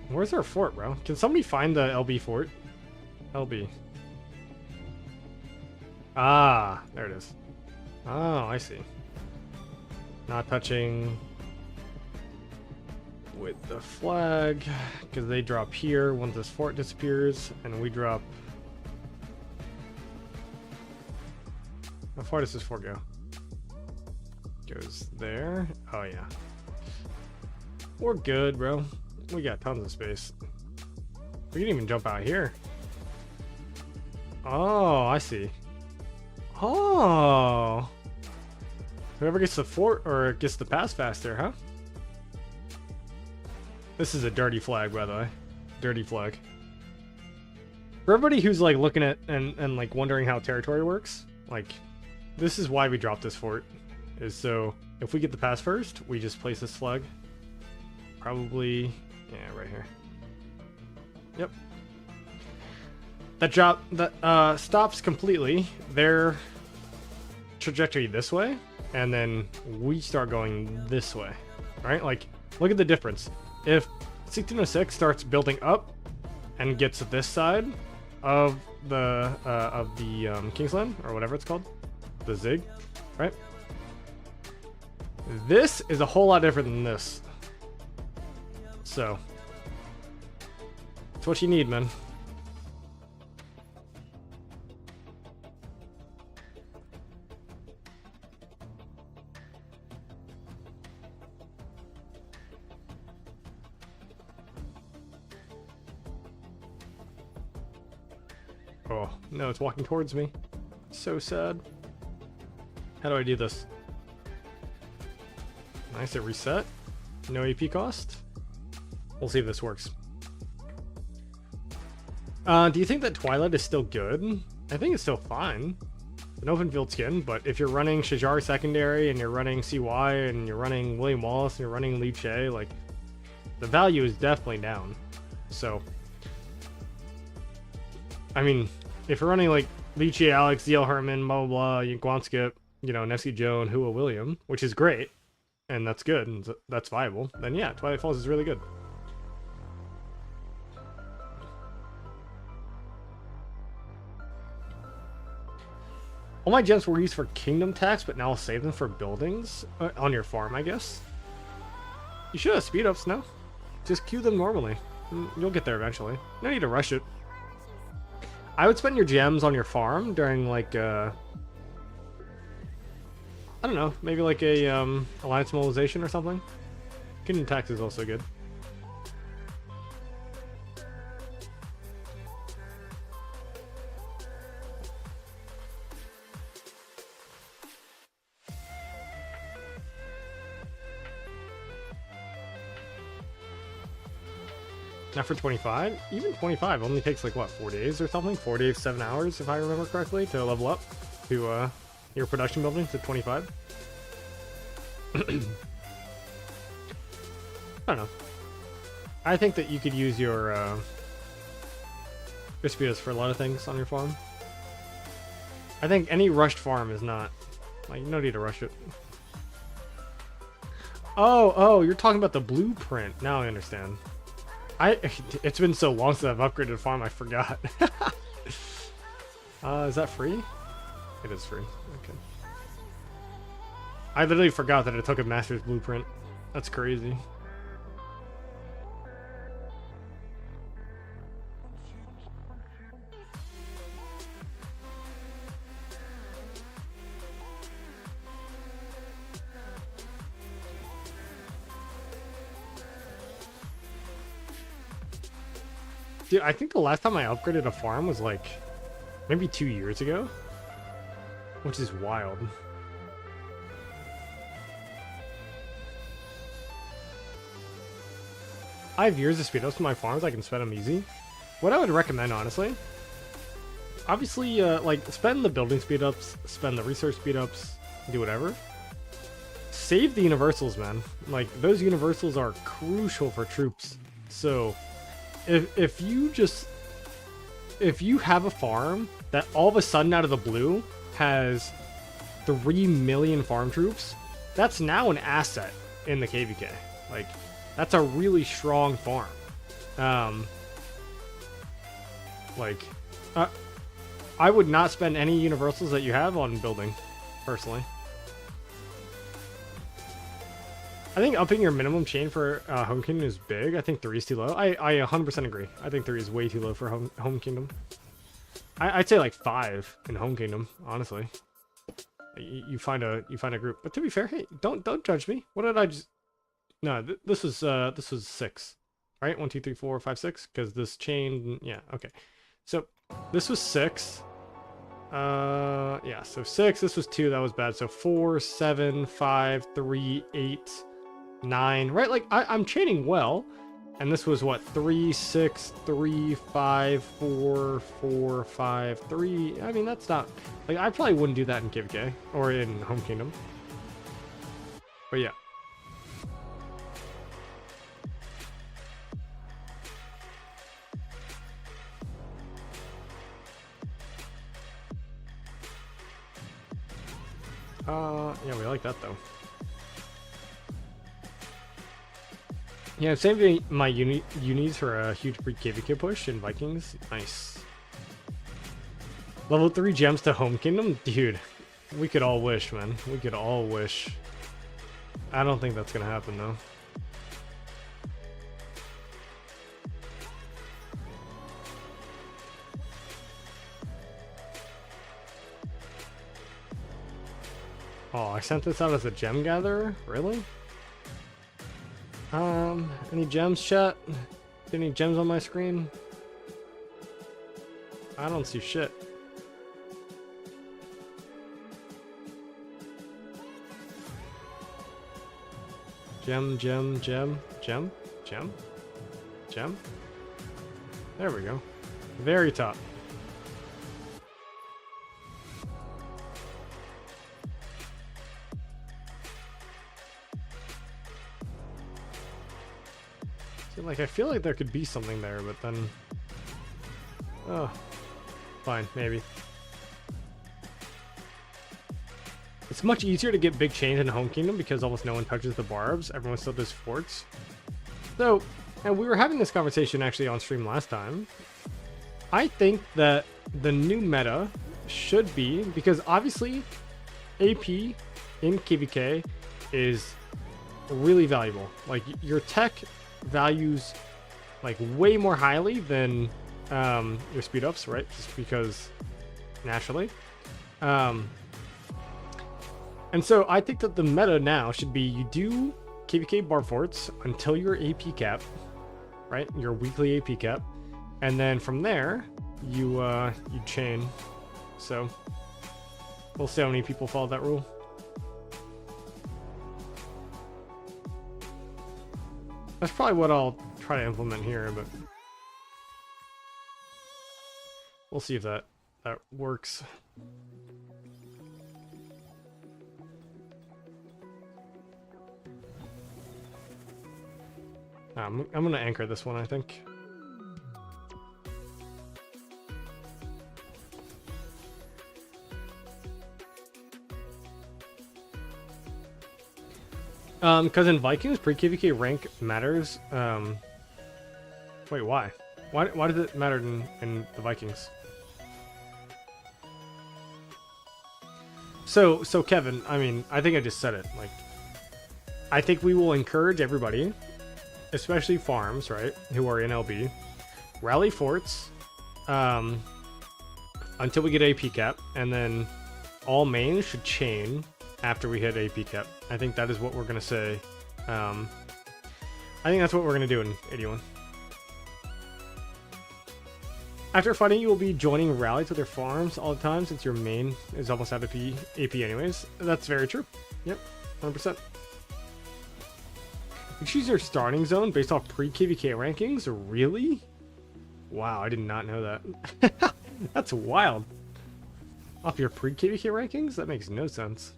Where's our fort, bro? Can somebody find the LB fort? LB. Ah, there it is. Oh, I see. Not touching with the flag, because they drop here once this fort disappears, and we drop... How far does this fort go? Goes there. Oh, yeah. We're good, bro. We got tons of space. We can even jump out here. Oh, I see. Oh. Whoever gets the fort or gets the pass faster, huh? This is a dirty flag, by the way. Dirty flag. For everybody who's like looking at and like wondering how territory works, like, this is why we dropped this fort. Is so if we get the pass first, we just place this flag. Probably, yeah, right here. Yep. That stops completely their trajectory this way, and then we start going this way, right? Like, look at the difference. If 1606 starts building up and gets to this side of the Kingsland, or whatever it's called, the Zig, right? This is a whole lot different than this. So, it's what you need, man. Oh, no, it's walking towards me. So sad. How do I do this? Nice, it reset. No AP cost. We'll see if this works. Do you think that Twilight is still good? I think it's still fine. An open field skin, but if you're running Shajar secondary and you're running CY and you're running William Wallace and you're running Lee Che, like, the value is definitely down. So, I mean, if you're running like Lee Che, Alex, DL Herman, blah blah blah, Guanskip, you know, Nessie Joe and Hua William, which is great, and that's good, and that's viable, then yeah, Twilight Falls is really good. All my gems were used for kingdom tax, but now I'll save them for buildings on your farm, I guess. You should have speed ups, no? Just queue them normally. You'll get there eventually. No need to rush it. I would spend your gems on your farm during like I don't know, maybe like a alliance mobilization or something. Kingdom tax is also good. Not for 25? Even 25 only takes like what, 4 days or something? 4 days, 7 hours if I remember correctly to level up to your production building to 25. I don't know. I think that you could use your speedos for a lot of things on your farm. I think any rushed farm is not, like, no need to rush it. Oh, you're talking about the blueprint. Now I understand. It's been so long since I've upgraded a farm, I forgot. Is that free? It is free. Okay. I literally forgot that it took a master's blueprint. That's crazy. Dude, I think the last time I upgraded a farm was like maybe 2 years ago, which is wild. I have years of speed ups to my farms. I can spend them easy. What I would recommend, honestly, obviously, like, spend the building speed ups, spend the research speed ups, do whatever. Save the universals, man. Like, those universals are crucial for troops. So if you have a farm that all of a sudden out of the blue has 3 million farm troops, that's now an asset in the KVK. Like, that's a really strong farm. I would not spend any universals that you have on building, personally. I think upping your minimum chain for Home Kingdom is big. I think 3 is too low. I 100% agree. I think 3 is way too low for Home Kingdom. I'd say like 5 in Home Kingdom, honestly. You find a group. But to be fair, hey, don't judge me. What did I just? No, this was 6, right? 1, 2, 3, 4, 5, 6. Because this chain, yeah, okay. So this was 6. Yeah. So 6. This was 2. That was bad. So 4, 7, 5, 3, 8. 9, right? Like, I'm chaining well, and this was what, 3, 6, 3, 5, 4, 4, 5, 3. I mean, that's not, like, I probably wouldn't do that in KVK or in Home Kingdom, but yeah. Yeah, we like that though. Yeah, I'm saving my unis for a huge pre-KVK push in Vikings. Nice. Level 3 gems to Home Kingdom? Dude, we could all wish, man. We could all wish. I don't think that's gonna happen, though. Oh, I sent this out as a gem gatherer? Really? Any gems, chat? Any gems on my screen? I don't see shit. Gem, gem, gem, gem, gem, gem. There we go. Very top. So, like, I feel like there could be something there, but then... Oh. Fine, maybe. It's much easier to get big chains in Home Kingdom because almost no one touches the barbs. Everyone still does forts. So, and we were having this conversation actually on stream last time. I think that the new meta should be, because obviously AP in KVK is really valuable. Like, your tech values like way more highly than your speed ups, right? Just because naturally. And so I think that the meta now should be you do KVK bar forts until your AP cap, right? Your weekly AP cap. And then from there, you chain. So we'll see how many people follow that rule. That's probably what I'll try to implement here, but we'll see if that works. I'm gonna anchor this one, I think. Because in Vikings, pre-KVK rank matters. Wait, why? Why does it matter in the Vikings? So Kevin, I mean, I think I just said it. Like, I think we will encourage everybody, especially farms, right, who are in LB, rally forts until we get AP cap, and then all mains should chain after we hit AP cap. I think that is what we're gonna say. I think that's what we're gonna do in 81. After fighting, you will be joining rallies with your farms all the time since your main is almost out of AP anyways. That's very true. Yep, 100%. You choose your starting zone based off pre-KVK rankings? Really? Wow, I did not know that. That's wild. Off your pre-KVK rankings? That makes no sense.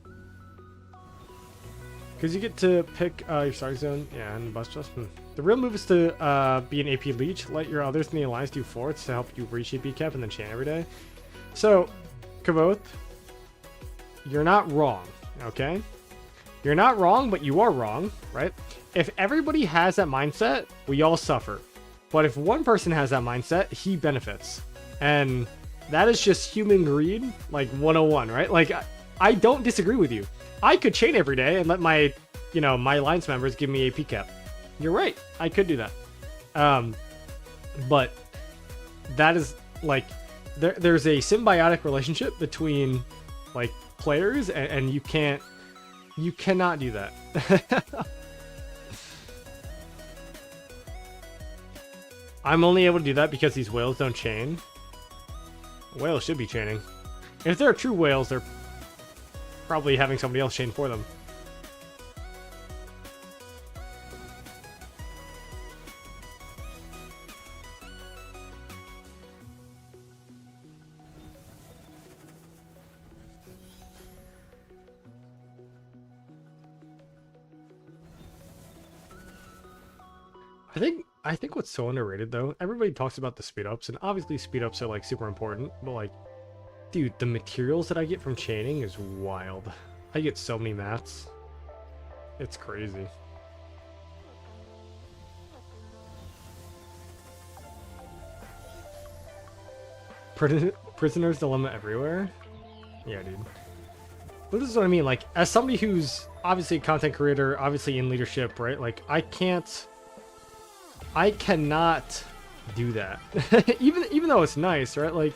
Because you get to pick your starting zone. Yeah, and the bus just. The real move is to be an AP leech. Let your others in the alliance do forts to help you reach AP cap and then chain every day. So, Kavoth, you're not wrong, okay? You're not wrong, but you are wrong, right? If everybody has that mindset, we all suffer. But if one person has that mindset, he benefits. And that is just human greed, like 101, right? Like, I don't disagree with you. I could chain every day and let my, my alliance members give me AP cap. You're right. I could do that. But that is like, there's a symbiotic relationship between like players and you cannot do that. I'm only able to do that because these whales don't chain. Whales should be chaining. And if they're true whales, they're probably having somebody else chain for them. I think what's so underrated though, everybody talks about the speed ups, and obviously speed ups are like super important, but like, dude, the materials that I get from chaining is wild. I get so many mats. It's crazy. Prisoner's dilemma everywhere? Yeah, dude. But this is what I mean, like, as somebody who's obviously a content creator, obviously in leadership, right? Like, I cannot do that. even though it's nice, right? Like,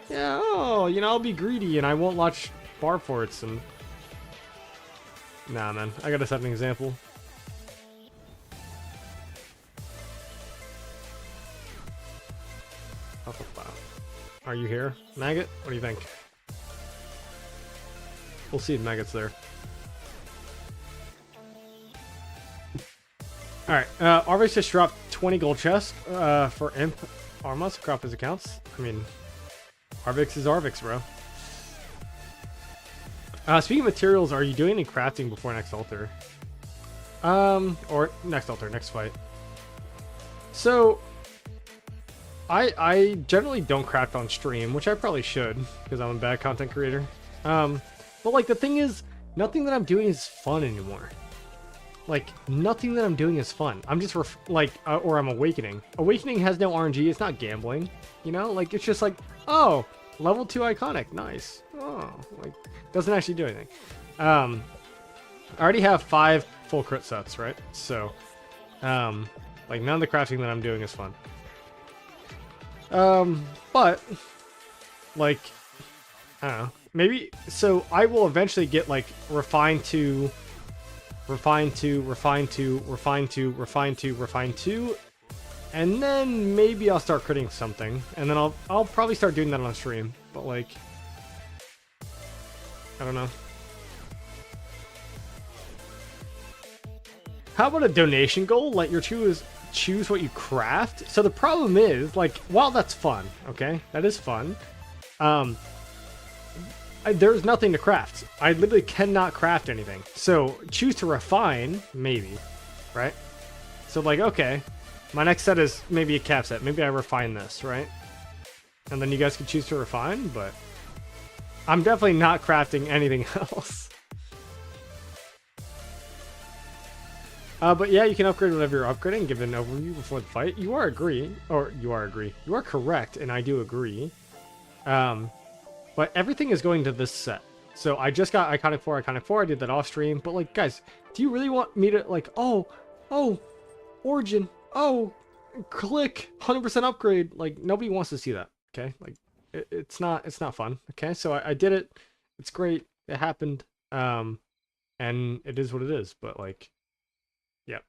yeah, oh, I'll be greedy and I won't watch bar forts and... Nah, man, I gotta set an example. Are you here? Maggot? What do you think? We'll see if Maggot's there. Alright, Arvix just dropped 20 gold chests for Imp Armas across his accounts. I mean, Arvix is Arvix, bro. Speaking of materials, are you doing any crafting before next altar? Or next altar, next fight. So, I generally don't craft on stream, which I probably should, because I'm a bad content creator. But like, the thing is, nothing that I'm doing is fun anymore. Like, nothing that I'm doing is fun. I'm just, or I'm awakening. Awakening has no RNG, it's not gambling. You know, like, it's just like, oh, level 2 iconic, nice. Oh, like, doesn't actually do anything. I already have 5 full crit sets, right? So, like, none of the crafting that I'm doing is fun. But, like, I don't know, maybe, so I will eventually get, like, refined to, and then maybe I'll start critting something, and then I'll probably start doing that on stream, but, like, I don't know. How about a donation goal? Let your choose what you craft. So the problem is, like, while that's fun, okay, that is fun, there's nothing to craft. I literally cannot craft anything. So choose to refine, maybe, right? So like, okay, my next set is maybe a cap set. Maybe I refine this, right? And then you guys can choose to refine, but I'm definitely not crafting anything else. But yeah, you can upgrade whatever you're upgrading. Give an overview before the fight. You are correct, and I do agree. But everything is going to this set. So I just got Iconic 4. I did that off stream. But like, guys, do you really want me to like, oh, Origin, oh, click 100% upgrade? Like, nobody wants to see that. Okay, like, it's not fun. Okay, so I did it. It's great. It happened. And it is what it is. But like, yeah.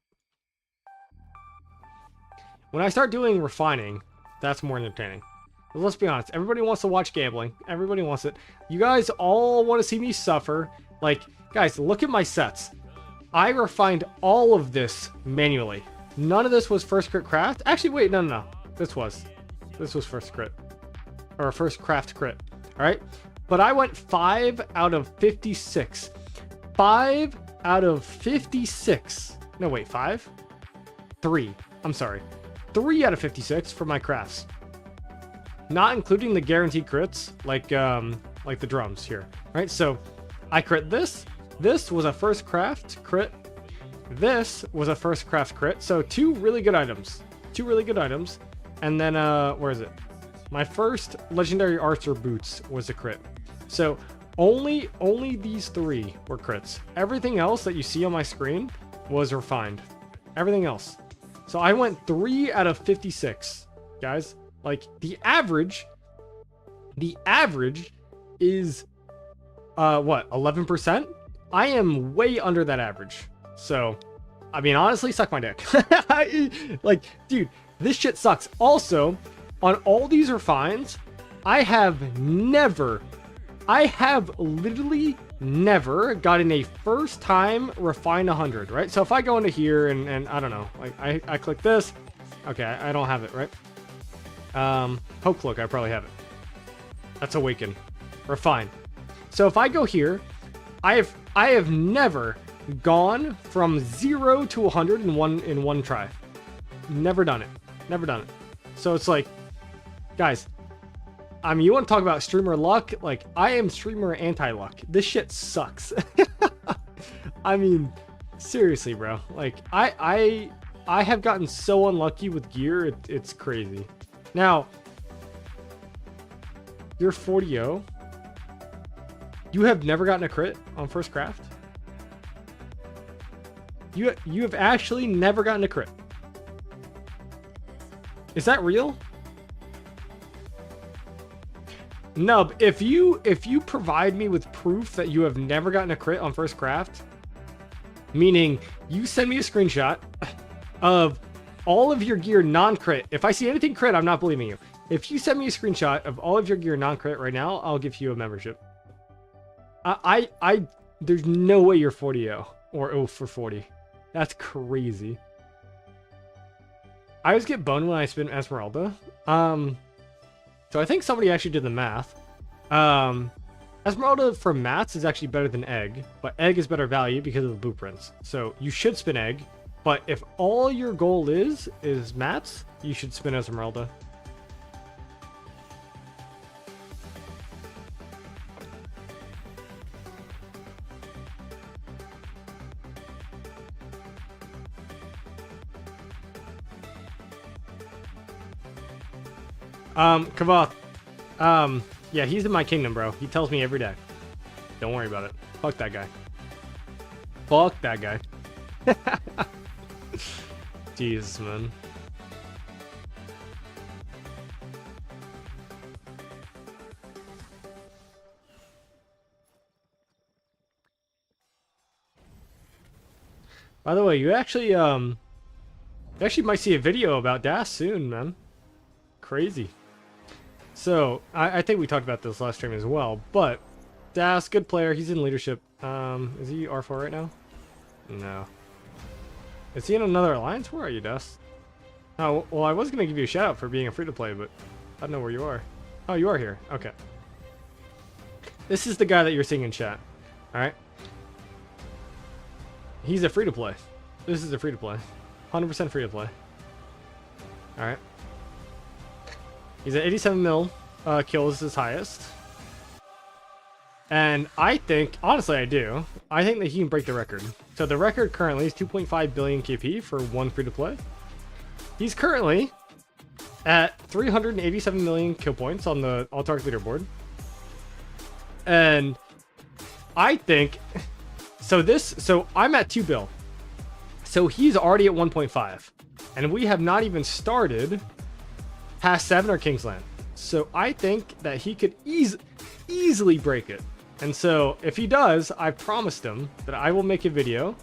When I start doing refining, that's more entertaining. But let's be honest, everybody wants to watch gambling. Everybody wants it. You guys all want to see me suffer. Like, guys, look at my sets. I refined all of this manually. None of this was first crit craft. Actually, wait, no. This was first crit. Or first craft crit. Alright? But I went 5 out of 56. 5 out of 56. No, wait, 5? 3. I'm sorry. 3 out of 56 for my crafts. Not including the guaranteed crits, like the drums here. Right? So I crit this. This was a first craft crit. This was a first craft crit. So 2 really good items. 2 really good items. And then where is it? My first legendary archer boots was a crit. So only these 3 were crits. Everything else that you see on my screen was refined. Everything else. So I went 3 out of 56, guys. Like, the average is what, 11%? I am way under that average. So, I mean, honestly, suck my dick. Like, dude, this shit sucks. Also, on all these refines, I have literally never gotten a first time refine 100, right? So if I go into here and I don't know, like I click this, okay, I don't have it, right? Hope Cloak, I probably have it. That's Awaken. Refine. So if I go here, I have never gone from 0 to 100 in one try. Never done it. Never done it. So it's like, guys, I mean, you want to talk about streamer luck? Like, I am streamer anti-luck. This shit sucks. I mean, seriously, bro. Like, I have gotten so unlucky with gear, it's crazy. Now, you're 40-0. You have never gotten a crit on first craft? You have actually never gotten a crit. Is that real? No, if you provide me with proof that you have never gotten a crit on first craft, meaning you send me a screenshot of all of your gear non-crit. If I see anything crit, I'm not believing you. If you send me a screenshot of all of your gear non-crit right now, I'll give you a membership. There's no way you're 40-0 or 0 for 40. That's crazy. I always get boned when I spin Esmeralda. So I think somebody actually did the math. Esmeralda for mats is actually better than egg, but egg is better value because of the blueprints. So you should spin egg, but if all your goal is mats, you should spin Esmeralda. Kavath. Yeah, he's in my kingdom, bro. He tells me every day. Don't worry about it. Fuck that guy. Fuck that guy. Jesus, man. By the way, you actually might see a video about Das soon, man. Crazy. So, I think we talked about this last stream as well, but Das, good player. He's in leadership. Is he R4 right now? No. Is he in another alliance? Where are you, Das? Oh, well, I was going to give you a shout out for being a free-to-play, but I don't know where you are. Oh, you are here. Okay. This is the guy that you're seeing in chat. Alright? He's a free-to-play. This is a free-to-play. 100% free-to-play. Alright. He's at 87 mil kills is his highest. And I think, honestly I do, I think that he can break the record. So the record currently is 2.5 billion KP for one free-to-play. He's currently at 387 million kill points on the all-target leaderboard. And I think, so I'm at 2 bill. So he's already at 1.5. And we have not even started past 7 or Kingsland. So I think that he could easily break it. And so if he does, I promised him that I will make a video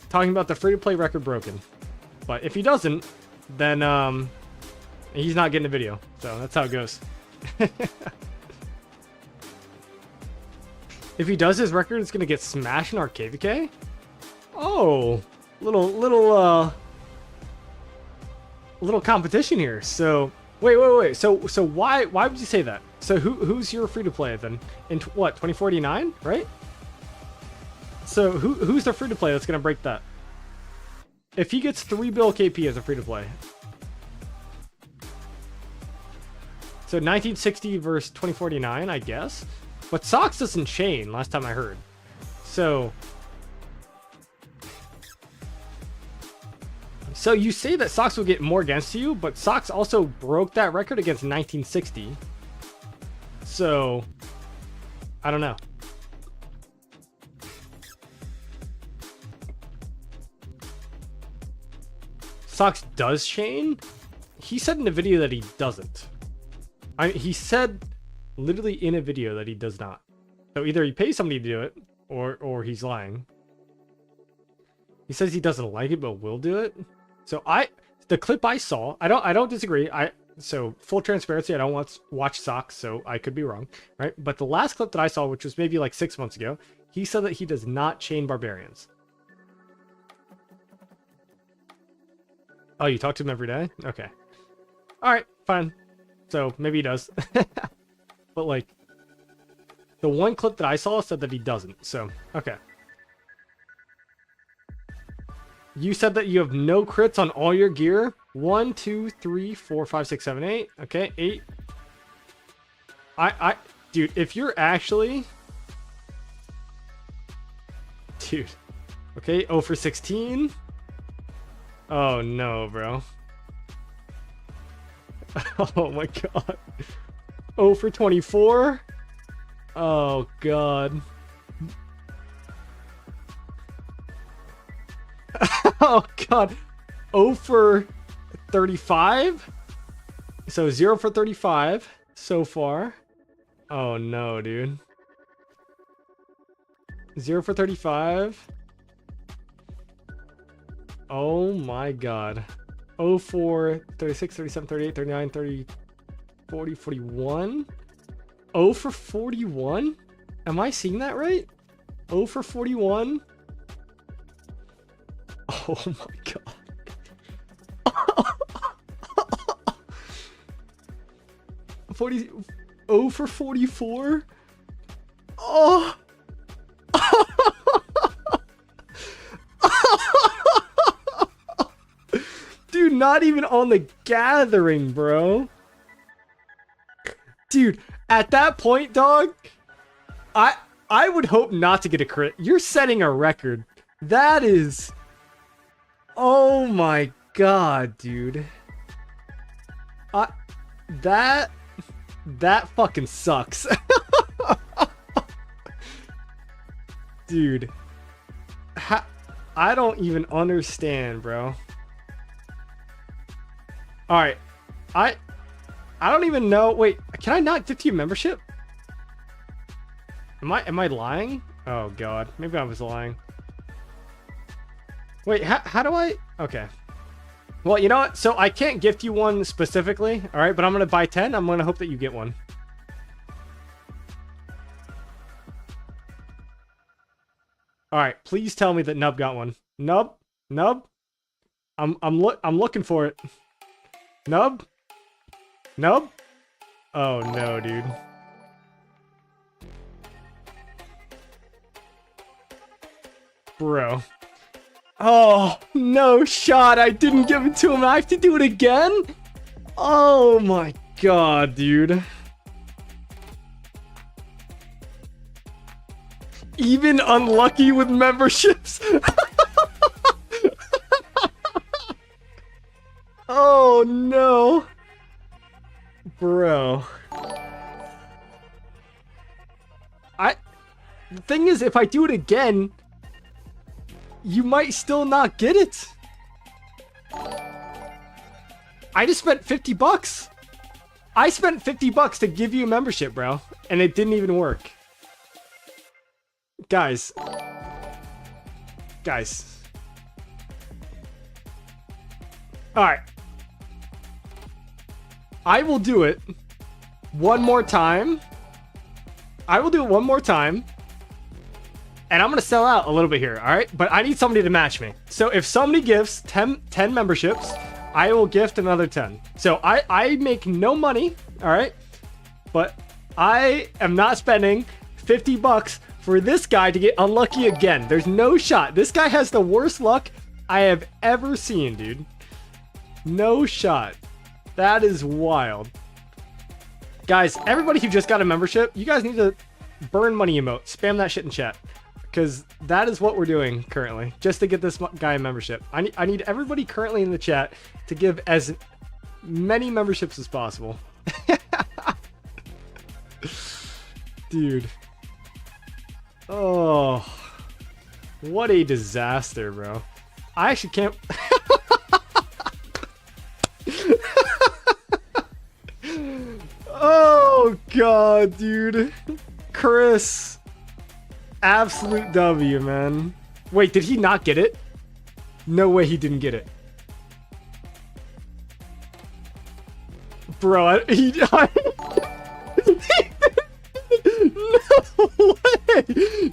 talking about the free-to-play record broken. But if he doesn't, then he's not getting a video. So that's how it goes. If he does, his record is going to get smashed in our KVK. Oh, little competition here. So wait. So why would you say that? So who's your free to play then? In what, 2049, right? So who's the free to play that's gonna break that? If he gets 3 bill KP as a free to play. So 1960 versus 2049, I guess. But Sox doesn't chain, last time I heard. So you say that Sox will get more against you, but Sox also broke that record against 1960. So, I don't know. Sox does chain? He said in the video that he doesn't. He said literally in a video that he does not. So either he pays somebody to do it, or he's lying. He says he doesn't like it, but will do it. So the clip I saw, I don't disagree. So full transparency, I don't watch Sox, so I could be wrong, right? But the last clip that I saw, which was maybe like 6 months ago, he said that he does not chain barbarians. Oh, you talk to him every day? Okay. All right, fine. So maybe he does. But like, the one clip that I saw said that he doesn't. So, okay. You said that you have no crits on all your gear. 1, 2, 3, 4, 5, 6, 7, 8. Okay, 8. Dude, if you're actually... Dude. Okay, 0 for 16. Oh no, bro. Oh my god. 0 for 24. Oh god. Oh god. 0 for 35. So 0 for 35 so far. Oh no, dude. 0 for 35. Oh my god. 04, 36, 37, 38, 39, 30, 40, 41. 0 for 41? Am I seeing that right? 0 for 41? Oh my god. 40, 0 for 44? Oh! Dude, not even on the gathering, bro. Dude, at that point, dog, I would hope not to get a crit. You're setting a record. That is... Oh my god, dude. That fucking sucks. Dude. I don't even understand, bro. Alright. I don't even know. Wait, can I not gift you membership? Am I lying? Oh god. Maybe I was lying. Wait, how do I... Okay. Well, you know what? So I can't gift you one specifically, alright? But I'm going to buy 10. I'm going to hope that you get one. Alright, please tell me that Nub got one. Nub? Nub? I'm looking for it. Nub? Nub? Oh no, dude. Bro. Oh, no shot. I didn't give it to him. I have to do it again? Oh my god, dude. Even unlucky with memberships? Oh no. Bro. The thing is, if I do it again, you might still not get it. I just spent 50 bucks. I spent 50 bucks to give you a membership, bro. And it didn't even work. Guys. Guys. Alright. I will do it one more time. I will do it one more time. And I'm going to sell out a little bit here, alright? But I need somebody to match me. So if somebody gives 10 memberships, I will gift another 10. So I make no money, alright? But I am not spending 50 bucks for this guy to get unlucky again. There's no shot. This guy has the worst luck I have ever seen, dude. No shot. That is wild. Guys, everybody who just got a membership, you guys need to burn money emote. Spam that shit in chat. Because that is what we're doing currently. Just to get this guy a membership. I need everybody currently in the chat to give as many memberships as possible. Dude. Oh. What a disaster, bro. I actually can't... Oh, God, dude. Chris. Absolute W, man. Wait, did he not get it? No way he didn't get it. Bro, no way!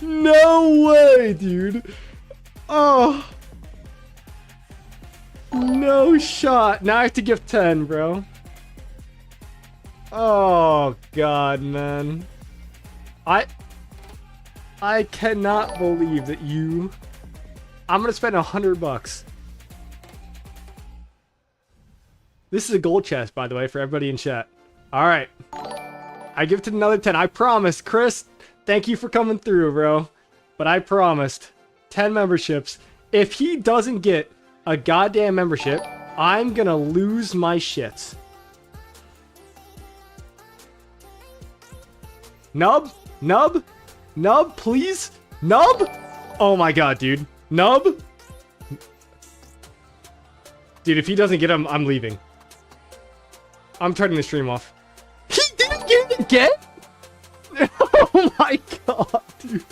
No way, dude! Oh! No shot! Now I have to give 10, bro. Oh, God, man. I cannot believe that you... I'm gonna spend 100 bucks. This is a gold chest, by the way, for everybody in chat. Alright. I give it another 10. I promise. Chris, thank you for coming through, bro. But I promised 10 memberships. If he doesn't get a goddamn membership, I'm gonna lose my shit. Nub? Nub? Nub, please? Nub? Oh my god, dude. Nub? Dude, if he doesn't get him, I'm leaving. I'm turning the stream off. He didn't get it again? Oh my god, dude.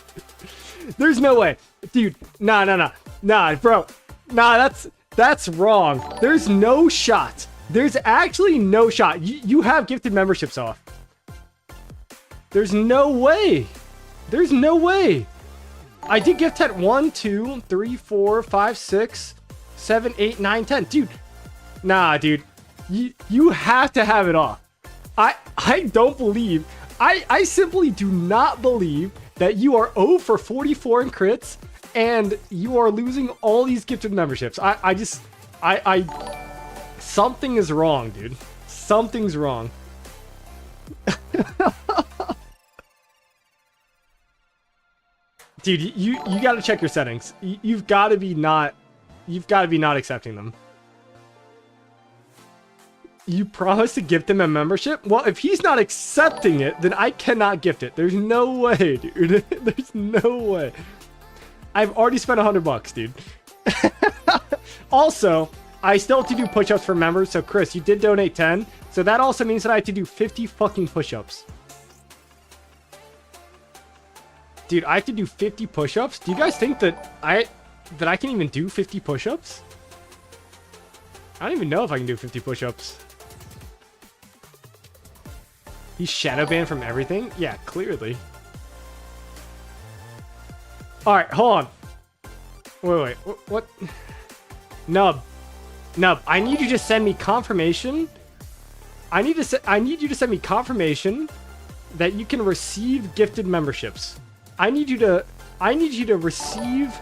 There's no way. Dude, nah, bro. Nah, That's wrong. There's no shot. There's actually no shot. You have gifted memberships off. There's no way. There's no way. I did gift at 1, 2, 3, 4, 5, 6, 7, 8, 9, 10. Dude. Nah, dude. You have to have it off. I don't believe. I simply do not believe that you are 0 for 44 in crits and you are losing all these gifted memberships. Something is wrong, dude. Something's wrong. Dude, you got to check your settings. You've got to be not accepting them. You promised to gift him a membership? Well, if he's not accepting it, then I cannot gift it. There's no way, dude. There's no way. I've already spent $100, dude. Also, I still have to do push-ups for members. So, Chris, you did donate 10. So that also means that I have to do 50 fucking push-ups. Dude, I have to do 50 push-ups? Do you guys think that I can even do 50 push-ups? I don't even know if I can do 50 push-ups. He's shadow banned from everything? Yeah, clearly. Alright, hold on. Wait. What? Nub, I need you to send me confirmation. I need you to send me confirmation that you can receive gifted memberships. I need you to receive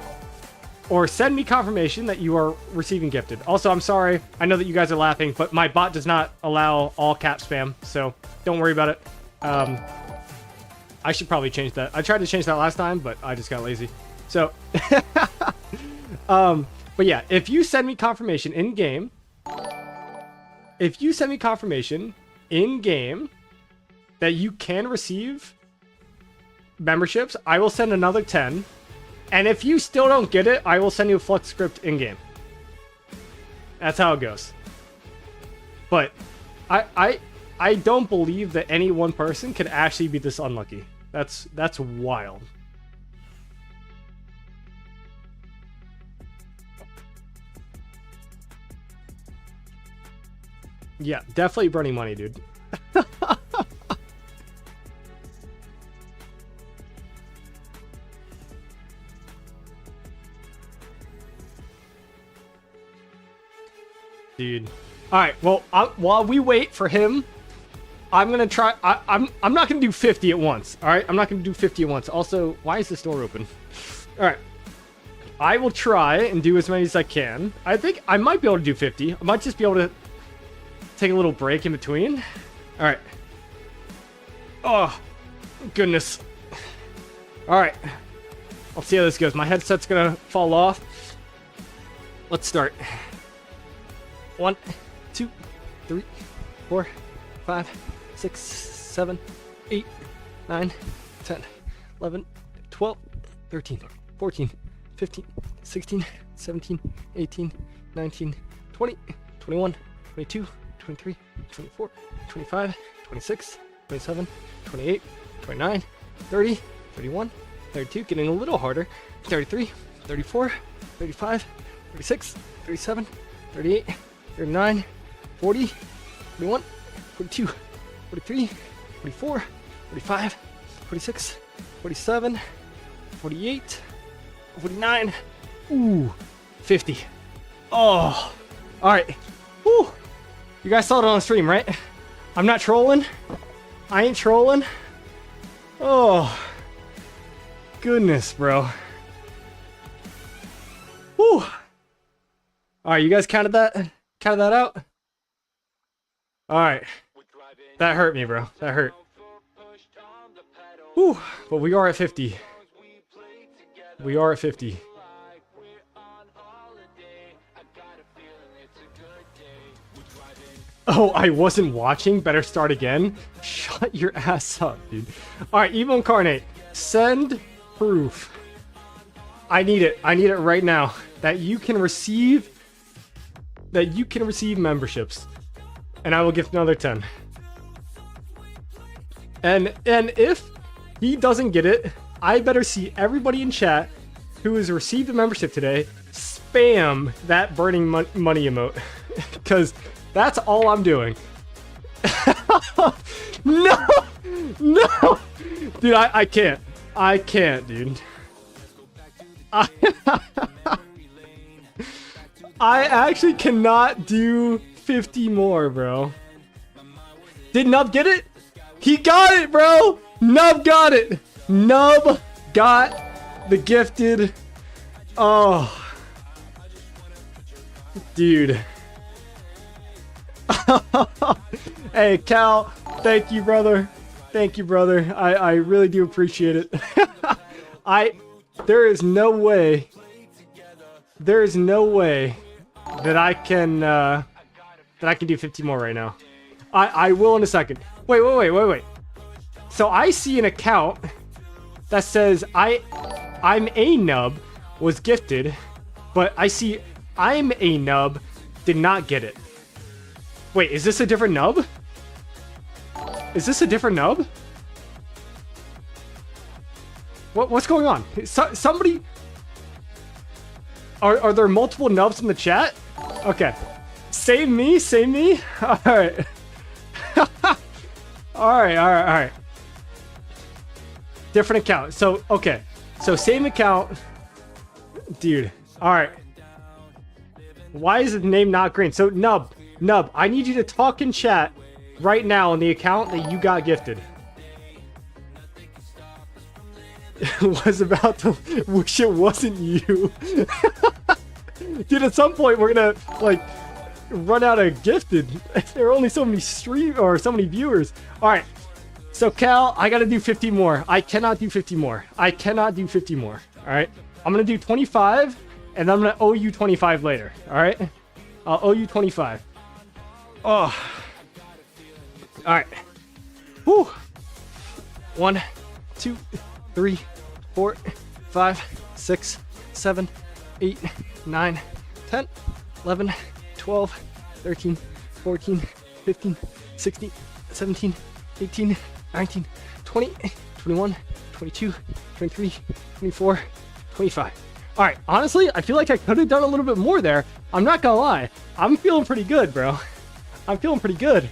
or send me confirmation that you are receiving gifted. Also, I'm sorry. I know that you guys are laughing, but my bot does not allow all cap spam, so don't worry about it. I should probably change that. I tried to change that last time, but I just got lazy. So, but yeah, if you send me confirmation in game, that you can receive memberships, I will send another 10. And if you still don't get it, I will send you a Flux script in game. That's how it goes. But I don't believe that any one person could actually be this unlucky. That's wild. Yeah, definitely burning money, dude. Dude. Alright, well, while we wait for him, I'm gonna try. I'm not gonna do 50 at once. Alright, I'm not gonna do 50 at once. Also, why is this door open? Alright. I will try and do as many as I can. I think I might be able to do 50. I might just be able to take a little break in between. Alright. Oh, goodness. Alright. I'll see how this goes. My headset's gonna fall off. Let's start. 1, 2, 3, 4, 5, 6, 7, 8, 9, 10, 11, 12, 13, 14, 15, 16, 17, 18, 19, 20, 21, 22, 23, 24, 25, 26, 27, 28, 29, 30, 31, 32, getting a little harder, 33, 34, 35, 36, 37, 38, 39, 40, 41, 42, 43, 44, 45, 46, 47, 48, 49, ooh, 50. Oh, all right. Ooh. You guys saw it on the stream, right? I'm not trolling. I ain't trolling. Oh, goodness, bro. Whew. All right, you guys counted that out? All right. That hurt me, bro. That hurt. Whew. But we are at 50. We are at 50. Oh, I wasn't watching? Better start again? Shut your ass up, dude. Alright, Evo Incarnate. Send proof. I need it. I need it right now. That you can receive memberships. And I will gift another 10. And if he doesn't get it, I better see everybody in chat who has received a membership today spam that burning money emote. Because that's all I'm doing. No! No! Dude, I can't. I can't, dude. I actually cannot do 50 more, bro. Did Nub get it? He got it, bro! Nub got it! Nub got the gifted. Oh. Dude. Hey, Cal, thank you, brother. Thank you, brother. I really do appreciate it. There is no way that I can do 50 more right now. I will in a second. Wait. So I see an account that says I'm a nub was gifted, but I see I'm a nub did not get it. Wait, is this a different nub? Is this a different nub? What's going on? Somebody... Are there multiple nubs in the chat? Okay. Same me? Alright. Alright. Different account. So, okay. So, same account. Dude. Alright. Why is the name not green? So, Nub, I need you to talk in chat right now on the account that you got gifted. Was about to wish it wasn't you. Dude, at some point we're gonna like run out of gifted. There are only so many so many viewers. All right, so Cal, I gotta do 50 more. I cannot do 50 more. All right, I'm gonna do 25, and I'm gonna owe you 25 later. All right, I'll owe you 25. Oh, all right. Whew. 1, 2, 3, 4, 5, 6, 7, 8, 9, 10, 11, 12, 13, 14, 15, 16, 17, 18, 19, 20, 21, 22, 23, 24, 25. All right, honestly, I feel like I could have done a little bit more there. I'm not gonna lie. I'm feeling pretty good, bro. I'm feeling pretty good.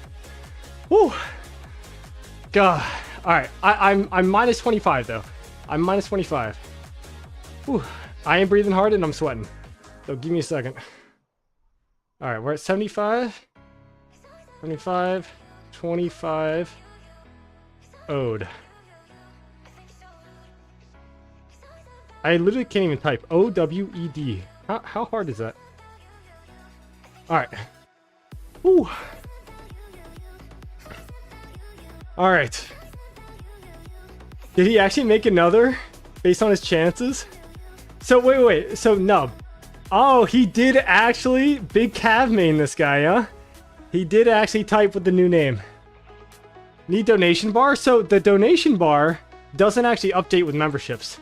Whew. God. All right, I'm minus 25 though. I'm minus 25. Whew. I am breathing hard and I'm sweating. So give me a second. All right, we're at 75. 25. 25. Owed. I literally can't even type. O-W-E-D. How hard is that? All right. Whew. All right. Did he actually make another based on his chances? So wait. So Nub. Oh, he did actually big Cav main this guy, huh? He did actually type with the new name. Need donation bar? So the donation bar doesn't actually update with memberships.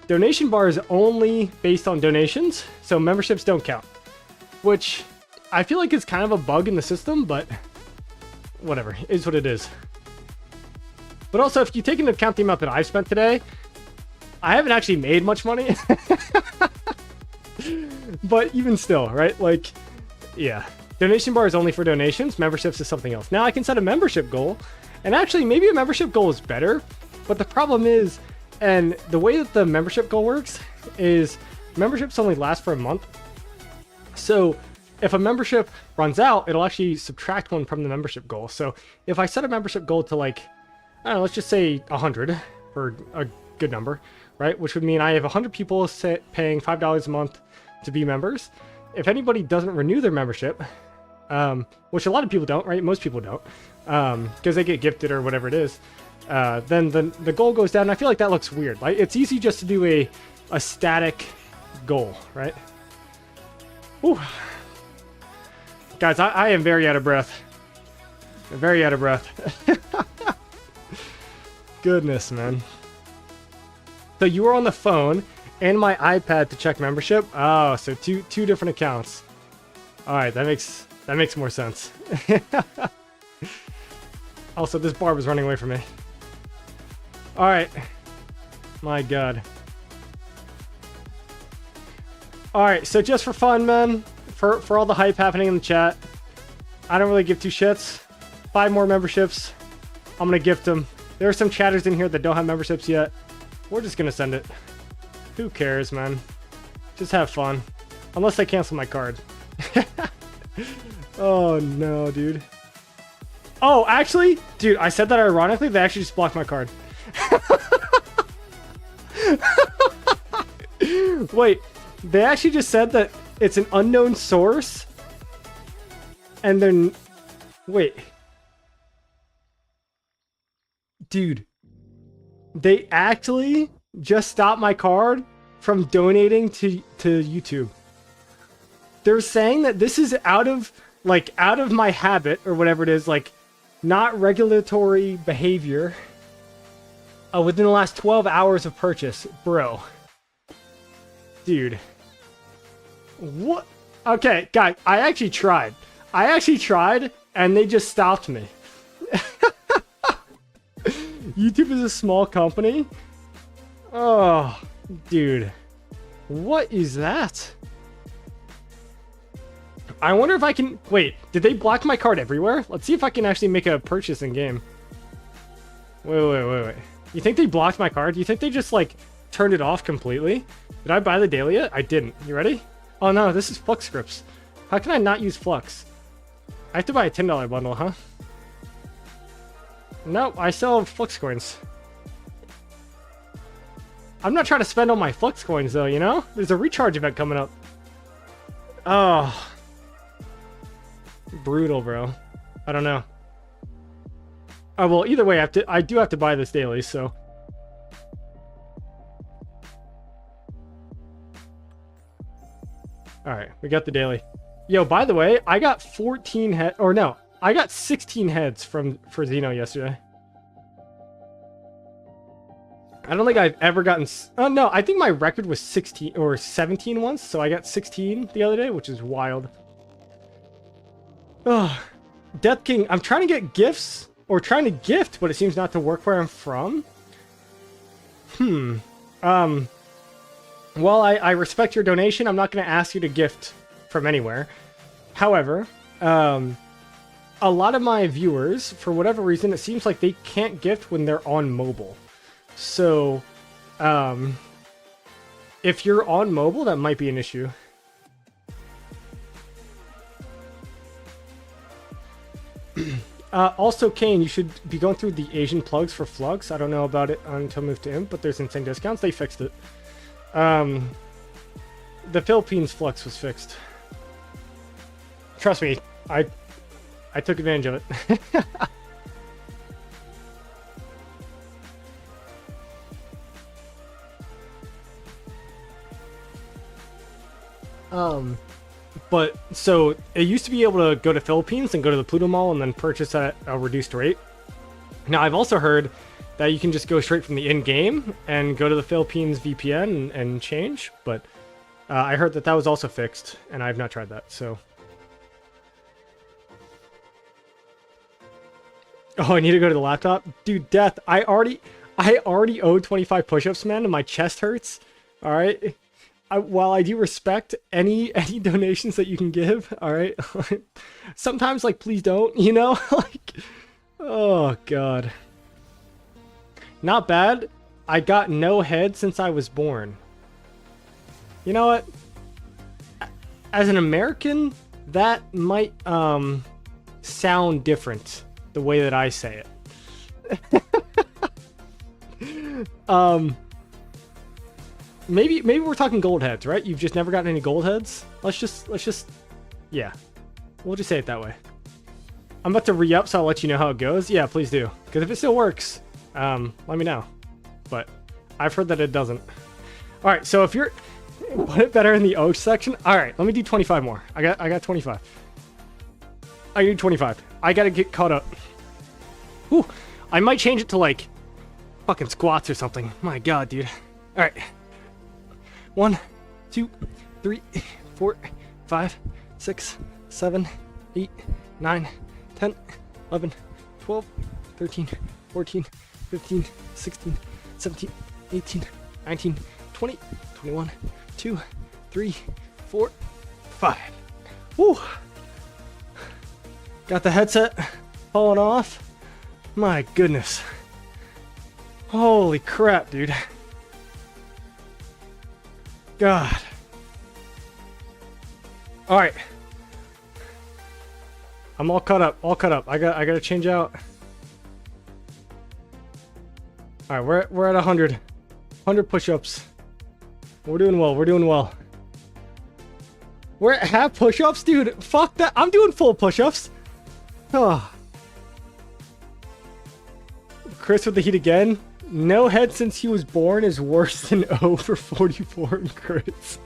Donation bar is only based on donations, so memberships don't count. Which I feel like is kind of a bug in the system, but whatever, is what it is. But also, if you take into account the amount that I've spent today, I haven't actually made much money. But even still, right? Like, yeah. Donation bar is only for donations. Memberships is something else. Now, I can set a membership goal. And actually, maybe a membership goal is better. But the problem is, and the way that the membership goal works is memberships only last for a month. So if a membership runs out, it'll actually subtract one from the membership goal. So if I set a membership goal to like, I don't know, let's just say 100 for a good number, right? Which would mean I have 100 people paying $5 a month to be members. If anybody doesn't renew their membership, which a lot of people don't, right? Most people don't, because they get gifted or whatever it is, then the goal goes down. And I feel like that looks weird. Like, it's easy just to do a static goal, right? Whew. Guys, I am very out of breath. Very out of breath. Goodness, man. So you were on the phone and my iPad to check membership. Oh, so two different accounts. All right, that makes more sense. Also, this bar was running away from me. All right. My God. Alright, so just for fun, man, for all the hype happening in the chat, I don't really give two shits. 5 more memberships. I'm gonna gift them. There are some chatters in here that don't have memberships yet. We're just gonna send it. Who cares, man? Just have fun. Unless they cancel my card. Oh, no, dude. Oh, actually, dude, I said that ironically. They actually just blocked my card. Wait, they actually just said that it's an unknown source. And then, wait. Dude, they actually just stopped my card from donating to YouTube. They're saying that this is out of my habit or whatever it is, like not regulatory behavior within the last 12 hours of purchase. Bro. Dude. What? Okay, guys, I actually tried and they just stopped me. YouTube is a small company. Oh, dude. What is that? I wonder if I can... Wait, did they block my card everywhere? Let's see if I can actually make a purchase in game. Wait. You think they blocked my card? Do you think they just, like, turned it off completely? Did I buy the daily yet? I didn't. You ready? Oh, no, this is Flux scripts. How can I not use Flux? I have to buy a $10 bundle, huh? No, I still have Flux coins. I'm not trying to spend all my Flux coins, though, you know? There's a recharge event coming up. Oh... Brutal, bro. I don't know. Oh, well, either way, I do have to buy this daily, so. Alright, we got the daily. Yo, by the way, I got 14 heads, or no, I got 16 heads for Xeno yesterday. I don't think I've ever gotten, oh no, I think my record was 16 or 17 once, so I got 16 the other day, which is wild. Oh, Death King, I'm trying to get gifts, or trying to gift, but it seems not to work where I'm from. While I respect your donation, I'm not going to ask you to gift from anywhere. However, a lot of my viewers, for whatever reason, it seems like they can't gift when they're on mobile. So, if you're on mobile, that might be an issue. Also, Kane, you should be going through the Asian plugs for Flux. I don't know about it until moved to Imp, but there's insane discounts. They fixed it. The Philippines Flux was fixed. Trust me, I took advantage of it. But, so, it used to be able to go to Philippines and go to the Pluto Mall and then purchase at a reduced rate. Now, I've also heard that you can just go straight from the in-game and go to the Philippines VPN and change, but I heard that that was also fixed, and I've not tried that, so... Oh, I need to go to the laptop? Dude, Death, I already owe 25 push-ups, man, and my chest hurts. Alright? While I do respect any donations that you can give, alright? Sometimes, like, please don't, you know? Like, oh, God. Not bad. I got no head since I was born. You know what? As an American, that might, sound different the way that I say it. Maybe we're talking gold heads, right? You've just never gotten any gold heads? Let's just, yeah. We'll just say it that way. I'm about to re-up, so I'll let you know how it goes. Yeah, please do. Because if it still works, let me know. But I've heard that it doesn't. All right, so if you're... Put it better in the O section. All right, let me do 25 more. I got 25. I need 25. I gotta get caught up. Whew. I might change it to, like, fucking squats or something. My God, dude. All right. 1, 2, 3, 4, 5, 6, 7, 8, 9, 10, 11, 12, 13, 14, 15, 16, 17, 18, 19, 20, 21, 2, 3, 4, 5. Woo! Got the headset falling off. My goodness. Holy crap, dude. God. Alright. I'm all caught up, I gotta change out. Alright, we're at 100. 100 push-ups. We're doing well, We're at half push-ups? Dude, fuck that. I'm doing full push-ups. Oh. Chris with the heat again. No head since he was born is worse than 0 for 44 in crits.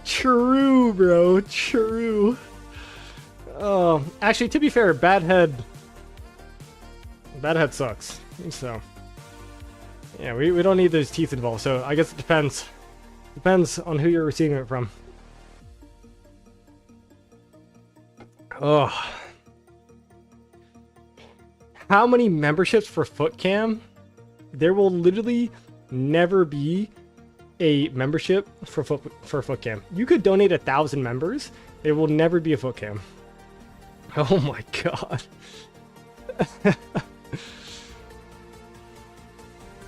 True, bro. True. Oh, actually, to be fair, bad head sucks. So, yeah, we don't need those teeth involved. So I guess it depends. Depends on who you're receiving it from. Oh. How many memberships for Footcam? There will literally never be a membership for Footcam. You could donate 1,000 members. There will never be a Footcam. Oh my god.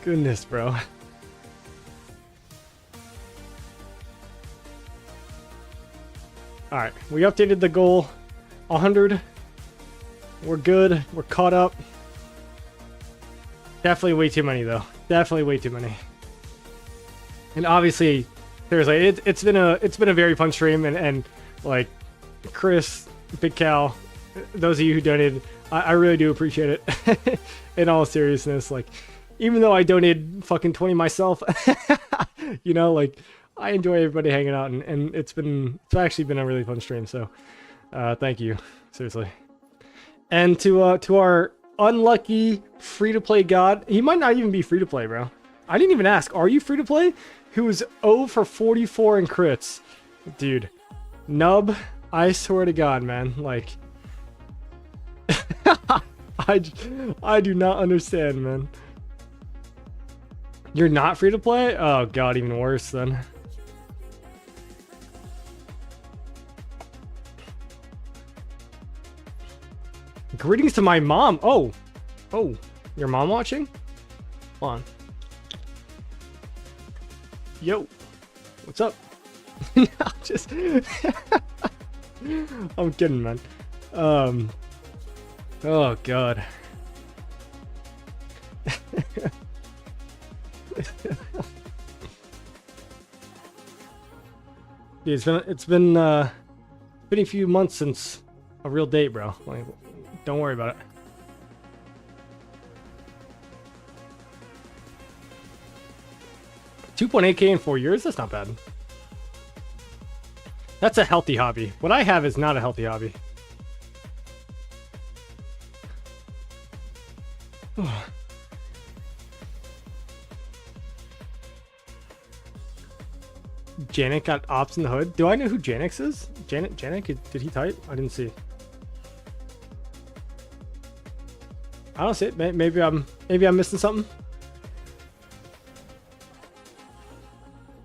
Goodness, bro. Alright, we updated the goal. 100. We're good. We're caught up. Definitely way too many, though. Definitely way too many. And obviously, seriously, it's been a very fun stream, and like Chris, Big Cal, those of you who donated, I really do appreciate it. In all seriousness, like, even though I donated fucking 20 myself, you know, like, I enjoy everybody hanging out, and it's actually been a really fun stream. So, thank you, seriously. And to our unlucky free-to-play god, he might not even be free-to-play, bro. I didn't even ask, are you free-to-play? Who was 0 for 44 in crits. Dude, nub, I swear to god, man, like, I do not understand, man. You're not free-to-play? Oh god, even worse then. Greetings to my mom. Oh, your mom watching? Hold on. Yo, what's up? No, just I'm kidding, man. Oh god. Dude, it's been a few months since a real date, bro. Like, don't worry about it. $2.8K in 4 years? That's not bad. That's a healthy hobby. What I have is not a healthy hobby. Janik got ops in the hood. Do I know who Janix is? Janik? Did he type? I didn't see. I don't see it. Maybe I'm missing something.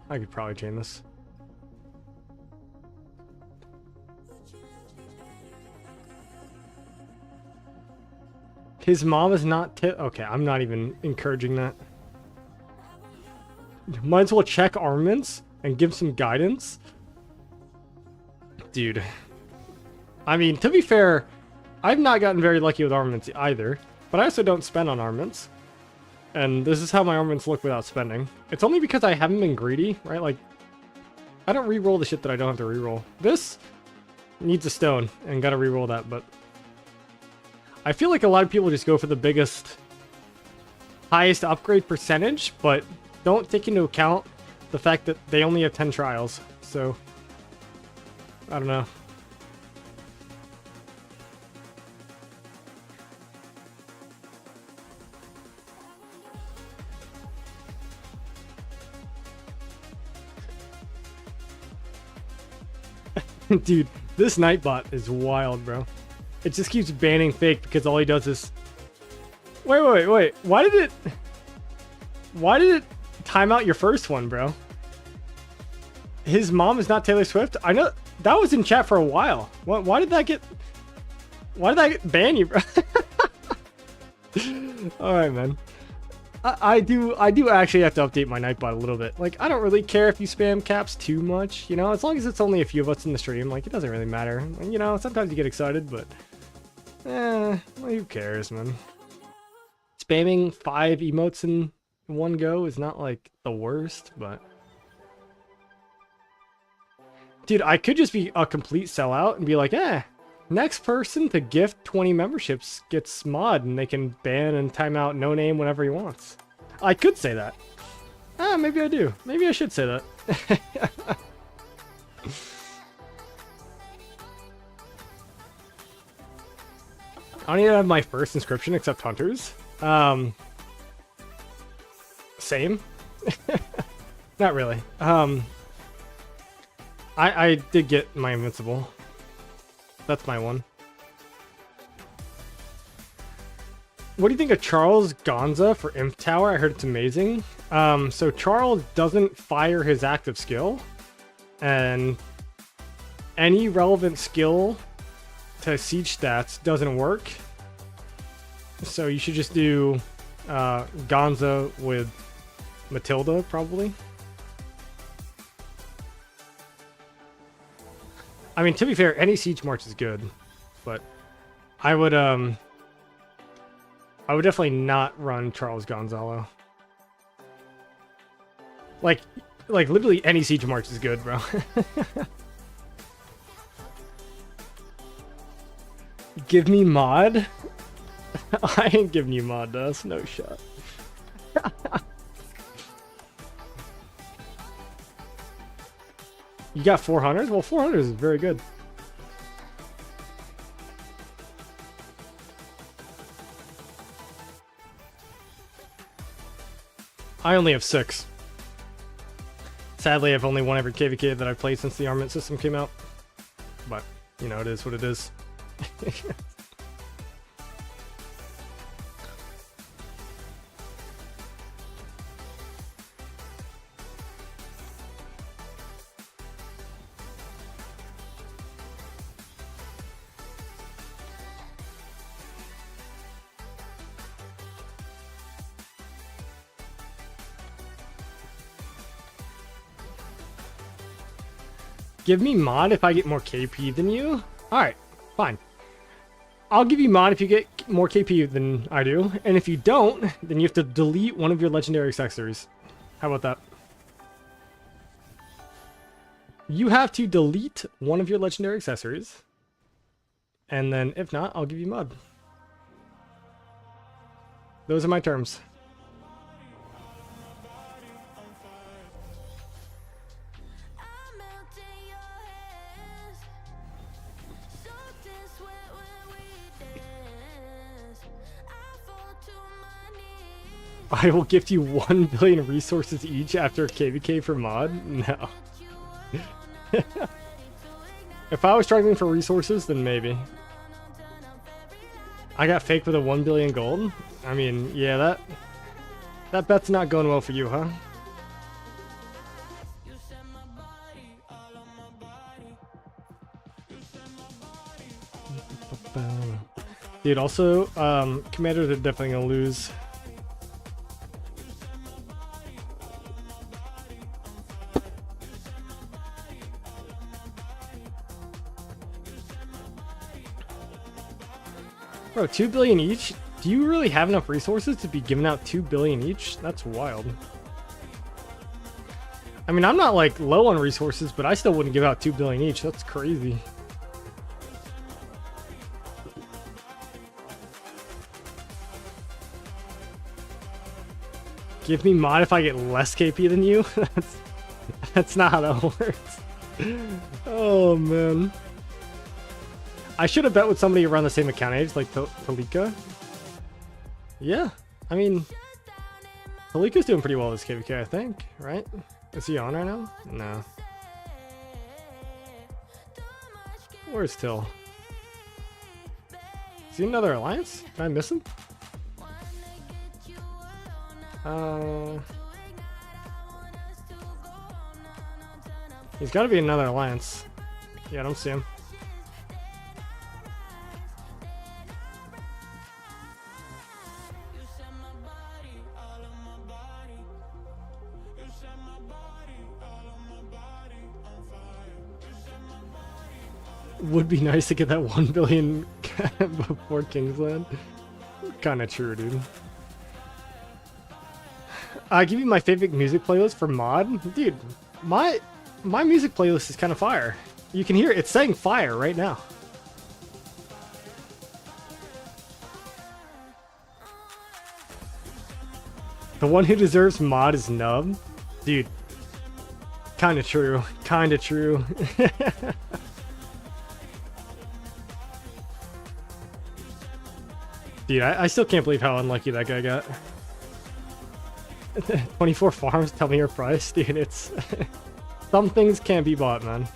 I could probably chain this. His mom is not okay, I'm not even encouraging that. Might as well check armaments and give some guidance. Dude. I mean, to be fair, I've not gotten very lucky with armaments either, but I also don't spend on armaments. And this is how my armaments look without spending. It's only because I haven't been greedy, right? Like, I don't re-roll the shit that I don't have to re-roll. This needs a stone, and gotta re-roll that, but I feel like a lot of people just go for the biggest, highest upgrade percentage, but don't take into account the fact that they only have 10 trials, so I don't know. Dude, this Nightbot is wild, bro. It just keeps banning fake because all he does is... Wait. Why did it time out your first one, bro? His mom is not Taylor Swift? I know that was in chat for a while. Why did that get ban you, bro? All right, man. I do actually have to update my Nightbot a little bit. Like, I don't really care if you spam caps too much, you know, as long as it's only a few of us in the stream. Like, it doesn't really matter. And, you know, sometimes you get excited, but well, who cares, man? Spamming 5 emotes in one go is not like the worst, but dude, I could just be a complete sellout and be like, next person to gift 20 memberships gets mod and they can ban and time out no name whenever he wants. I could say that. Maybe I do. Maybe I should say that. I don't even have my first inscription except Hunters. Same. Not really. I did get my invincible. That's my one. What do you think of Charles Gonza for Imp Tower? I heard it's amazing. So Charles doesn't fire his active skill, and any relevant skill to siege stats doesn't work. So you should just do Gonza with Matilda, probably. I mean, to be fair, any siege march is good, but I would definitely not run Charles Gonzalo. Like literally any siege march is good, bro. Give me mod? I ain't giving you mod, Dust. No shot. You got 400s? Well, 400s is very good. I only have 6. Sadly, I've only won every KVK that I've played since the armament system came out. But, you know, it is what it is. Give me mod if I get more KP than you? Alright, fine. I'll give you mod if you get more KP than I do. And if you don't, then you have to delete one of your legendary accessories. How about that? You have to delete one of your legendary accessories. And then if not, I'll give you mod. Those are my terms. I will gift you 1 billion resources each after KVK for mod? No. If I was struggling for resources, then maybe. I got faked with a 1 billion gold? I mean, yeah, that bet's not going well for you, huh? Dude, also, commanders are definitely gonna lose. Bro, 2 billion each? Do you really have enough resources to be giving out 2 billion each? That's wild. I mean, I'm not like low on resources, but I still wouldn't give out 2 billion each. That's crazy. Give me mod if I get less KP than you? That's not how that works. Oh, man. I should have bet with somebody around the same account age, like Talika. Yeah, I mean, Talika's doing pretty well this KVK, I think, right? Is he on right now? No. Where's Till? Is he another alliance? Did I miss him? He's got to be another alliance. Yeah, I don't see him. Would be nice to get that 1 billion before Kingsland. Kinda true, dude. I give you my favorite music playlist for mod. Dude, my music playlist is kind of fire. You can hear it. It's saying fire right now. The one who deserves mod is Nub. Dude, kinda true. Kinda true. Dude, I still can't believe how unlucky that guy got. 24 farms, tell me your price. Dude, it's... some things can't be bought, man.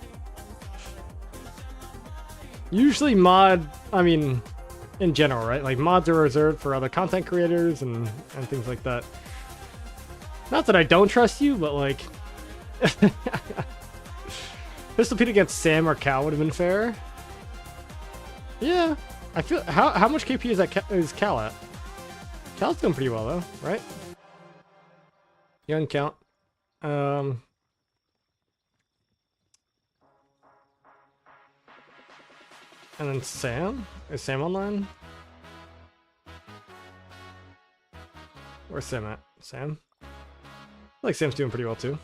Usually mod, I mean, in general, right? Like, mods are reserved for other content creators and things like that. Not that I don't trust you, but like... Pistol Pete against Sam or Cal would have been fair. Yeah. I feel... How much KP is Cal at? Cal's doing pretty well, though, right? Young count. And then Sam? Is Sam online? Where's Sam at? Sam? I feel like Sam's doing pretty well too.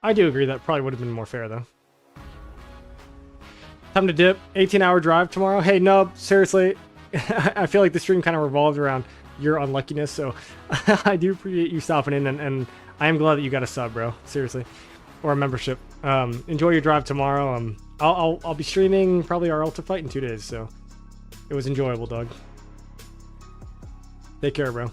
I do agree that probably would have been more fair though. Time to dip. 18-hour drive tomorrow. Hey Nub, seriously. I feel like the stream kind of revolved around your unluckiness, so I do appreciate you stopping in, and I am glad that you got a sub, bro. Seriously, or a membership. Enjoy your drive tomorrow. I'll be streaming probably our Ultra fight in 2 days, so it was enjoyable, dog. Take care, bro.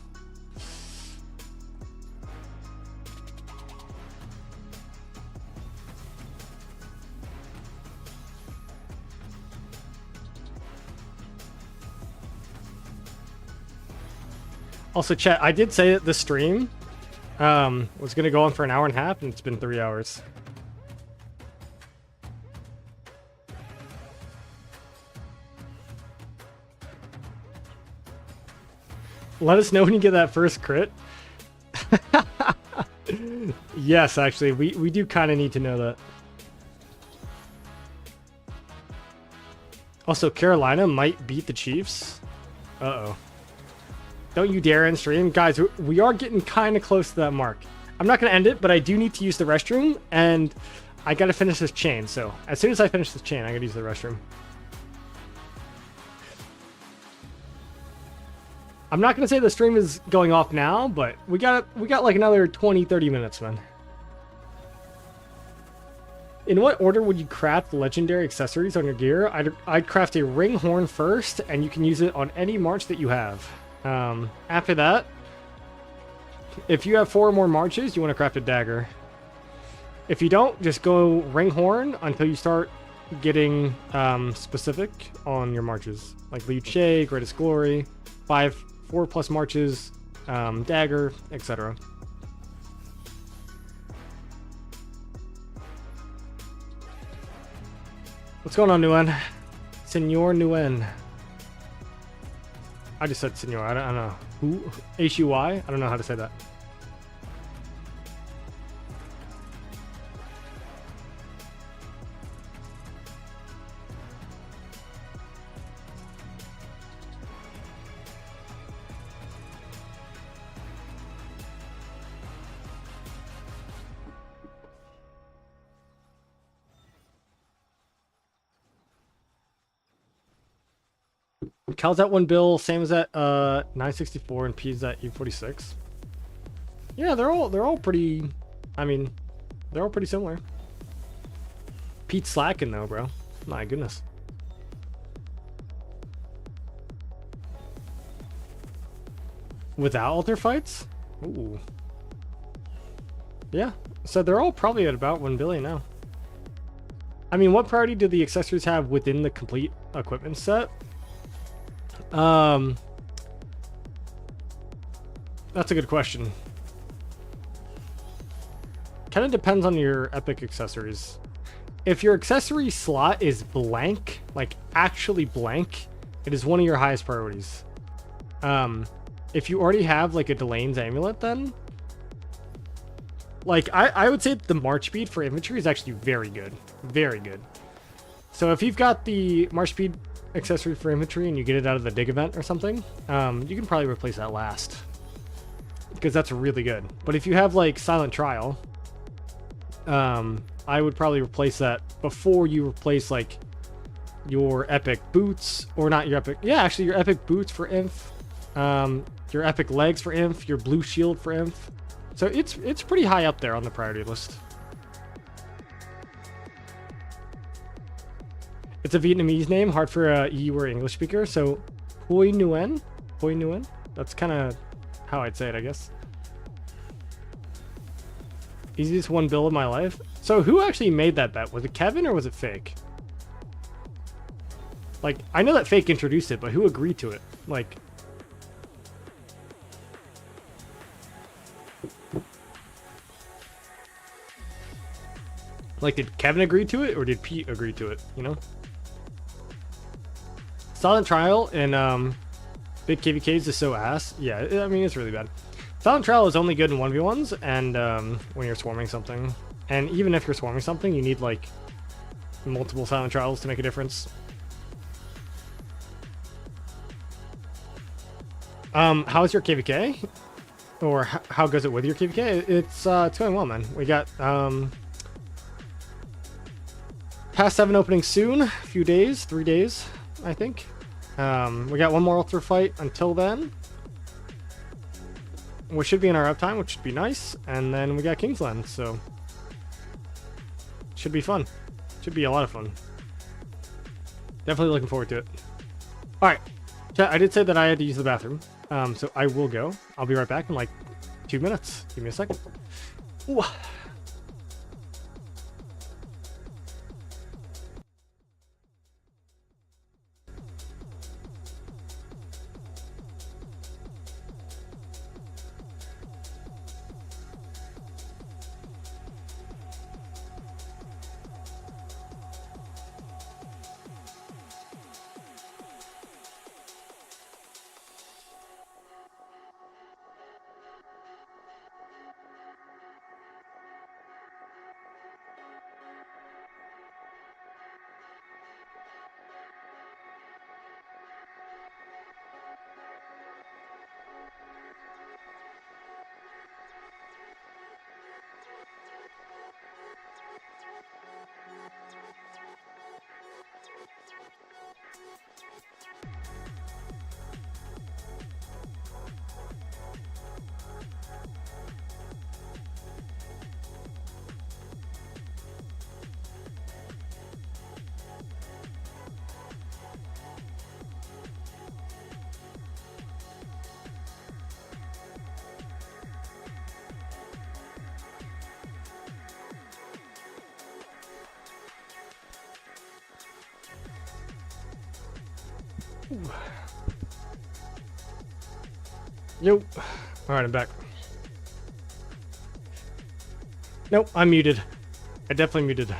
Also, chat, I did say that the stream was going to go on for an hour and a half, and it's been 3 hours. Let us know when you get that first crit. Yes, actually, we do kind of need to know that. Also, Carolina might beat the Chiefs. Uh-oh. Don't you dare end stream. Guys, we are getting kind of close to that mark. I'm not going to end it, but I do need to use the restroom, and I got to finish this chain. So as soon as I finish this chain, I got to use the restroom. I'm not going to say the stream is going off now, but we got like another 20-30 minutes, man. In what order would you craft legendary accessories on your gear? I'd craft a ring horn first, and you can use it on any march that you have. After that, if you have 4 more marches, you want to craft a dagger. If you don't, just go ring horn until you start getting specific on your marches, like Lead Shea, Greatest Glory, 4+ marches, dagger, etc. What's going on, Nguyen? Senor Nguyen. I just said senor. I don't know. Who? H-U-Y? I don't know how to say that. Cal's at 1 bill, Sam is at 964, and P's at 846. Yeah, they're all pretty. I mean, they're all pretty similar. Pete's slacking though, bro. My goodness. Without altar fights? Ooh. Yeah. So they're all probably at about 1 billion now. I mean, what priority do the accessories have within the complete equipment set? That's a good question. kind of depends on your epic accessories. If your accessory slot is blank, like actually blank, it is one of your highest priorities. If you already have like a Delane's amulet, then like I would say that the march speed for infantry is actually very good. Very good. So if you've got the march speed accessory for infantry and you get it out of the dig event or something, you can probably replace that last, because that's really good. But if you have like Silent Trial, I would probably replace that before you replace like your epic boots, or not your epic, yeah, actually your epic boots for inf, your epic legs for inf, your blue shield for inf. So it's pretty high up there on the priority list. It's a Vietnamese name, hard for a EU or English speaker. So Hoi Nguyen, Hoi Nguyen. That's kind of how I'd say it, I guess. Easiest one bill of my life. So who actually made that bet? Was it Kevin or was it Fake? Like, I know that Fake introduced it, but who agreed to it? Like, did Kevin agree to it or did Pete agree to it? You know? Silent Trial and Big KVKs is so ass. Yeah, I mean, it's really bad. Silent Trial is only good in 1v1s and when you're swarming something. And even if you're swarming something, you need like multiple Silent Trials to make a difference. How's your KVK? Or how goes it with your KVK? It's going well, man. We got past 7 opening soon. A few days, 3 days, I think. We got one more Ultra fight until then. We should be in our uptime, which should be nice. And then we got Kingsland, so should be fun. Should be a lot of fun. Definitely looking forward to it. All right, chat, I did say that I had to use the bathroom, so I will go. I'll be right back in like 2 minutes. Give me a second. Ooh. Yo. Alright, I'm back. Nope, I'm muted. I definitely muted.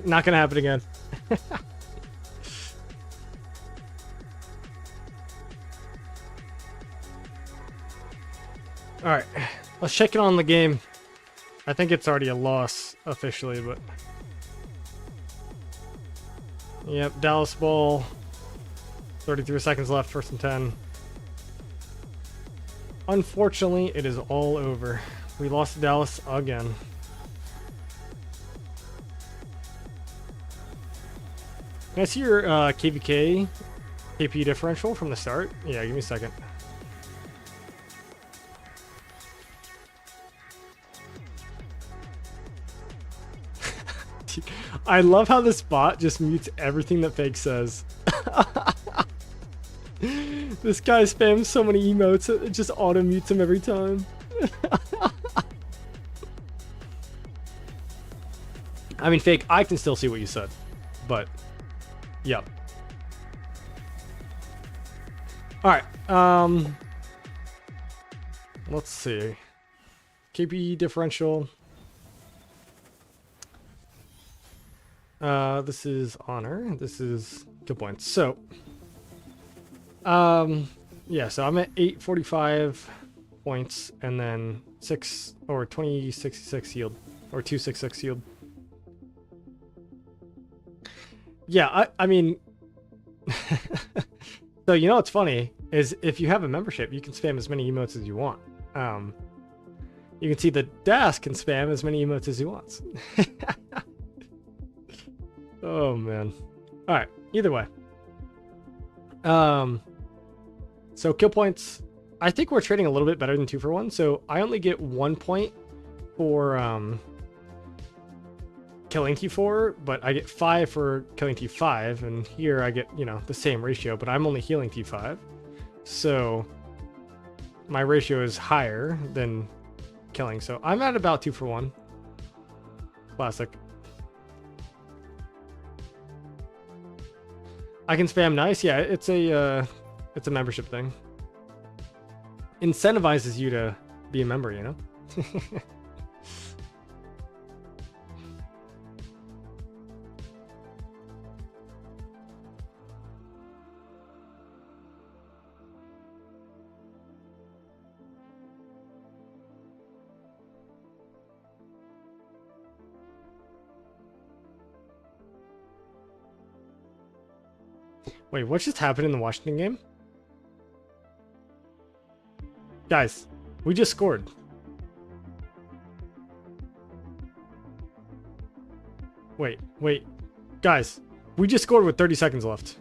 Not gonna happen again. Alright, let's check it on the game. I think it's already a loss officially, but... Yep, Dallas ball. 33 seconds left, 1st and 10. Unfortunately, it is all over. We lost to Dallas again. Can I see your KVK KP differential from the start? Yeah, give me a second. I love how this bot just mutes everything that Fake says. This guy spams so many emotes, it just auto mutes him every time. I mean, Fake, I can still see what you said, but yep. All right, let's see. KP differential. This is honor. This is kill points. So, yeah. So I'm at 845 points, and then 2066 yield, or 266 yield. Yeah, I mean, so you know what's funny is if you have a membership, you can spam as many emotes as you want. You can see the desk can spam as many emotes as he wants. Oh man. All right. Either way. So kill points. I think we're trading a little bit better than 2 for 1. So I only get 1 point for killing T4, but I get 5 for killing T5, and here I get, you know, the same ratio, but I'm only healing T5. So my ratio is higher than killing. So I'm at about 2 for 1. Classic. I can spam nice. Yeah, it's a membership thing. Incentivizes you to be a member, you know? Wait, what just happened in the Washington game? Guys, we just scored. Wait. Guys, we just scored with 30 seconds left.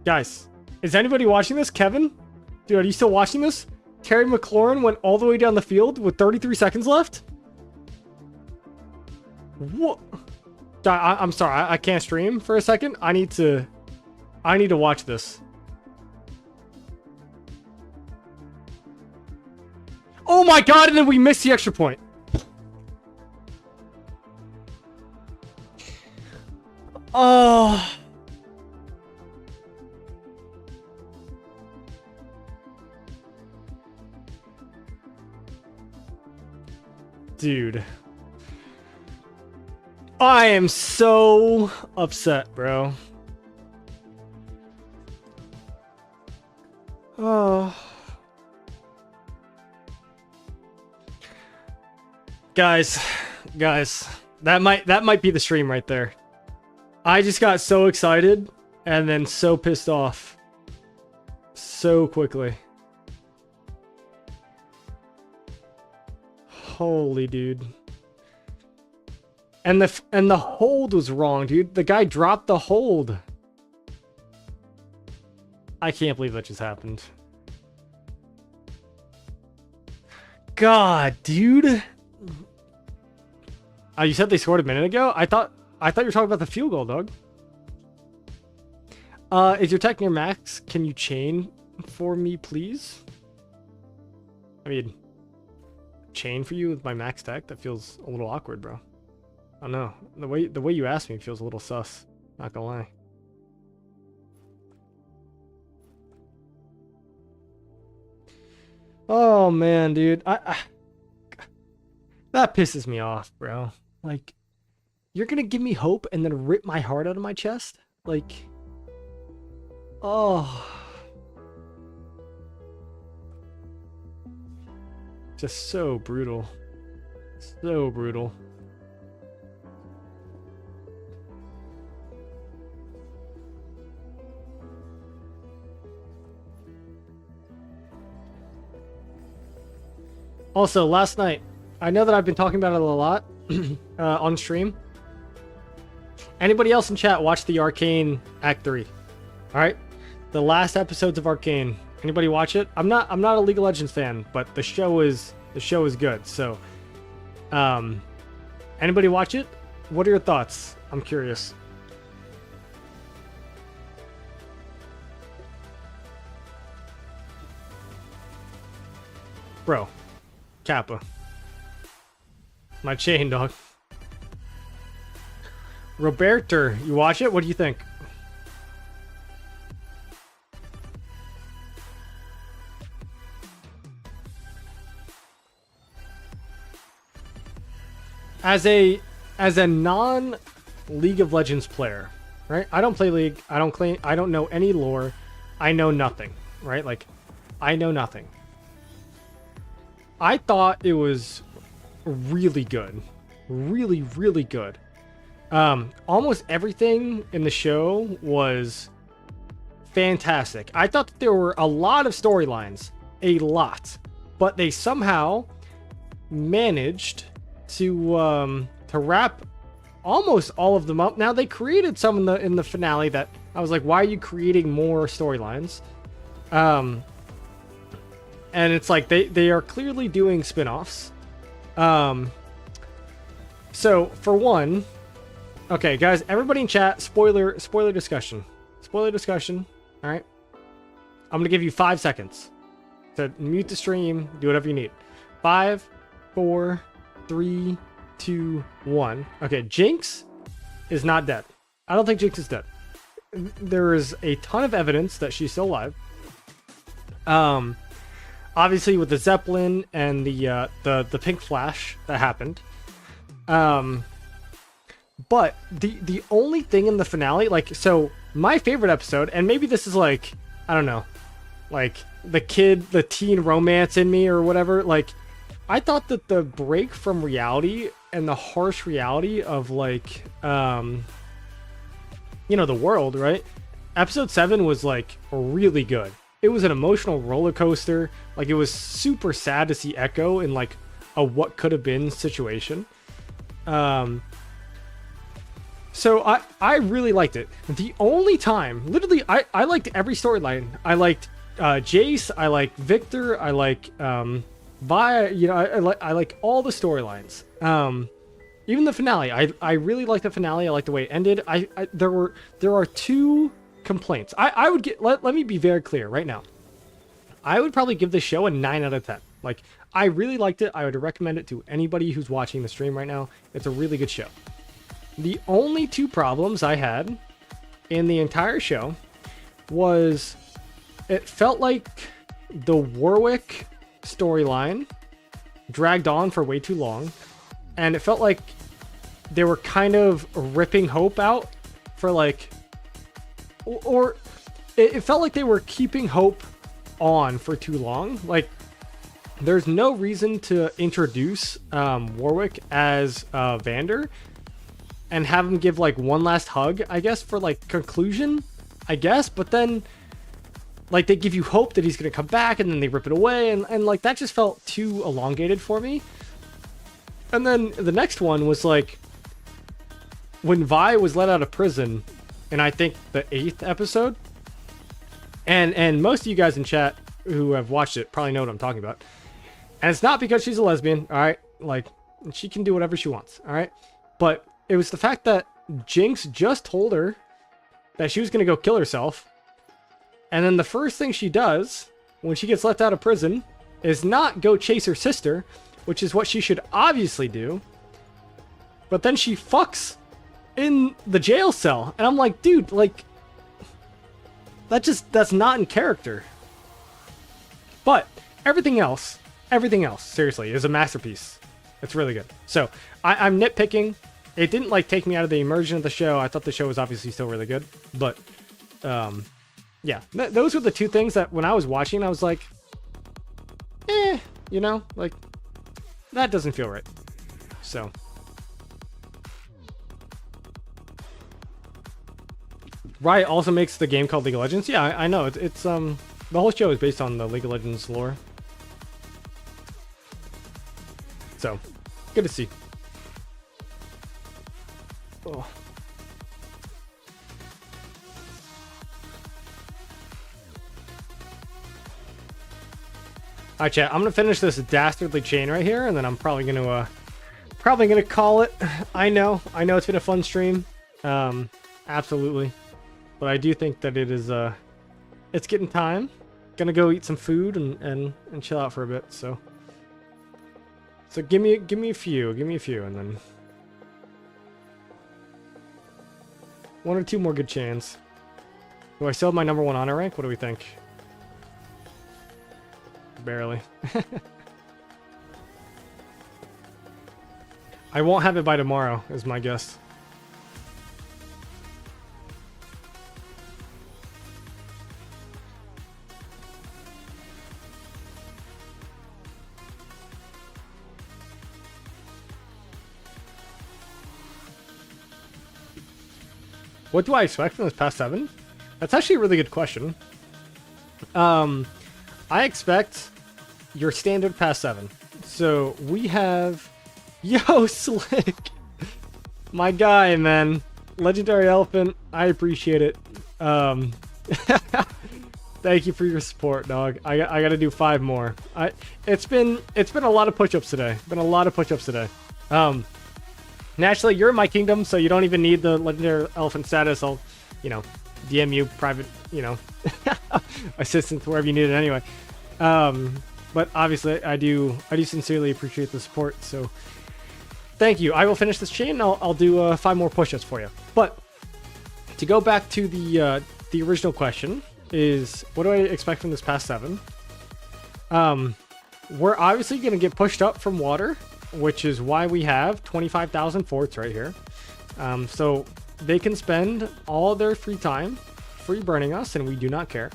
Guys, is anybody watching this? Kevin? Dude, are you still watching this? Terry McLaurin went all the way down the field with 33 seconds left? What? I'm sorry, I can't stream for a second. I need to watch this. Oh my god, and then we missed the extra point. Oh. Dude. I am so upset, bro. Oh. Guys, that might be the stream right there. I just got so excited and then so pissed off so quickly. Holy dude. And the hold was wrong, dude. The guy dropped the hold. I can't believe that just happened. God, dude. Oh, you said they scored a minute ago? I thought you were talking about the field goal, dog. Is your tech near max? Can you chain for me, please? I mean, chain for you with my max tech? That feels a little awkward, bro. I don't know. The way you asked me feels a little sus. Not gonna lie. Oh man, dude. That pisses me off, bro. Like, you're gonna give me hope and then rip my heart out of my chest? Like, oh. Just so brutal. So brutal. Also, last night, I know that I've been talking about it a lot on stream. Anybody else in chat watch the Arcane Act 3? All right, the last episodes of Arcane. Anybody watch it? I'm not a League of Legends fan, but the show is good. So, anybody watch it? What are your thoughts? I'm curious. Bro. Kappa. My chain, dog. Roberto, you watch it? What do you think? as a non League of Legends player, right? I don't play League. I don't know any lore. I know nothing, right? Like, I know nothing. I thought it was really good. Really, really good. Almost everything in the show was fantastic. I thought that there were a lot of storylines. A lot. But they somehow managed to wrap almost all of them up. Now, they created some in the finale that I was like, why are you creating more storylines? And it's like they are clearly doing spin-offs. So for one, okay, guys, everybody in chat, spoiler discussion. Spoiler discussion. All right. I'm gonna give you 5 seconds to mute the stream, do whatever you need. 5, 4, 3, 2, 1. Okay, Jinx is not dead. I don't think Jinx is dead. There is a ton of evidence that she's still alive. Obviously with the Zeppelin and the pink flash that happened. But the only thing in the finale, like, so my favorite episode, and maybe this is like, I don't know, like the teen romance in me or whatever, like, I thought that the break from reality and the harsh reality of, like, the world, right? Episode 7 was, like, really good. It was an emotional roller coaster. Like, it was super sad to see Echo in, like, a what could have been situation. So I really liked it. The only time, literally, I liked every storyline. I liked Jace. I liked Victor. I like Vi. I like all the storylines. Even the finale. I really liked the finale. I liked the way it ended. There are 2 complaints. I would get. Let me be very clear right now. I would probably give this show a 9 out of 10. Like, I really liked it. I would recommend it to anybody who's watching the stream right now. It's a really good show. The only 2 problems I had in the entire show was it felt like the Warwick storyline dragged on for way too long, and it felt like they were kind of ripping Hope out for, like, or it felt like they were keeping Hope on for too long. Like, there's no reason to introduce Warwick as Vander and have him give, like, one last hug, I guess, for, like, conclusion, I guess. But then, like, they give you hope that he's going to come back, and then they rip it away. And, like, that just felt too elongated for me. And then the next one was, like, when Vi was let out of prison, in, I think, the 8th episode. And most of you guys in chat who have watched it probably know what I'm talking about. And it's not because she's a lesbian, all right? Like, she can do whatever she wants, all right? But it was the fact that Jinx just told her that she was going to go kill herself. And then the first thing she does when she gets let out of prison is not go chase her sister, which is what she should obviously do. But then she fucks in the jail cell. And I'm like, dude, like, that's not in character. But everything else, seriously, is a masterpiece. It's really good. So I'm nitpicking. It didn't, like, take me out of the immersion of the show. I thought the show was obviously still really good. But, yeah. Those were the 2 things that when I was watching, I was like, like, that doesn't feel right. So. Riot also makes the game called League of Legends. Yeah, I know. It's the whole show is based on the League of Legends lore. So, good to see. Oh. Alright, chat. I'm gonna finish this dastardly chain right here, and then I'm probably gonna call it. I know it's been a fun stream, absolutely, but I do think that it is it's getting time. Gonna go eat some food and chill out for a bit. So give me a few, and then 1 or 2 more good chains. Do I still have my number 1 honor rank? What do we think? Barely. I won't have it by tomorrow, is my guess. What do I expect from this past 7? That's actually a really good question. I expect your standard past 7. So we have... Yo, Slick! My guy, man. Legendary Elephant. I appreciate it. Thank you for your support, dog. I gotta do 5 more. It's been a lot of push-ups today. Naturally, you're in my kingdom, so you don't even need the Legendary Elephant status. I'll, DM you private, assistance wherever you need it anyway. But obviously, I do sincerely appreciate the support. So, thank you. I will finish this chain. And I'll do 5 more push-ups for you. But to go back to the original question is, what do I expect from this past 7? We're obviously gonna get pushed up from water, which is why we have 25,000 forts right here. So they can spend all their free time free burning us, and we do not care.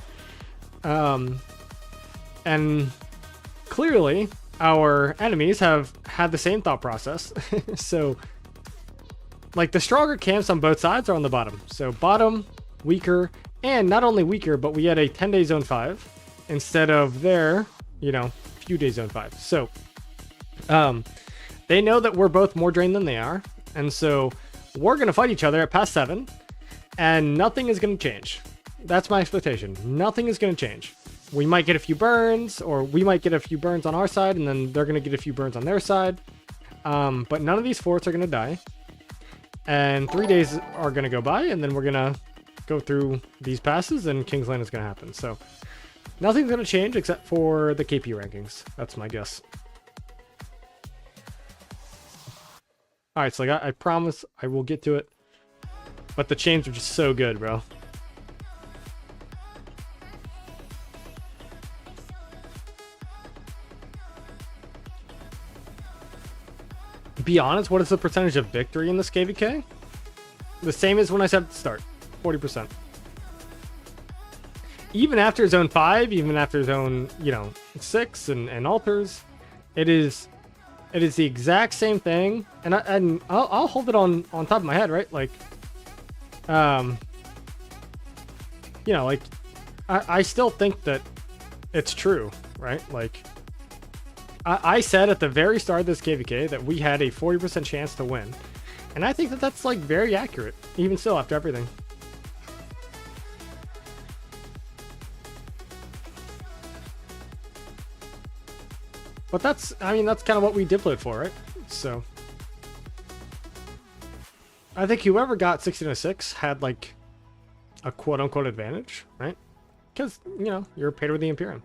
And clearly, our enemies have had the same thought process. So, like, the stronger camps on both sides are on the bottom. So bottom, weaker, and not only weaker, but we had a 10-day zone 5 instead of their, few days zone 5. So, they know that we're both more drained than they are, and so we're going to fight each other at past 7, and nothing is going to change. That's my expectation. Nothing is going to change. We might get a few burns, or we might get a few burns on our side, and then they're going to get a few burns on their side. But none of these forts are going to die. And 3 days are going to go by, and then we're going to go through these passes, and Kingsland is going to happen. So nothing's going to change except for the KP rankings. That's my guess. Alright, so I promise I will get to it. But the chains are just so good, bro. Be honest, what is the percentage of victory in this KVK? The same as when I said at the start. 40%. Even after zone 5, even after zone, 6 and altars, it is the exact same thing. And I'll hold it on top of my head, right? Like, I still think that it's true, right? Like, I said at the very start of this KVK that we had a 40% chance to win. And I think that that's, like, very accurate, even still after everything. But that's kind of what we diploed for, right? So, I think whoever got 1606 had, like, a quote-unquote advantage, right? Because, you're paired with the Imperium.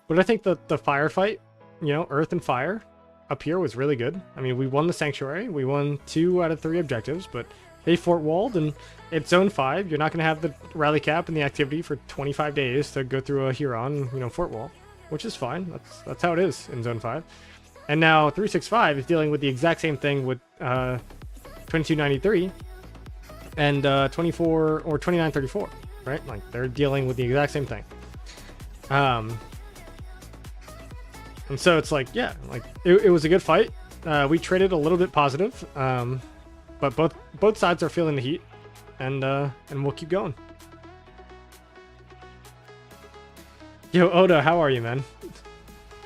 But I think that the firefight, Earth and Fire up here was really good. I mean, we won the Sanctuary. We won 2 out of 3 objectives, but they fort walled, and it's zone 5. You're not going to have the rally cap and the activity for 25 days to go through a Huron, fort wall, which is fine. That's how it is in zone 5. And now 365 is dealing with the exact same thing with 2293 and 24 or 2934, right? Like, they're dealing with the exact same thing. And so it's like, yeah, like it was a good fight. We traded a little bit positive, but both sides are feeling the heat, and we'll keep going. Yo, Oda, how are you, man?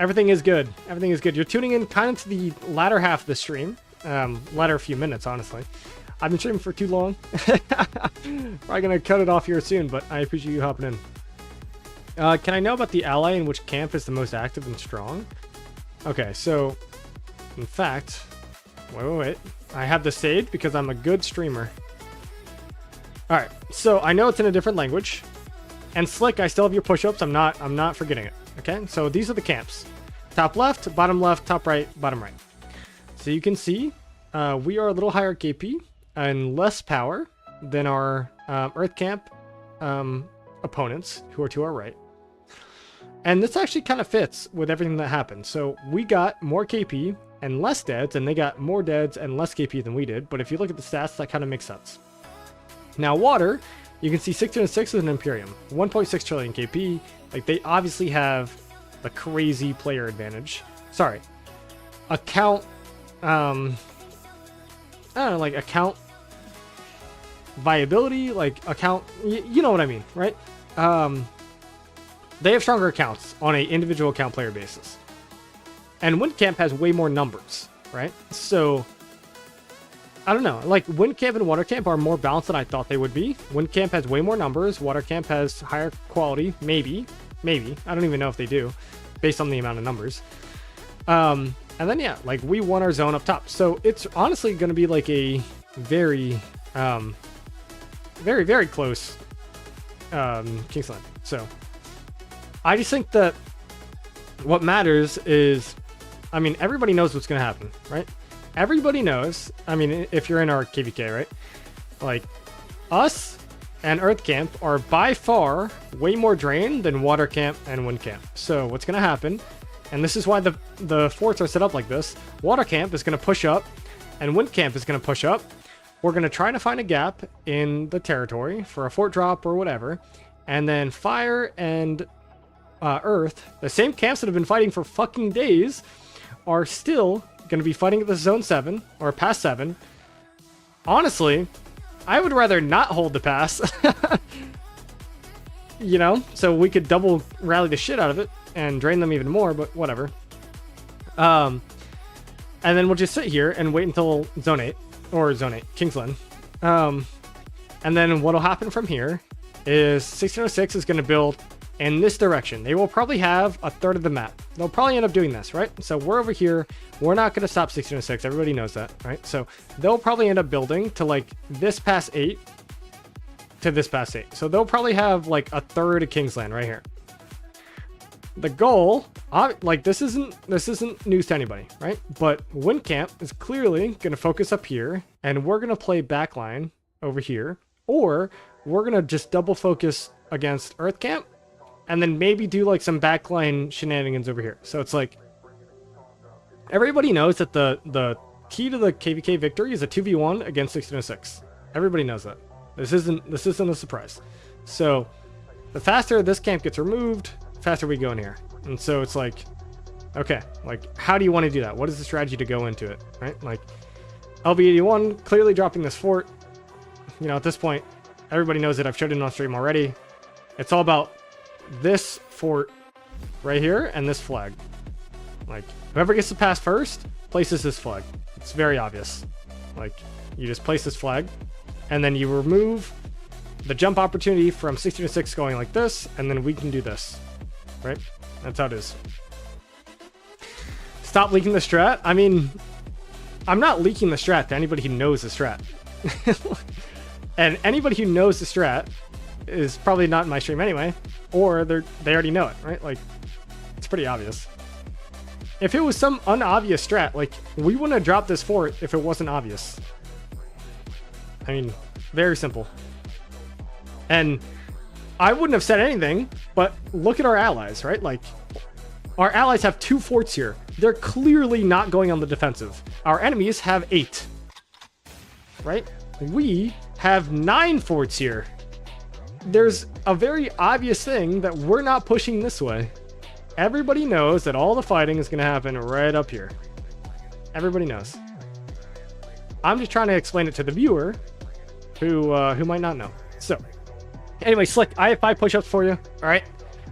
Everything is good. Everything is good. You're tuning in kind of to the latter half of the stream, latter few minutes, honestly. I've been streaming for too long. Probably gonna cut it off here soon, but I appreciate you hopping in. Can I know about the ally in which camp is the most active and strong? Okay, so, in fact, wait. I have the saved because I'm a good streamer. Alright, so I know it's in a different language. And Slick, I still have your push-ups. I'm not forgetting it. Okay, so these are the camps. Top left, top right, bottom right. So you can see, we are a little higher KP and less power than our Earth camp opponents, who are to our right. And this actually kind of fits with everything that happened. So we got more KP and less deads, and they got more deads and less KP than we did. But if you look at the stats, that kind of makes sense. Now, water, you can see 1606 is an Imperium, 1.6 trillion KP. Like, they obviously have the crazy player advantage. Sorry, account, I don't know, like account viability, like account, you know what I mean, right? They have stronger accounts on a individual account player basis. And Windcamp has way more numbers, right? So, I don't know. Like, Windcamp and Watercamp are more balanced than I thought they would be. Windcamp has way more numbers. Watercamp has higher quality. Maybe. Maybe. I don't even know if they do, based on the amount of numbers. And then, yeah, like, we won our zone up top. So, it's honestly going to be, like, a very, very, very close King's Landing. So, I just think that what matters is, I mean, everybody knows what's going to happen, right? Everybody knows. I mean, if you're in our KVK, right? Like, us and Earth Camp are by far way more drained than Water Camp and Wind Camp. So what's going to happen, and this is why the forts are set up like this, Water Camp is going to push up, and Wind Camp is going to push up. We're going to try to find a gap in the territory for a fort drop or whatever, and then Fire and Earth, the same camps that have been fighting for fucking days, are still going to be fighting at the zone 7 or past 7. Honestly, I would rather not hold the pass. You know, so we could double rally the shit out of it and drain them even more, but whatever. And then we'll just sit here and wait until zone 8 or zone 8 Kingsland. And then what'll happen from here is 1606 is going to build in this direction. They will probably have a third of the map. They'll probably end up doing this, right? So we're over here. We're not going to stop 1606. Everybody knows that, right? So they'll probably end up building to like this past 8 to this past 8. So they'll probably have like a third of Kingsland right here. The goal, like this isn't news to anybody, right? But Windcamp is clearly going to focus up here, and we're going to play backline over here, or we're going to just double focus against Earth Camp, and then maybe do like some backline shenanigans over here. So it's like, everybody knows that the key to the KVK victory is a 2v1 against 1606. Everybody knows that. This isn't a surprise. So the faster this camp gets removed, the faster we go in here. And so it's like, okay, like how do you want to do that? What is the strategy to go into it, right? Like LB81 clearly dropping this fort. You know, at this point, everybody knows that I've showed it on stream already. It's all about this fort right here and this flag. Like, whoever gets to pass first places this flag. It's very obvious. Like, you just place this flag, and then you remove the jump opportunity from 1606 going like this, and then we can do this. Right? That's how it is. Stop leaking the strat. I mean, I'm not leaking the strat to anybody who knows the strat. And anybody who knows the strat is probably not in my stream anyway, or they already know it, right? Like, it's pretty obvious. If it was some unobvious strat, like, we wouldn't have dropped this fort if it wasn't obvious. I mean, very simple. And I wouldn't have said anything, but look at our allies, right? Like, our allies have 2 forts here. They're clearly not going on the defensive. Our enemies have 8. Right? We have 9 forts here. There's a very obvious thing that we're not pushing this way. Everybody knows that all the fighting is going to happen right up here. Everybody knows. I'm just trying to explain it to the viewer who might not know. So, anyway, Slick, I have 5 push-ups for you. All right.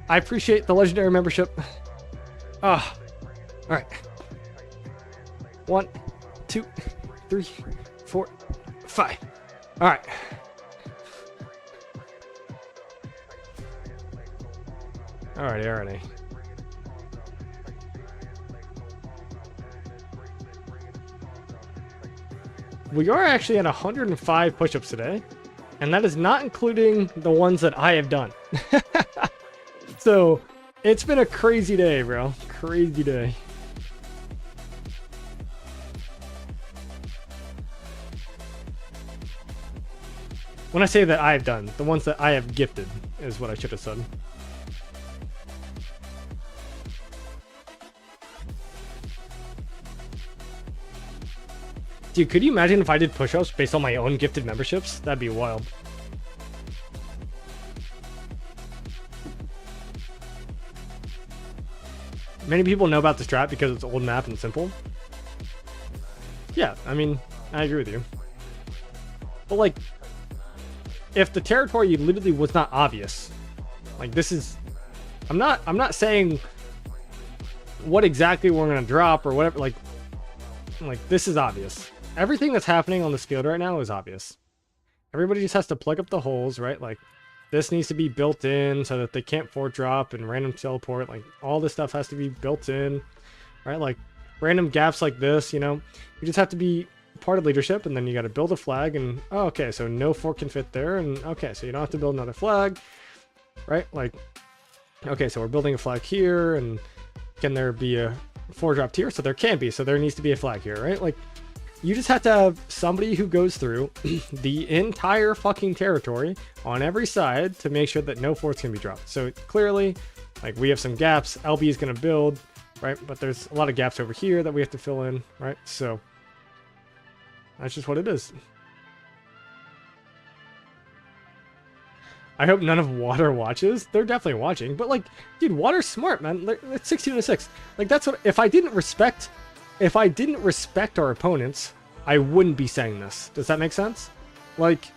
I appreciate the legendary membership. All right. 1, 2, 3, 4, 5. All right. Alrighty. We are actually at 105 push-ups today, and that is not including the ones that I have done. So, it's been a crazy day, bro. Crazy day. When I say that I have done, the ones that I have gifted is what I should have said. Dude, could you imagine if I did push-ups based on my own gifted memberships? That'd be wild. Many people know about the strat because it's old map and simple. Yeah, I mean, I agree with you. But like, if the territory literally was not obvious, like this is, I'm not saying what exactly we're gonna drop or whatever. Like this is obvious. Everything that's happening on this field right now is obvious. Everybody just has to plug up the holes, right? Like this needs to be built in so that they can't fort drop and random teleport. Like all this stuff has to be built in, right? Like random gaps like this, you know, you just have to be part of leadership, and then you got to build a flag, and oh, okay, so no fort can fit there, and okay, so you don't have to build another flag, right? Like, okay, so we're building a flag here, and can there be a fort drop here? So there can be, so there needs to be a flag here, right? Like, you just have to have somebody who goes through the entire fucking territory on every side to make sure that no forts can be dropped. So clearly, like, we have some gaps. LB is going to build, right? But there's a lot of gaps over here that we have to fill in, right? So that's just what it is. I hope none of Water watches. They're definitely watching. But like, dude, Water's smart, man. It's 16-6. Like, that's what, if I didn't respect our opponents, I wouldn't be saying this. Does that make sense? Like,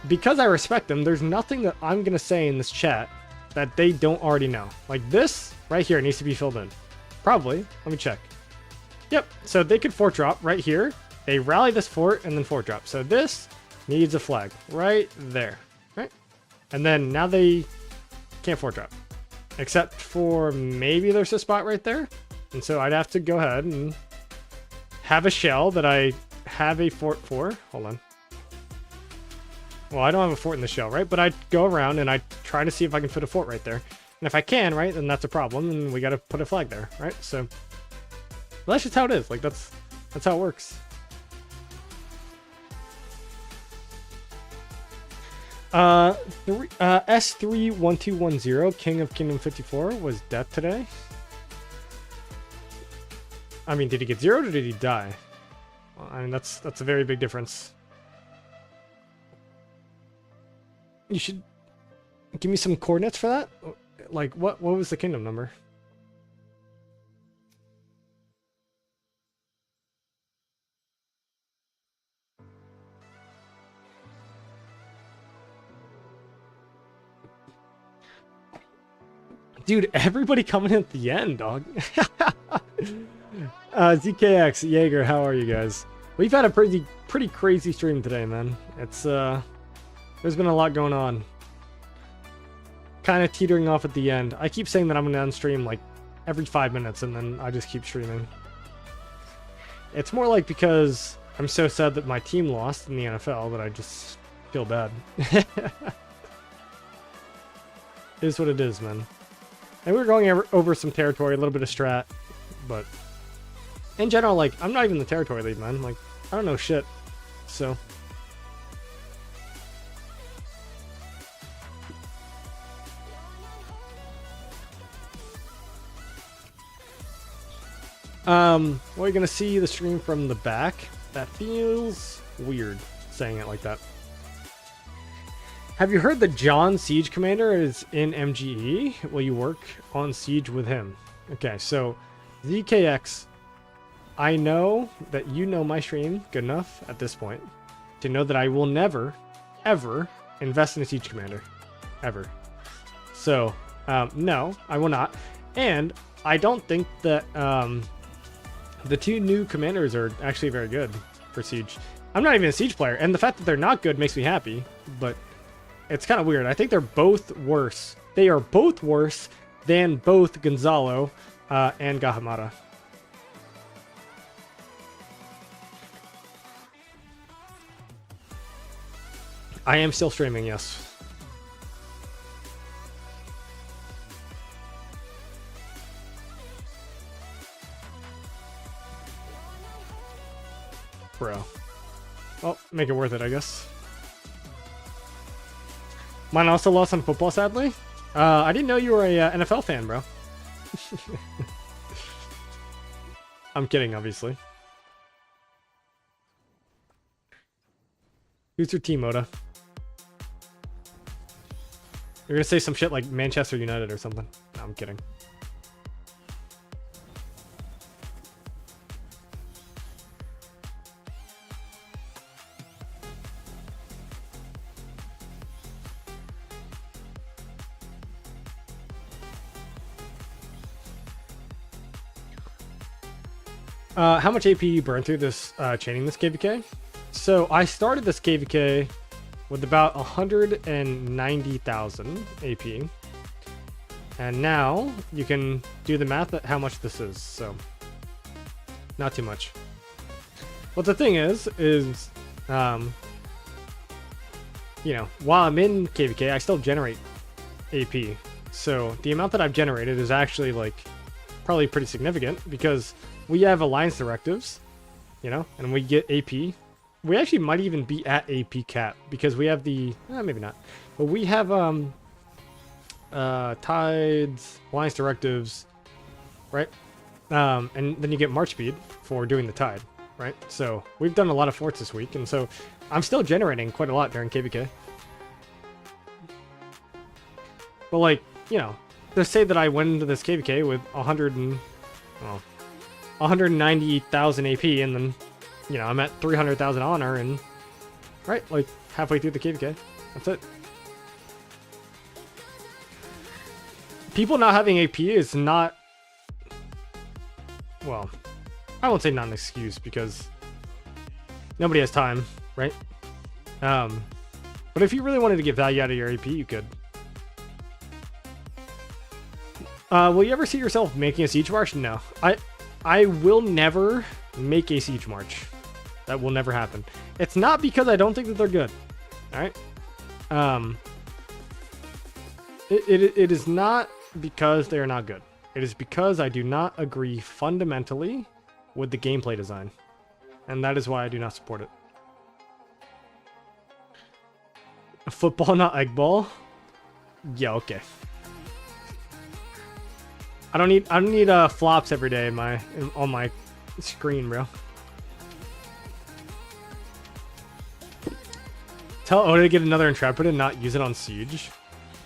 because I respect them, there's nothing that I'm gonna say in this chat that they don't already know. Like this right here needs to be filled in. Probably. Let me check. Yep. So they could fort drop right here. They rally this fort and then fort drop. So this needs a flag right there, right? And then now they can't fort drop, except for maybe there's a spot right there. And so I'd have to go ahead and have a shell that I have a fort for. Hold on. Well, I don't have a fort in the shell, right? But I go around and I try to see if I can fit a fort right there. And if I can, right, then that's a problem, and we got to put a flag there, right? So well, that's just how it is. Like that's how it works. S31210, King of Kingdom 54, was death today. I mean, did he get zeroed or did he die? Well, I mean, that's a very big difference. You should give me some coordinates for that. Like, what was the kingdom number? Dude, everybody coming in at the end, dog. ZKX, Jaeger, how are you guys? We've had a pretty crazy stream today, man. It's there's been a lot going on. Kind of teetering off at the end. I keep saying that I'm gonna unstream like every 5 minutes, and then I just keep streaming. It's more like because I'm so sad that my team lost in the NFL that I just feel bad. It is what it is, man. And we're going over some territory, a little bit of strat, but in general, like, I'm not even the territory lead, man. Like, I don't know shit, so. Well, you're gonna see the stream from the back. That feels weird, saying it like that. Have you heard that John, Siege Commander, is in MGE? Will you work on Siege with him? Okay, so ZKX, I know that you know my stream good enough at this point to know that I will never, ever invest in a Siege Commander. Ever. So, no, I will not. And I don't think that the two new commanders are actually very good for Siege. I'm not even a Siege player, and the fact that they're not good makes me happy, but it's kind of weird. I think they're both worse. They are both worse than both Gonzalo and Gahamara. I am still streaming, yes. Bro. Well, make it worth it, I guess. Mine also lost on football, sadly. I didn't know you were a NFL fan, bro. I'm kidding, obviously. Who's your team, Oda? You're gonna say some shit like Manchester United or something. No, I'm kidding. How much AP you burn through this chaining this KVK? So I started this KVK with about 190,000 AP, and now you can do the math at how much this is. So not too much. But the thing is you know, while I'm in KVK, I still generate AP. So the amount that I've generated is actually like probably pretty significant because we have alliance directives, you know, and we get AP. We actually might even be at AP cap because we have the maybe not, but we have tides, alliance directives, right? And then you get march speed for doing the tide, right? So we've done a lot of forts this week, and so I'm still generating quite a lot during KVK. But like, you know, to say that I went into this KVK with 190,000 AP, and then, you know, I'm at 300,000 honor, and right, like halfway through the KVK. That's it. People not having AP is not, well, I won't say not an excuse because nobody has time, right? But if you really wanted to get value out of your AP, you could. Will you ever see yourself making a siege march? No. I will never make a siege march. That will never happen. It's not because I don't think that they're good. Alright? It is not because they are not good. It is because I do not agree fundamentally with the gameplay design. And that is why I do not support it. A football, not egg ball? Yeah, okay. I don't need flops every day on my screen, bro. Tell Oda to get another Intrepid and not use it on Siege.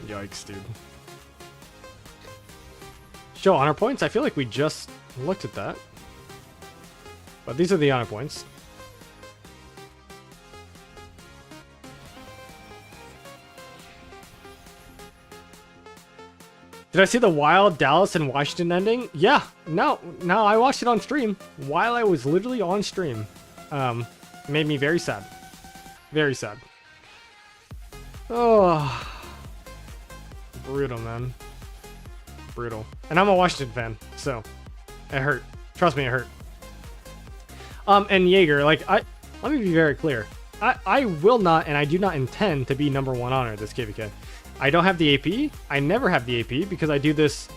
Yikes, dude. Show honor points? I feel like we just looked at that. But these are the honor points. Did I see the Wild, Dallas, and Washington ending? Yeah. No, I watched it on stream while I was literally on stream. Made me very sad. Very sad. Oh. Brutal, man. Brutal. And I'm a Washington fan, so it hurt. Trust me, it hurt. And Jaeger, like, let me be very clear. I will not, and I do not intend to be #1 honor this KVK. I don't have the AP. I never have the AP because I do this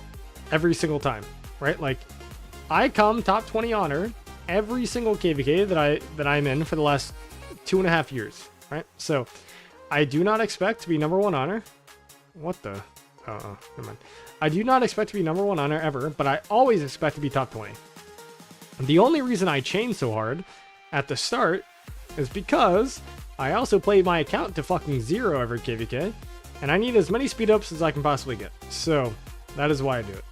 every single time, right? Like, I come top 20 honor every single KVK that I'm in for the last 2.5 years, right? So I do not expect to be #1 honor. What the? Never mind. I do not expect to be #1 honor ever, but I always expect to be top 20. The only reason I changed so hard at the start is because I also played my account to fucking 0 every KVK. And I need as many speed ups as I can possibly get. So, that is why I do it.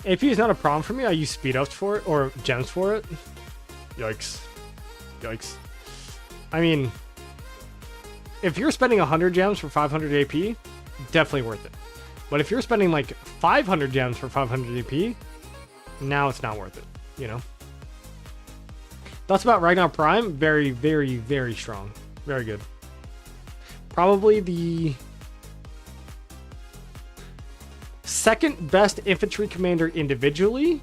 AP is not a problem for me. I use speed ups for it, or gems for it. Yikes. Yikes. I mean, if you're spending 100 gems for 500 AP, definitely worth it. But if you're spending like 500 gems for 500 AP, now it's not worth it, you know? That's about Ragnar Prime. Very, very, very strong. Very good. Probably the second best infantry commander individually,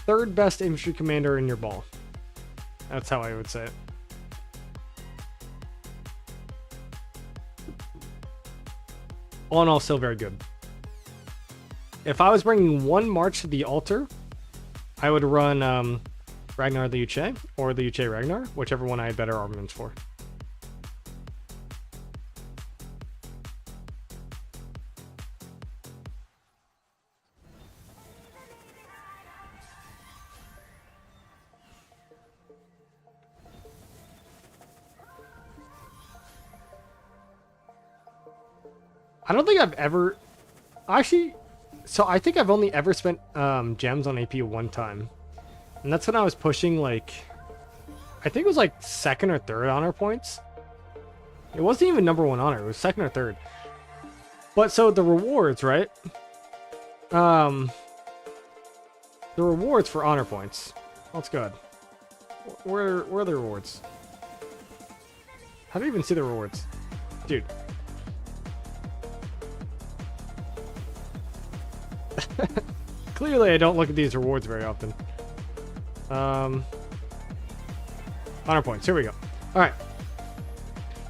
third best infantry commander in your ball. That's how I would say it. All in all, still very good. If I was bringing one march to the altar, I would run Ragnar the Uche or the Uche Ragnar, whichever one I had better armaments for. I don't think I've ever... Actually, so I think I've only ever spent gems on AP one time. And that's when I was pushing, like... I think it was like 2nd or 3rd honor points. It wasn't even number 1 honor. It was 2nd or 3rd. But so the rewards, right? The rewards for honor points. That's good. Where are the rewards? How do you even see the rewards? Dude. Clearly I don't look at these rewards very often. Honor points. Here we go. All right.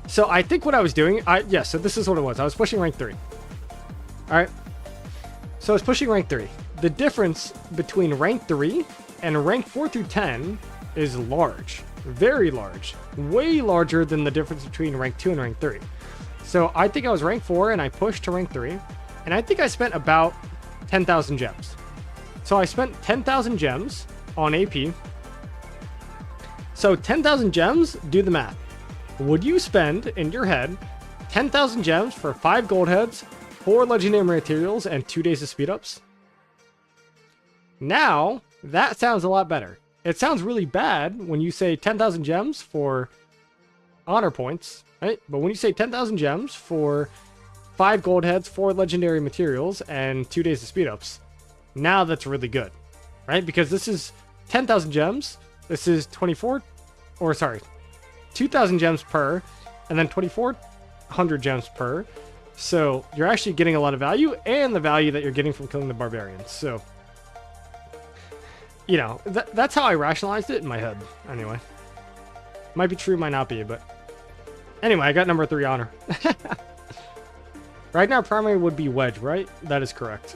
So I think what I was doing, so this is what it was. I was pushing rank 3. All right. So I was pushing rank 3. The difference between rank 3 and rank 4 through 10 is large. Very large. Way larger than the difference between rank 2 and rank 3. So I think I was rank 4 and I pushed to rank 3. And I think I spent about 10,000 gems. So I spent 10,000 gems on AP. So 10,000 gems, do the math. Would you spend, in your head, 10,000 gems for 5 gold heads, 4 legendary materials, and 2 days of speed ups? Now, that sounds a lot better. It sounds really bad when you say 10,000 gems for honor points, right? But when you say 10,000 gems for 5 gold heads, 4 legendary materials, and 2 days of speed ups, now that's really good, right? Because this is 10,000 gems. This is 2,000 gems per, and then 2,400 gems per. So you're actually getting a lot of value, and the value that you're getting from killing the barbarians. So, you know, that's how I rationalized it in my head. Anyway, might be true, might not be, but anyway, I got number 3 honor. Right now, primary would be wedge, right? That is correct.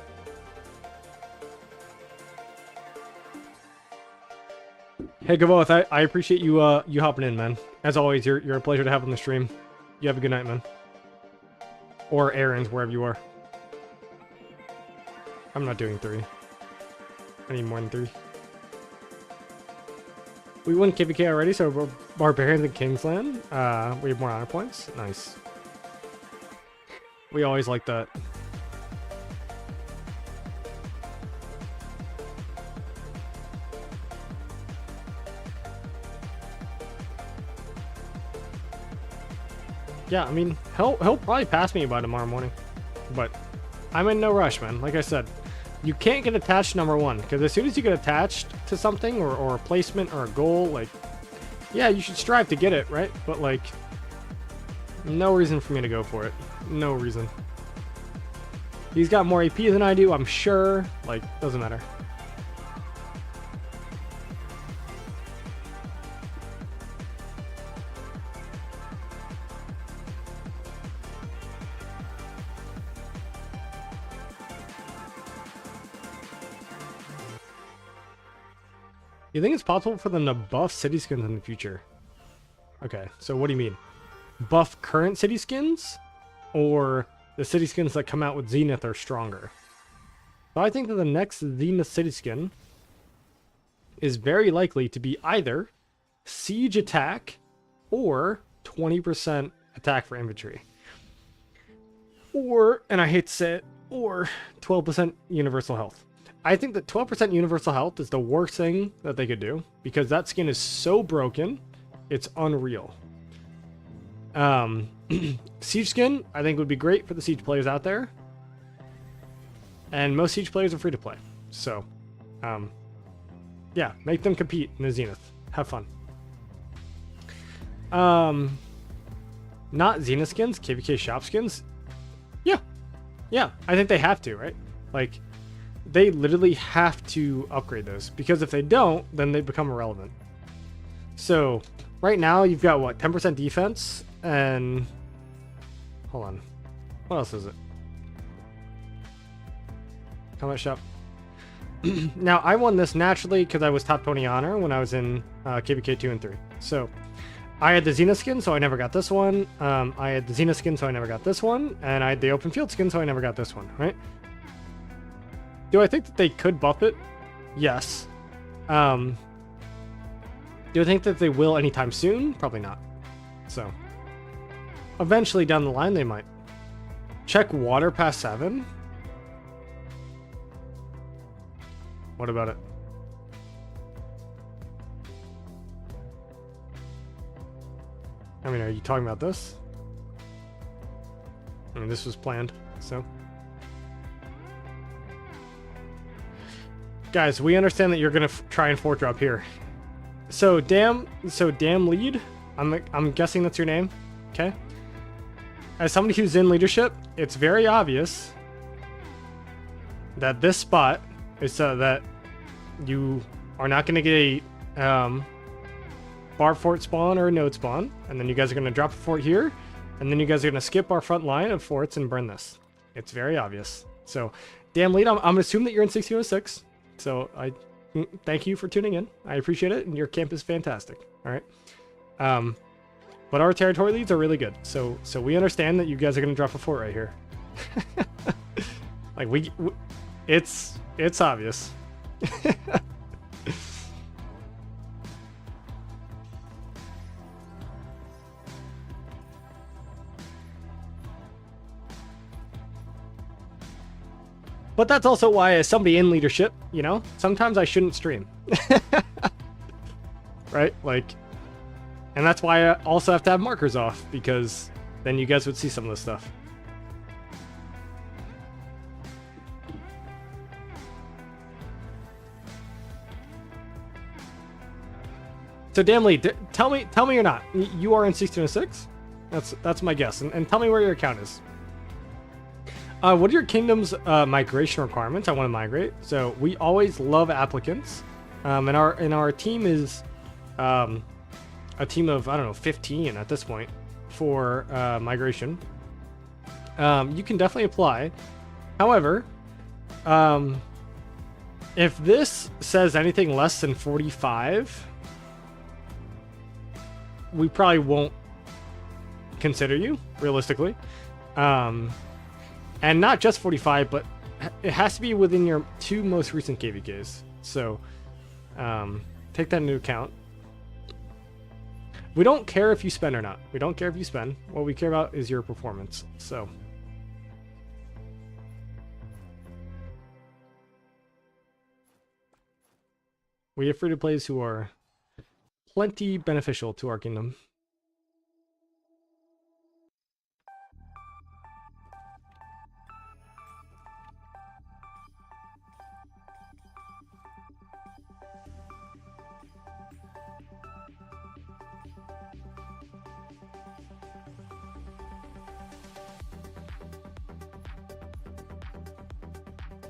Hey, Gavoth, I appreciate you you hopping in, man. As always, you're a pleasure to have on the stream. You have a good night, man. Or errands, wherever you are. I'm not doing 3. I need more than 3. We won KVK already, so we're Barbarians in Kingsland. We have more honor points. Nice. We always like that. Yeah, I mean, he'll probably pass me by tomorrow morning. But I'm in no rush, man. Like I said, you can't get attached number 1. Because as soon as you get attached to something, or a placement, or a goal, like, yeah, you should strive to get it, right? But, like, no reason for me to go for it. No reason. He's got more AP than I do, I'm sure. Like, doesn't matter. You think it's possible for them to buff city skins in the future? Okay, so what do you mean? Buff current city skins? Or the city skins that come out with Zenith are stronger? So I think that the next Zenith city skin is very likely to be either siege attack or 20% attack for infantry. Or, and I hate to say it, or 12% universal health. I think that 12% universal health is the worst thing that they could do, because that skin is so broken, it's unreal. Siege skin, I think, would be great for the Siege players out there. And most Siege players are free to play. So, yeah, make them compete in the Zenith. Have fun. Not Zenith skins, KVK shop skins. Yeah. Yeah, I think they have to, right? Like, they literally have to upgrade those, because if they don't, then they become irrelevant. So right now you've got what, 10% defense, and hold on, what else is it? Combat shop. Now I won this naturally because I was top 20 honor when I was in KVK 2 and 3. So I had the Zenith skin, so I never got this one. I had the Zenith skin, so I never got this one, and I had the open field skin, so I never got this one, right? Do I think that they could buff it? Yes. Do I think that they will anytime soon? Probably not. So, eventually down the line, they might. Check water past 7? What about it? I mean, are you talking about this? I mean, this was planned, so. Guys, we understand that you're gonna try and fort drop here. So damn lead. I'm guessing that's your name. Okay. As somebody who's in leadership, it's very obvious that this spot is so that you are not gonna get a bar fort spawn or a node spawn, and then you guys are gonna drop a fort here, and then you guys are gonna skip our front line of forts and burn this. It's very obvious. So, damn lead. I'm gonna assume that you're in 1606. So I thank you for tuning in. I appreciate it, and your camp is fantastic. All right. But our territory leads are really good. So we understand that you guys are gonna drop a fort right here. Like it's obvious. But that's also why, as somebody in leadership, you know, sometimes I shouldn't stream. Right? Like, and that's why I also have to have markers off, because then you guys would see some of this stuff. So, damn lead, tell me you're not. You are in 1606? That's my guess. And tell me where your account is. What are your kingdom's migration requirements? I want to migrate. So we always love applicants, and our team is a team of, I don't know, 15 at this point for migration. You can definitely apply. However, if this says anything less than 45, we probably won't consider you realistically. And not just 45, but it has to be within your 2 most recent KVKs. So take that into account. We don't care if you spend or not. We don't care if you spend. What we care about is your performance. So we have free-to-plays who are plenty beneficial to our kingdom.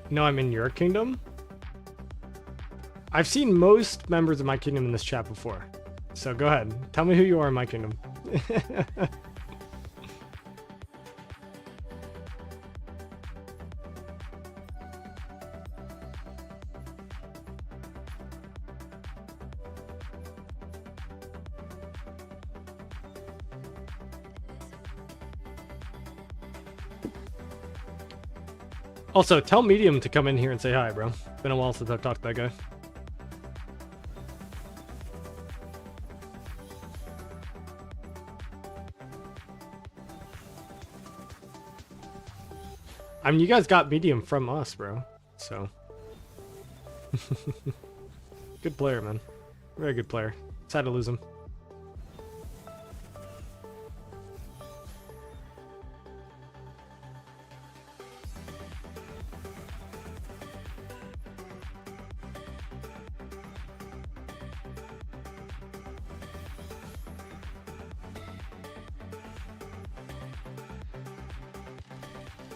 No, I'm in your kingdom. I've seen most members of my kingdom in this chat before. So go ahead. Tell me who you are in my kingdom. Also, tell Medium to come in here and say hi, bro. It's been a while since I've talked to that guy. I mean, you guys got Medium from us, bro. So. Good player, man. Very good player. Sad to lose him.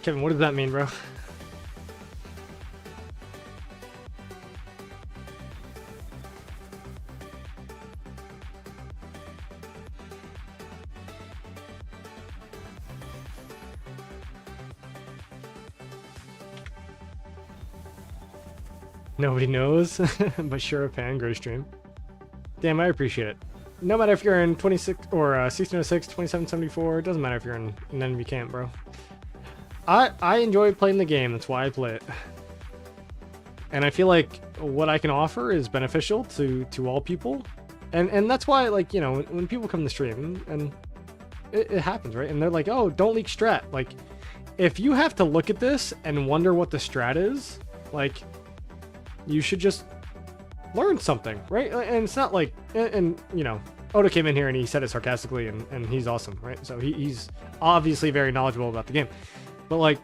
Kevin, what does that mean, bro? Nobody knows, but sure, a fan, great stream. Damn, I appreciate it. No matter if you're in 26 or 1606, 2774, it doesn't matter if you're in an enemy camp, bro. I enjoy playing the game, that's why I play it. And I feel like what I can offer is beneficial to all people. And that's why, like, you know, when people come to stream, and it happens, right? And they're like, oh, don't leak strat. Like, if you have to look at this and wonder what the strat is, like, you should just learn something, right? And it's not like, and you know, Oda came in here and he said it sarcastically, and he's awesome, right? So he's obviously very knowledgeable about the game, but like,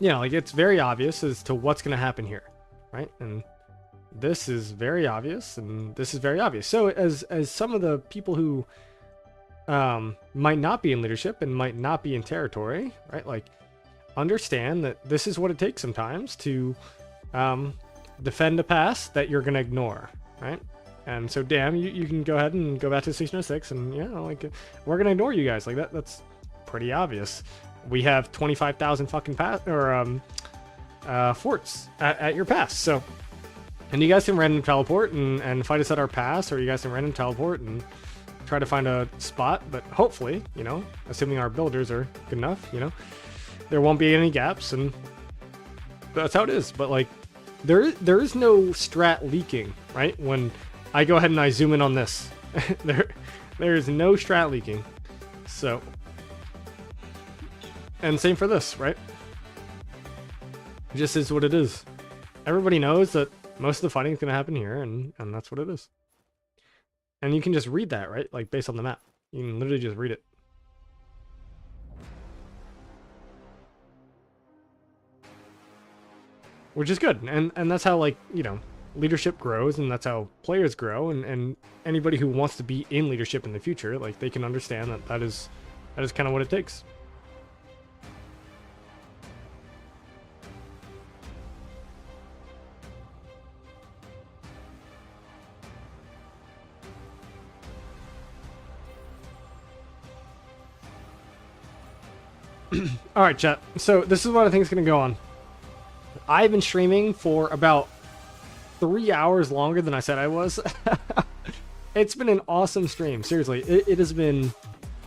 you know, like it's very obvious as to what's going to happen here, right? And this is very obvious, and this is very obvious. So as some of the people who might not be in leadership and might not be in territory, right? Like, understand that this is what it takes sometimes to defend a pass that you're gonna ignore, right? And so, damn, you can go ahead and go back to 1606, and yeah, like, we're gonna ignore you guys. Like that's pretty obvious. We have 25,000 fucking forts at your pass, so. And you guys can random teleport and fight us at our pass, or you guys can random teleport and try to find a spot. But hopefully, you know, assuming our builders are good enough, you know, there won't be any gaps, and that's how it is. But like, there is no strat leaking, right? When I go ahead and I zoom in on this, there is no strat leaking. So, and same for this, right? It just is what it is. Everybody knows that most of the fighting is going to happen here, and that's what it is. And you can just read that, right? Like, based on the map. You can literally just read it. Which is good. And that's how, like, you know, leadership grows, and that's how players grow, and anybody who wants to be in leadership in the future, like, they can understand that is kind of what it takes. All right, chat. So this is what I think is going to go on. I've been streaming for about 3 hours longer than I said I was. It's been an awesome stream. Seriously, it's been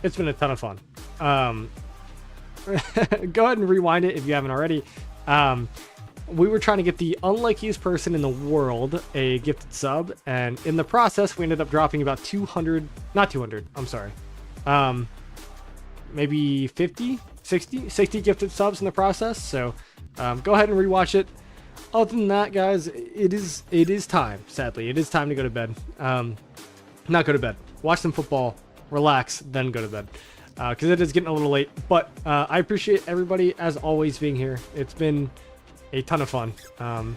a ton of fun. Go ahead and rewind it if you haven't already. We were trying to get the unluckiest person in the world a gifted sub, and in the process, we ended up dropping about 200, not 200, I'm sorry. Maybe 50, 60 gifted subs in the process. So go ahead and rewatch it. Other than that, guys, it is time. Sadly, it is time to go to bed. Not go to bed. Watch some football, relax, then go to bed. Because it is getting a little late. But I appreciate everybody as always being here. It's been a ton of fun.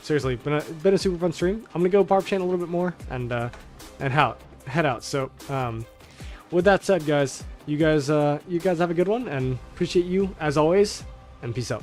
Seriously, been a super fun stream. I'm gonna go Barb Chain a little bit more and head out. So with that said, guys. You guys have a good one, and appreciate you as always, and peace out.